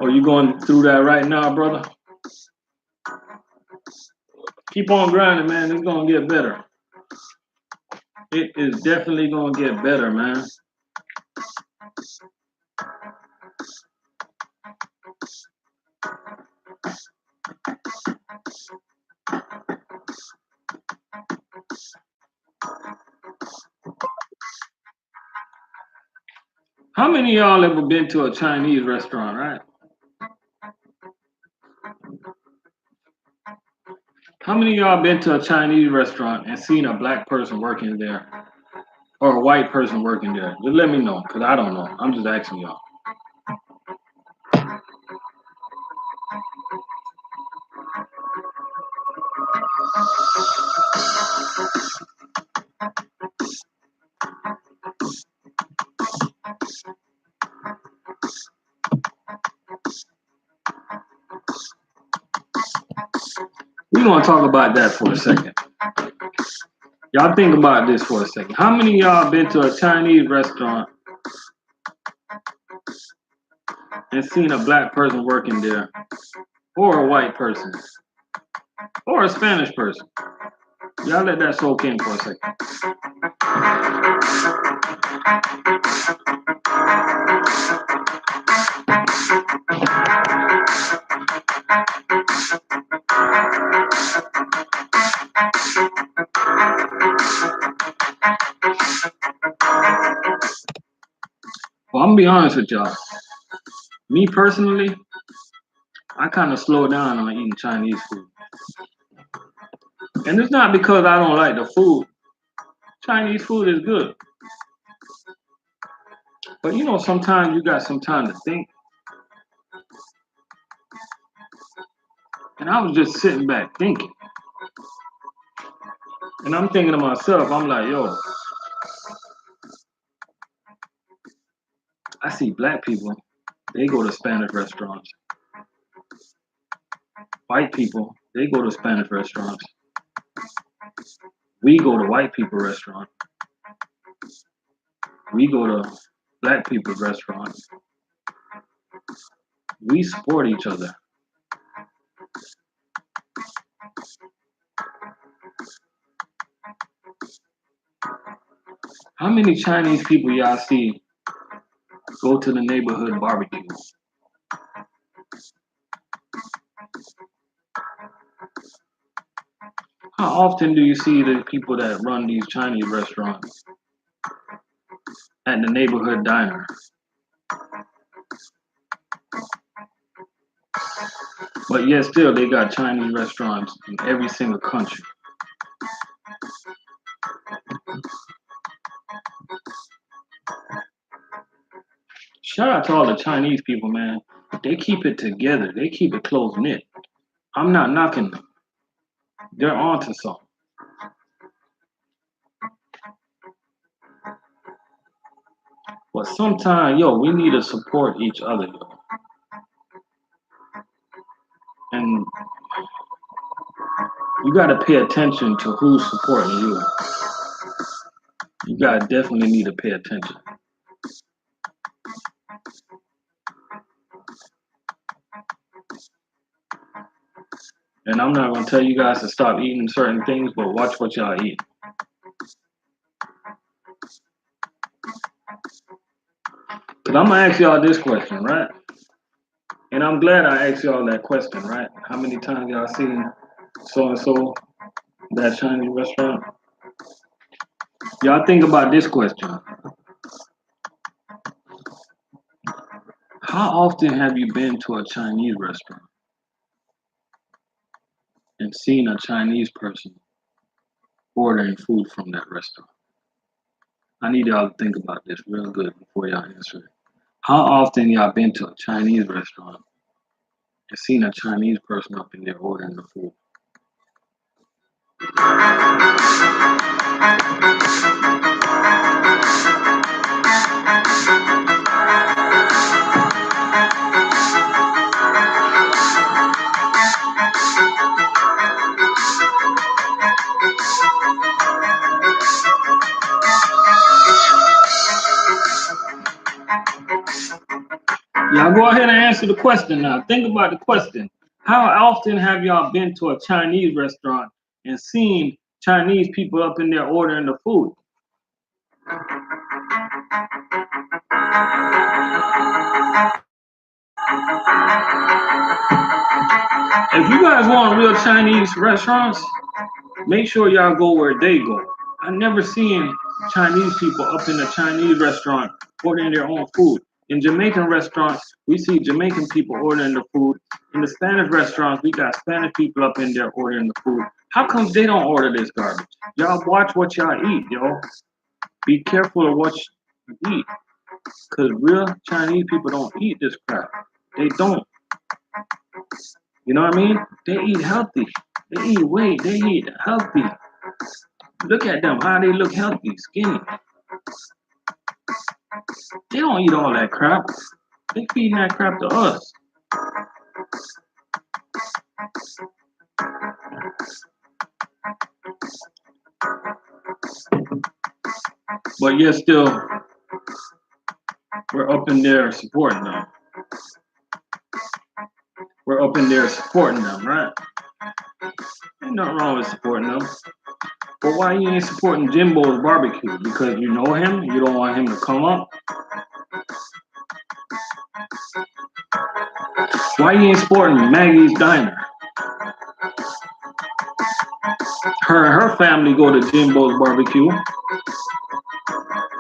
Oh, you going through that right now, brother? Keep on grinding, man. It's gonna get better. It is definitely gonna get better, man. How many of y'all ever been to a Chinese restaurant, right? How many of y'all been to a Chinese restaurant and seen a black person working there or a white person working there? Just let me know, because I don't know. I'm just asking y'all. We're going to talk about that for a second. Y'all think about this for a second. How many of y'all been to a Chinese restaurant and seen a black person working there, or a white person, or a Spanish person? Y'all let that soak in for a second. Well, I'm gonna be honest with y'all. Me personally, I kind of slow down on eating Chinese food. And it's not because I don't like the food. Chinese food is good. But you know, sometimes you got some time to think. And I was just sitting back thinking. And I'm thinking to myself, I'm like, yo, I see black people, they go to Spanish restaurants. White people, they go to Spanish restaurants. We go to white people restaurants. We go to black people restaurants. We support each other. How many Chinese people y'all see go to the neighborhood barbecue? How often do you see the people that run these Chinese restaurants at the neighborhood diner? But yet still they got Chinese restaurants in every single country. Shout out to all the Chinese people, man. They keep it together. They keep it close knit. I'm not knocking them. They're onto something. But sometimes, yo, we need to support each other, yo. And you got to pay attention to who's supporting you. You got to definitely need to pay attention. And I'm not going to tell you guys to stop eating certain things, but watch what y'all eat. Because I'm going to ask y'all this question, right? And I'm glad I asked y'all that question, right? How many times y'all seen so-and-so, that Chinese restaurant? Y'all think about this question. How often have you been to a Chinese restaurant and seen a Chinese person ordering food from that restaurant? I need y'all to think about this real good before y'all answer it. How often y'all been to a Chinese restaurant and seen a Chinese person up in there ordering the food? Y'all go ahead and answer the question now. Think about the question. How often have y'all been to a Chinese restaurant and seen Chinese people up in there ordering the food? If you guys want real Chinese restaurants, make sure y'all go where they go. I never seen Chinese people up in a Chinese restaurant ordering their own food. In Jamaican restaurants, we see Jamaican people ordering the food. In the Spanish restaurants, we got Spanish people up in there ordering the food. How come they don't order this garbage? Y'all watch what y'all eat, yo. Be careful of what you eat. Because real Chinese people don't eat this crap. They don't. You know what I mean? They eat healthy. They eat weight. They eat healthy. Look at them, how they look healthy, skinny. They don't eat all that crap. They feeding that crap to us. But yet still, we're up in there supporting them. We're up in there supporting them, right? Ain't nothing wrong with supporting them. But why you ain't supporting Jimbo's barbecue? Because you know him? You don't want him to come up? Why you ain't supporting Maggie's Diner? Her and her family go to Jimbo's barbecue.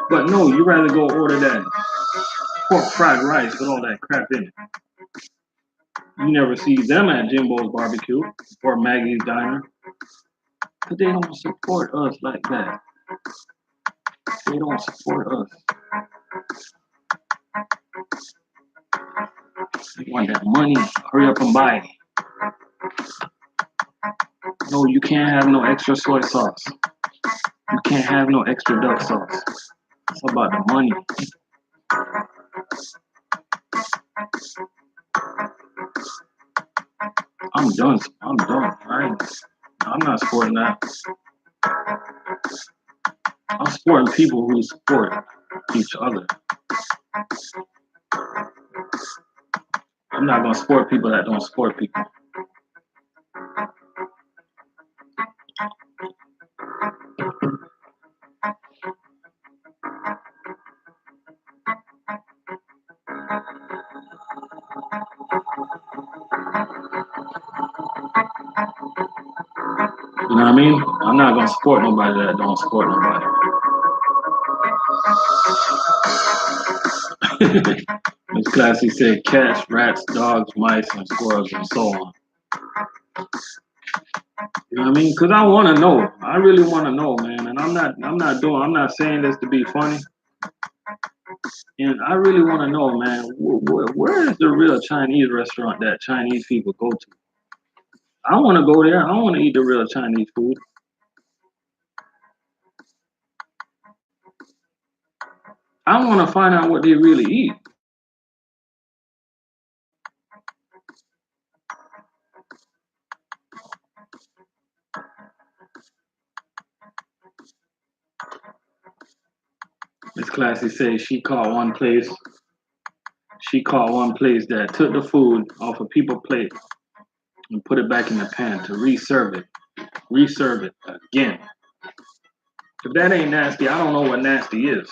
But no, you rather go order that pork fried rice with all that crap in it. You never see them at Jimbo's barbecue or Maggie's Diner. Because they don't support us like that. They don't support us. They want that money. Hurry up and buy it. No, you can't have no extra soy sauce. You can't have no extra duck sauce. It's about the money. I'm done. I'm done. I'm not supporting that. I'm supporting people who support each other. I'm not going to support people that don't support people. You know what I mean? I'm not going to support nobody that don't support nobody. Miss Classy said cats, rats, dogs, mice, and squirrels, and so on. You know what I mean? Because I want to know. I really want to know, man. And I'm not saying this to be funny. And I really want to know, man, where is the real Chinese restaurant that Chinese people go to? I want to go there. I want to eat the real Chinese food. I want to find out what they really eat. Miss Classy says she caught one place. She caught one place that took the food off a people's plate and put it back in the pan to reserve it again. If that ain't nasty, I don't know what nasty is.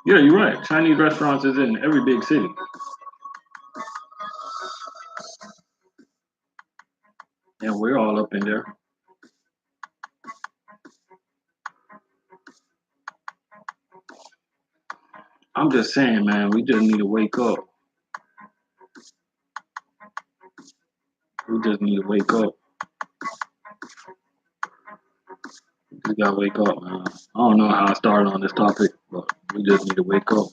Yeah, you're right. Chinese restaurants is in every big city. And we're all up in there. I'm just saying, man, we just need to wake up. We just need to wake up. We gotta wake up, man. I don't know how I started on this topic, but we just need to wake up.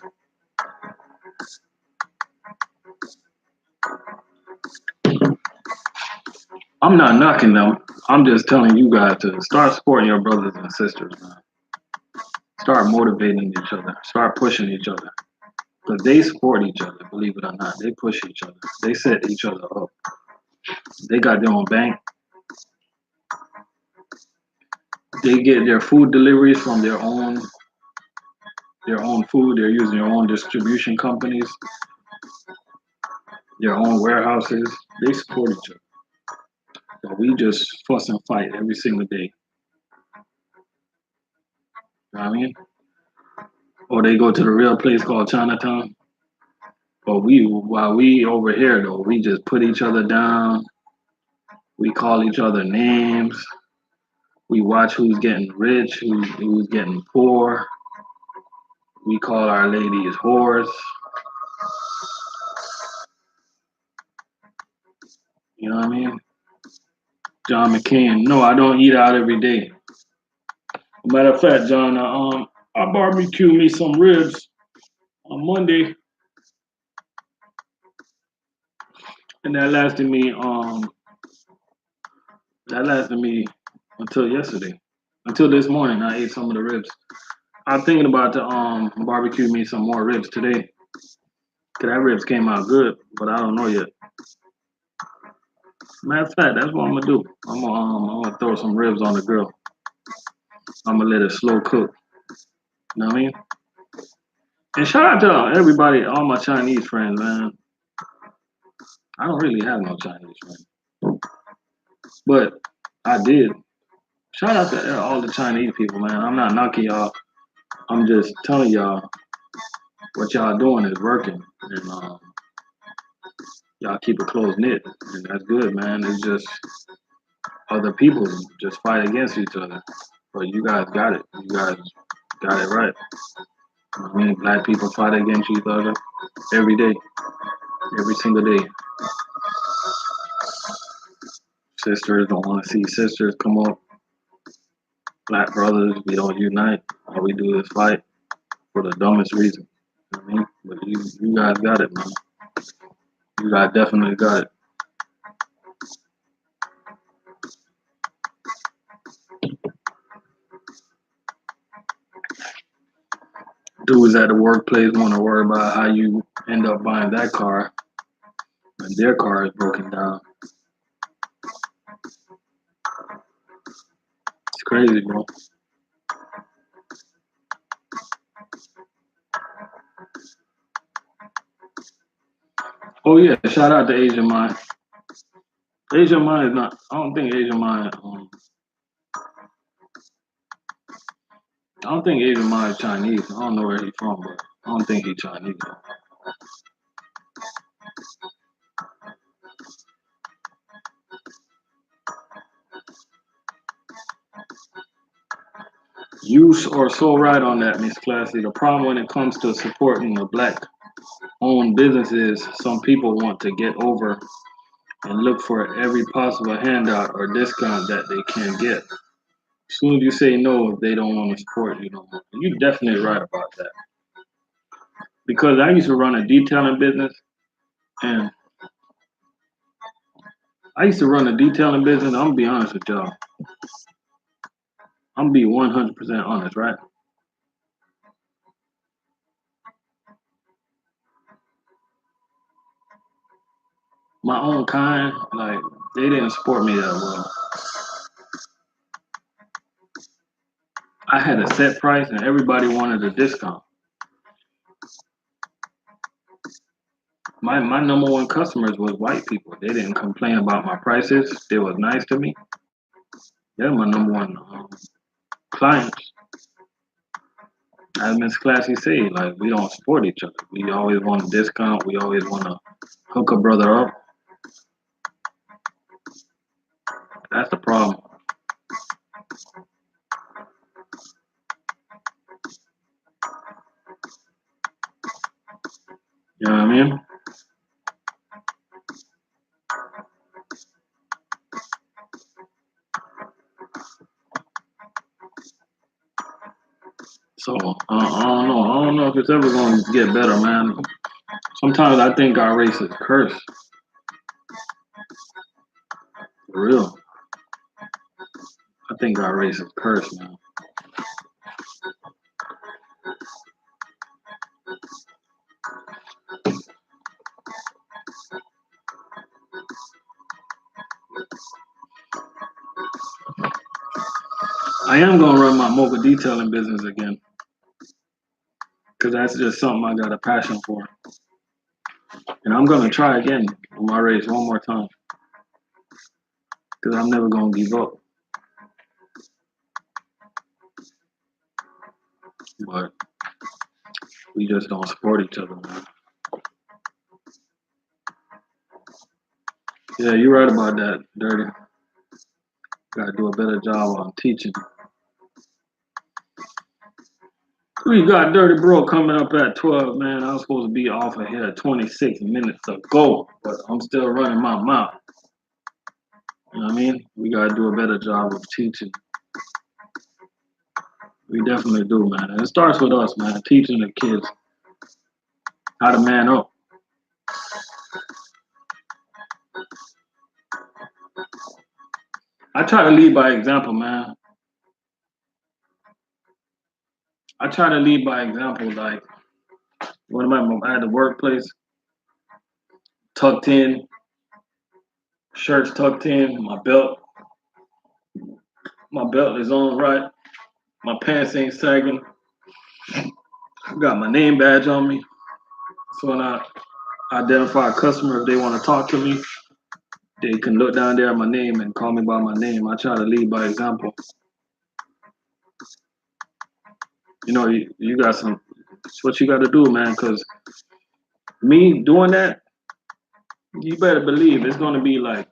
I'm not knocking them. I'm just telling you guys to start supporting your brothers and sisters, man. Start motivating each other. Start pushing each other. Because they support each other, believe it or not. They push each other. They set each other up. They got their own bank. They get their food deliveries from their own food. They're using their own distribution companies, their own warehouses. They support each other. But we just fuss and fight every single day. You know what I mean? Or they go to the real place called Chinatown. But while we over here though, we just put each other down. We call each other names. We watch who's getting rich, who's getting poor. We call our ladies whores. You know what I mean? John McCain. No, I don't eat out every day. Matter of fact, John, I barbecue me some ribs on Monday, and that lasted me until yesterday. Until this morning, I ate some of the ribs. I'm thinking about to barbecue me some more ribs today. Cause that ribs came out good, but I don't know yet. Matter of fact, that's what I'm gonna do. I'm gonna throw some ribs on the grill. I'm gonna let it slow cook. You know what I mean? And shout out to everybody, all my Chinese friends, man. I don't really have no Chinese friends, but I did. Shout out to all the Chinese people, man. I'm not knocking y'all. I'm just telling y'all what y'all doing is working, and y'all keep it close knit, and that's good, man. It's just other people just fight against each other, but you guys got it. You guys got it right. I mean, black people fight against each other every day, every single day. Sisters don't want to see sisters come up. Black brothers, we don't unite. All we do is fight for the dumbest reason. You know what I mean? But you guys got it, man. You guys definitely got it. Dudes at the workplace want to worry about how you end up buying that car when their car is broken down. It's crazy, bro. Oh yeah, shout out to Asian Mind. Asian Mind is not. I don't think Asian Mind. I don't think Asian Mind is Chinese. I don't know where he's from, but I don't think he's Chinese. Though. You are so right on that, Miss Classy. The problem when it comes to supporting the black-owned businesses, some people want to get over and look for every possible handout or discount that they can get. As soon as you say no, they don't want to support you no more. You're definitely right about that. Because I used to run a detailing business, and I'm gonna be honest with y'all. I'm gonna be 100% honest, right? My own kind, like they didn't support me that well. I had a set price, and everybody wanted a discount. My number one customers was white people. They didn't complain about my prices. They was nice to me. They're my number one clients. As Miss Classy say, like we don't support each other. We always want a discount. We always want to hook a brother up. That's the problem. You know what I mean? So I don't know. I don't know if it's ever gonna get better, man. Sometimes I think our race is cursed. For real. I think our race is cursed, man. I am gonna run my mobile detailing business again because that's just something I got a passion for, and I'm gonna try again on my race one more time because I'm never gonna give up. But we just don't support each other, man. Yeah, you're right about that, Dirty. Gotta do a better job on teaching. We got Dirty Bro coming up at 12, man. I was supposed to be off of here 26 minutes ago, but I'm still running my mouth. You know what I mean? We gotta do a better job of teaching. We definitely do, man. And it starts with us, man, teaching the kids how to man up. I try to lead by example, man. I try to lead by example, like one of my at the workplace, tucked in, shirts tucked in, my belt is on right, my pants ain't sagging, got my name badge on me. So when I identify a customer, if they want to talk to me, they can look down there at my name and call me by my name. I try to lead by example. You know, you got some. It's what you got to do, man. Because me doing that, you better believe it's going to be like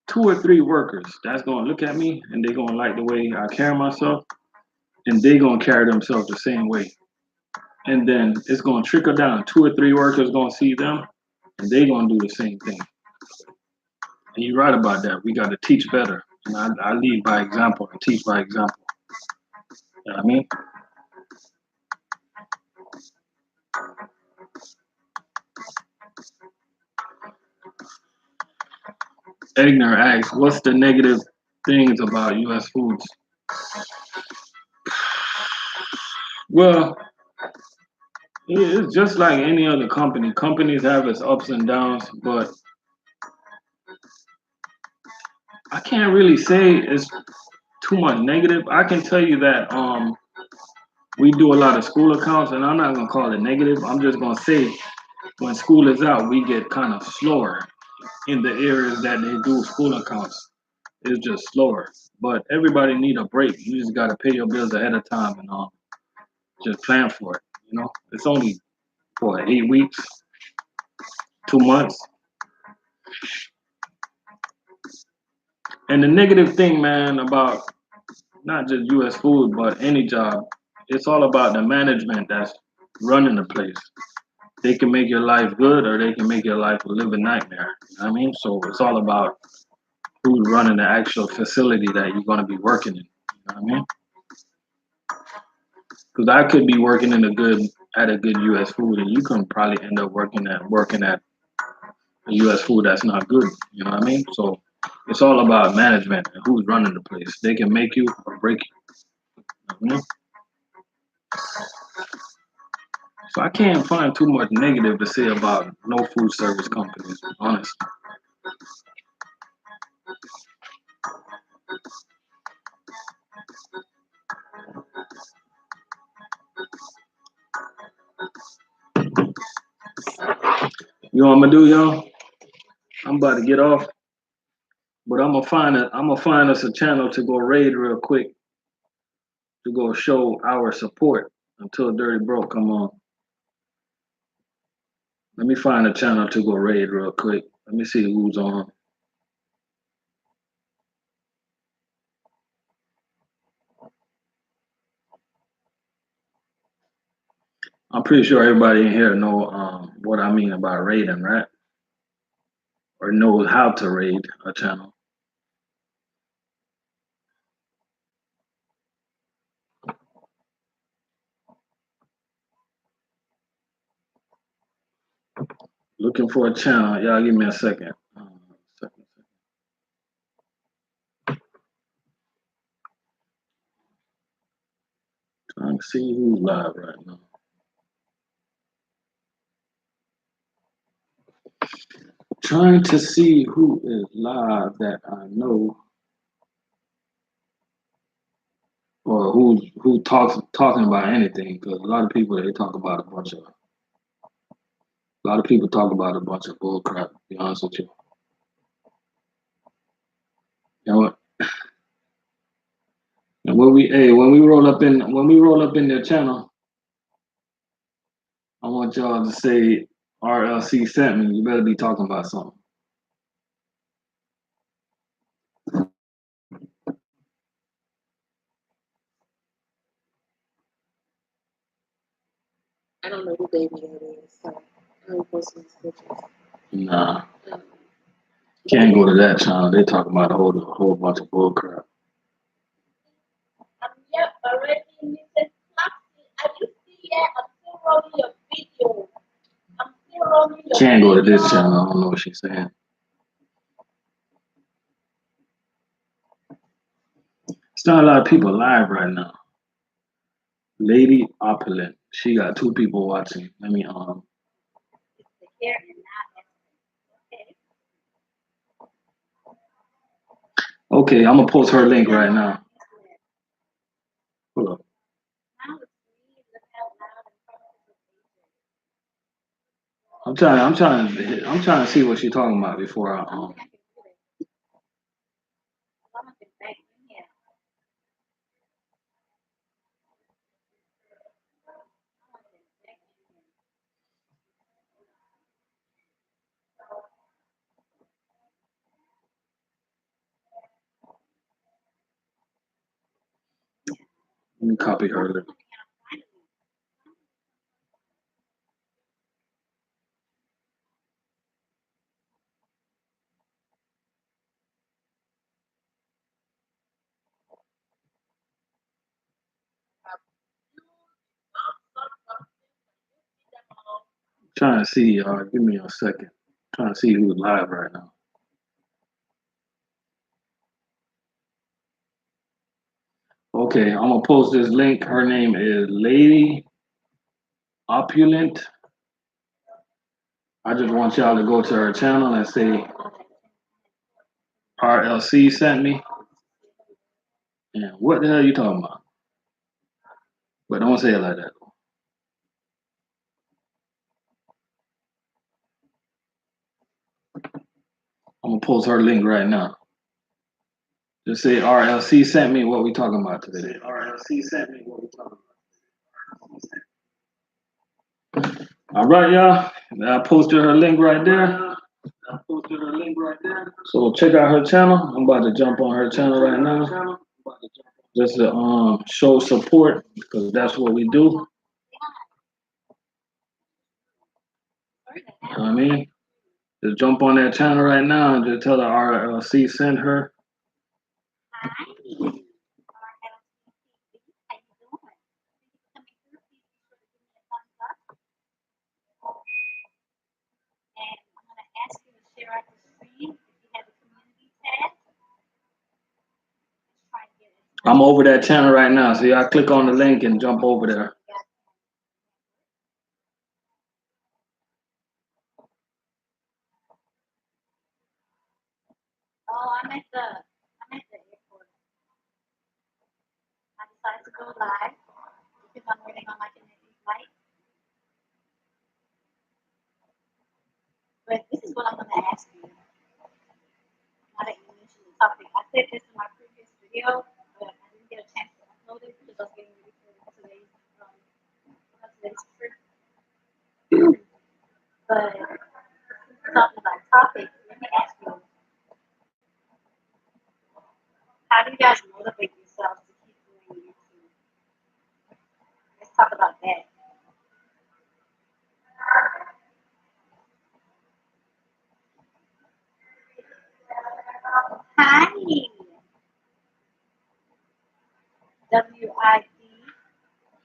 two or three workers that's going to look at me and they're going to like the way I carry myself, and they're going to carry themselves the same way. And then it's going to trickle down. Two or three workers going to see them, and they're going to do the same thing. And you're right about that. We got to teach better. And I lead by example and teach by example. You know what I mean? Egner asks, what's the negative things about U.S. foods? Well, it's just like any other company. Companies have its ups and downs, but I can't really say it's too much negative. I can tell you that we do a lot of school accounts, and I'm not gonna call it negative. I'm just gonna say when school is out, we get kind of slower in the areas that they do school accounts. It's just slower, but everybody need a break. You just gotta pay your bills ahead of time and just plan for it. You know, it's only for 8 weeks, 2 months. And the negative thing, man, about not just U.S. food, but any job, it's all about the management that's running the place. They can make your life good or they can make your life a living nightmare. You know what I mean? So it's all about who's running the actual facility that you're going to be working in. You know what I mean? Because I could be working at a good U.S. food, and you can probably end up working at a U.S. food that's not good. You know what I mean? So it's all about management and who's running the place. They can make you or break you. You know? So I can't find too much negative to say about no food service companies, honestly. You know what I'm gonna do, y'all? I'm about to get off, but I'm gonna find us a channel to go raid real quick to go show our support until Dirty Bro come on. Let me find a channel to go raid real quick. Let me see who's on. I'm pretty sure everybody in here know what I mean about raiding, right? Or knows how to raid a channel. Looking for a channel. Y'all give me a second. Second. Trying to see who's live right now. Trying to see who is live that I know, or who talking about anything. Because a lot of people they talk about a lot of people talk about a bunch of bull crap. To be honest with you. You know what? And when we roll up in their channel, I want y'all to say RLC sent me. You better be talking about something. I don't know who baby that is, so I don't post these pictures. Nah, can't go to that channel. They talk about a whole bunch of bull crap. Yep, already in this I just see that. I'm still rolling your video. I'm still rolling your Can't go to this channel. I don't know what she's saying. It's not a lot of people live right now. Lady Opulent. She got 2 people watching. Let me It's the hair and not Okay, I'm gonna post her link right now. Hold up. I'm trying to see what she's talking about before I let me copy her link. Trying to see, give me a second. Trying to see who's live right now. Okay, I'm gonna post this link. Her name is Lady Opulent. I just want y'all to go to her channel and say RLC sent me. And what the hell are you talking about? But don't say it like that. I'm gonna post her link right now. Just say RLC sent me what we talking about today. RLC sent me what we talking about. All right, y'all. I posted her link right there. So check out her channel. I'm about to jump on her channel right now. Just to show support because that's what we do. You know what I mean? Just jump on that channel right now and just tell her RLC send her. I'm over that channel right now, so y'all click on the link and jump over there. Oh, I'm at the airport. I decided to go live because I'm waiting on my connecting flight. But this is what I'm going to ask you. Now that you mentioned the topic, I said this in my previous video, but I didn't get a chance to upload it because I was getting ready for today's trip. But talking about topics, let me ask you, how do you guys motivate yourselves to keep doing YouTube? Let's talk about that. Hi,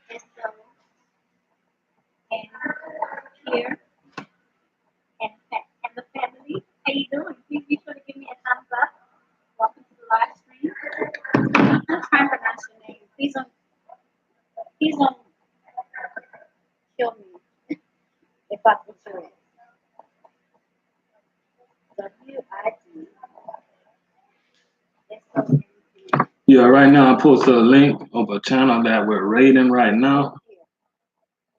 WIDSO and here. WID. It's so easy. Yeah, right now I posted a link of a channel that we're rating right now.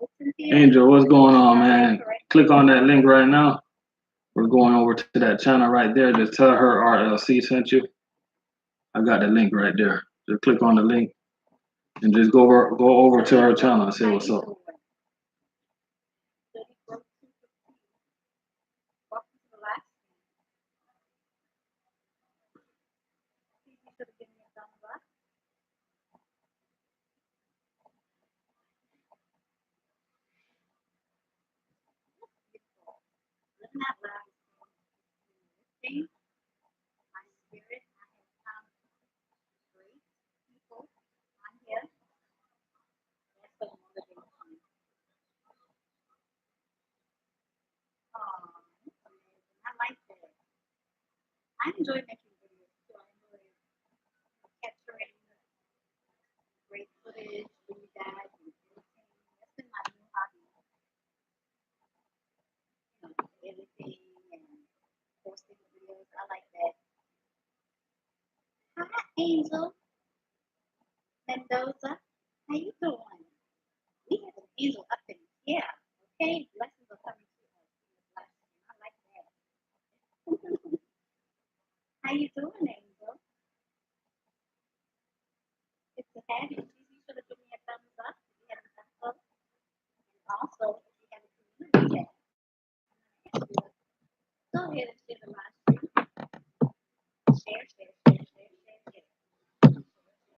Open here. Angel, what's going on, man? Click on that link right now. We're going over to that channel right there. Just tell her RLC sent you. I got the link right there. Just click on the link and just go over to her channel and say what's up. Welcome to the last one. Please be sure to give me a thumbs up. Living out loud is thing. My spirit, I have found great people on here. That's so motivating. I like that. I enjoy making videos too. I enjoy capturing great footage for you guys and editing. That's been my new hobby. Editing and posting videos. I like that. Hi, Angel Mendoza. How you doing? We have an angel up in here. Okay, blessings are coming to us. I like that. How you doing, Angel? Good to have you.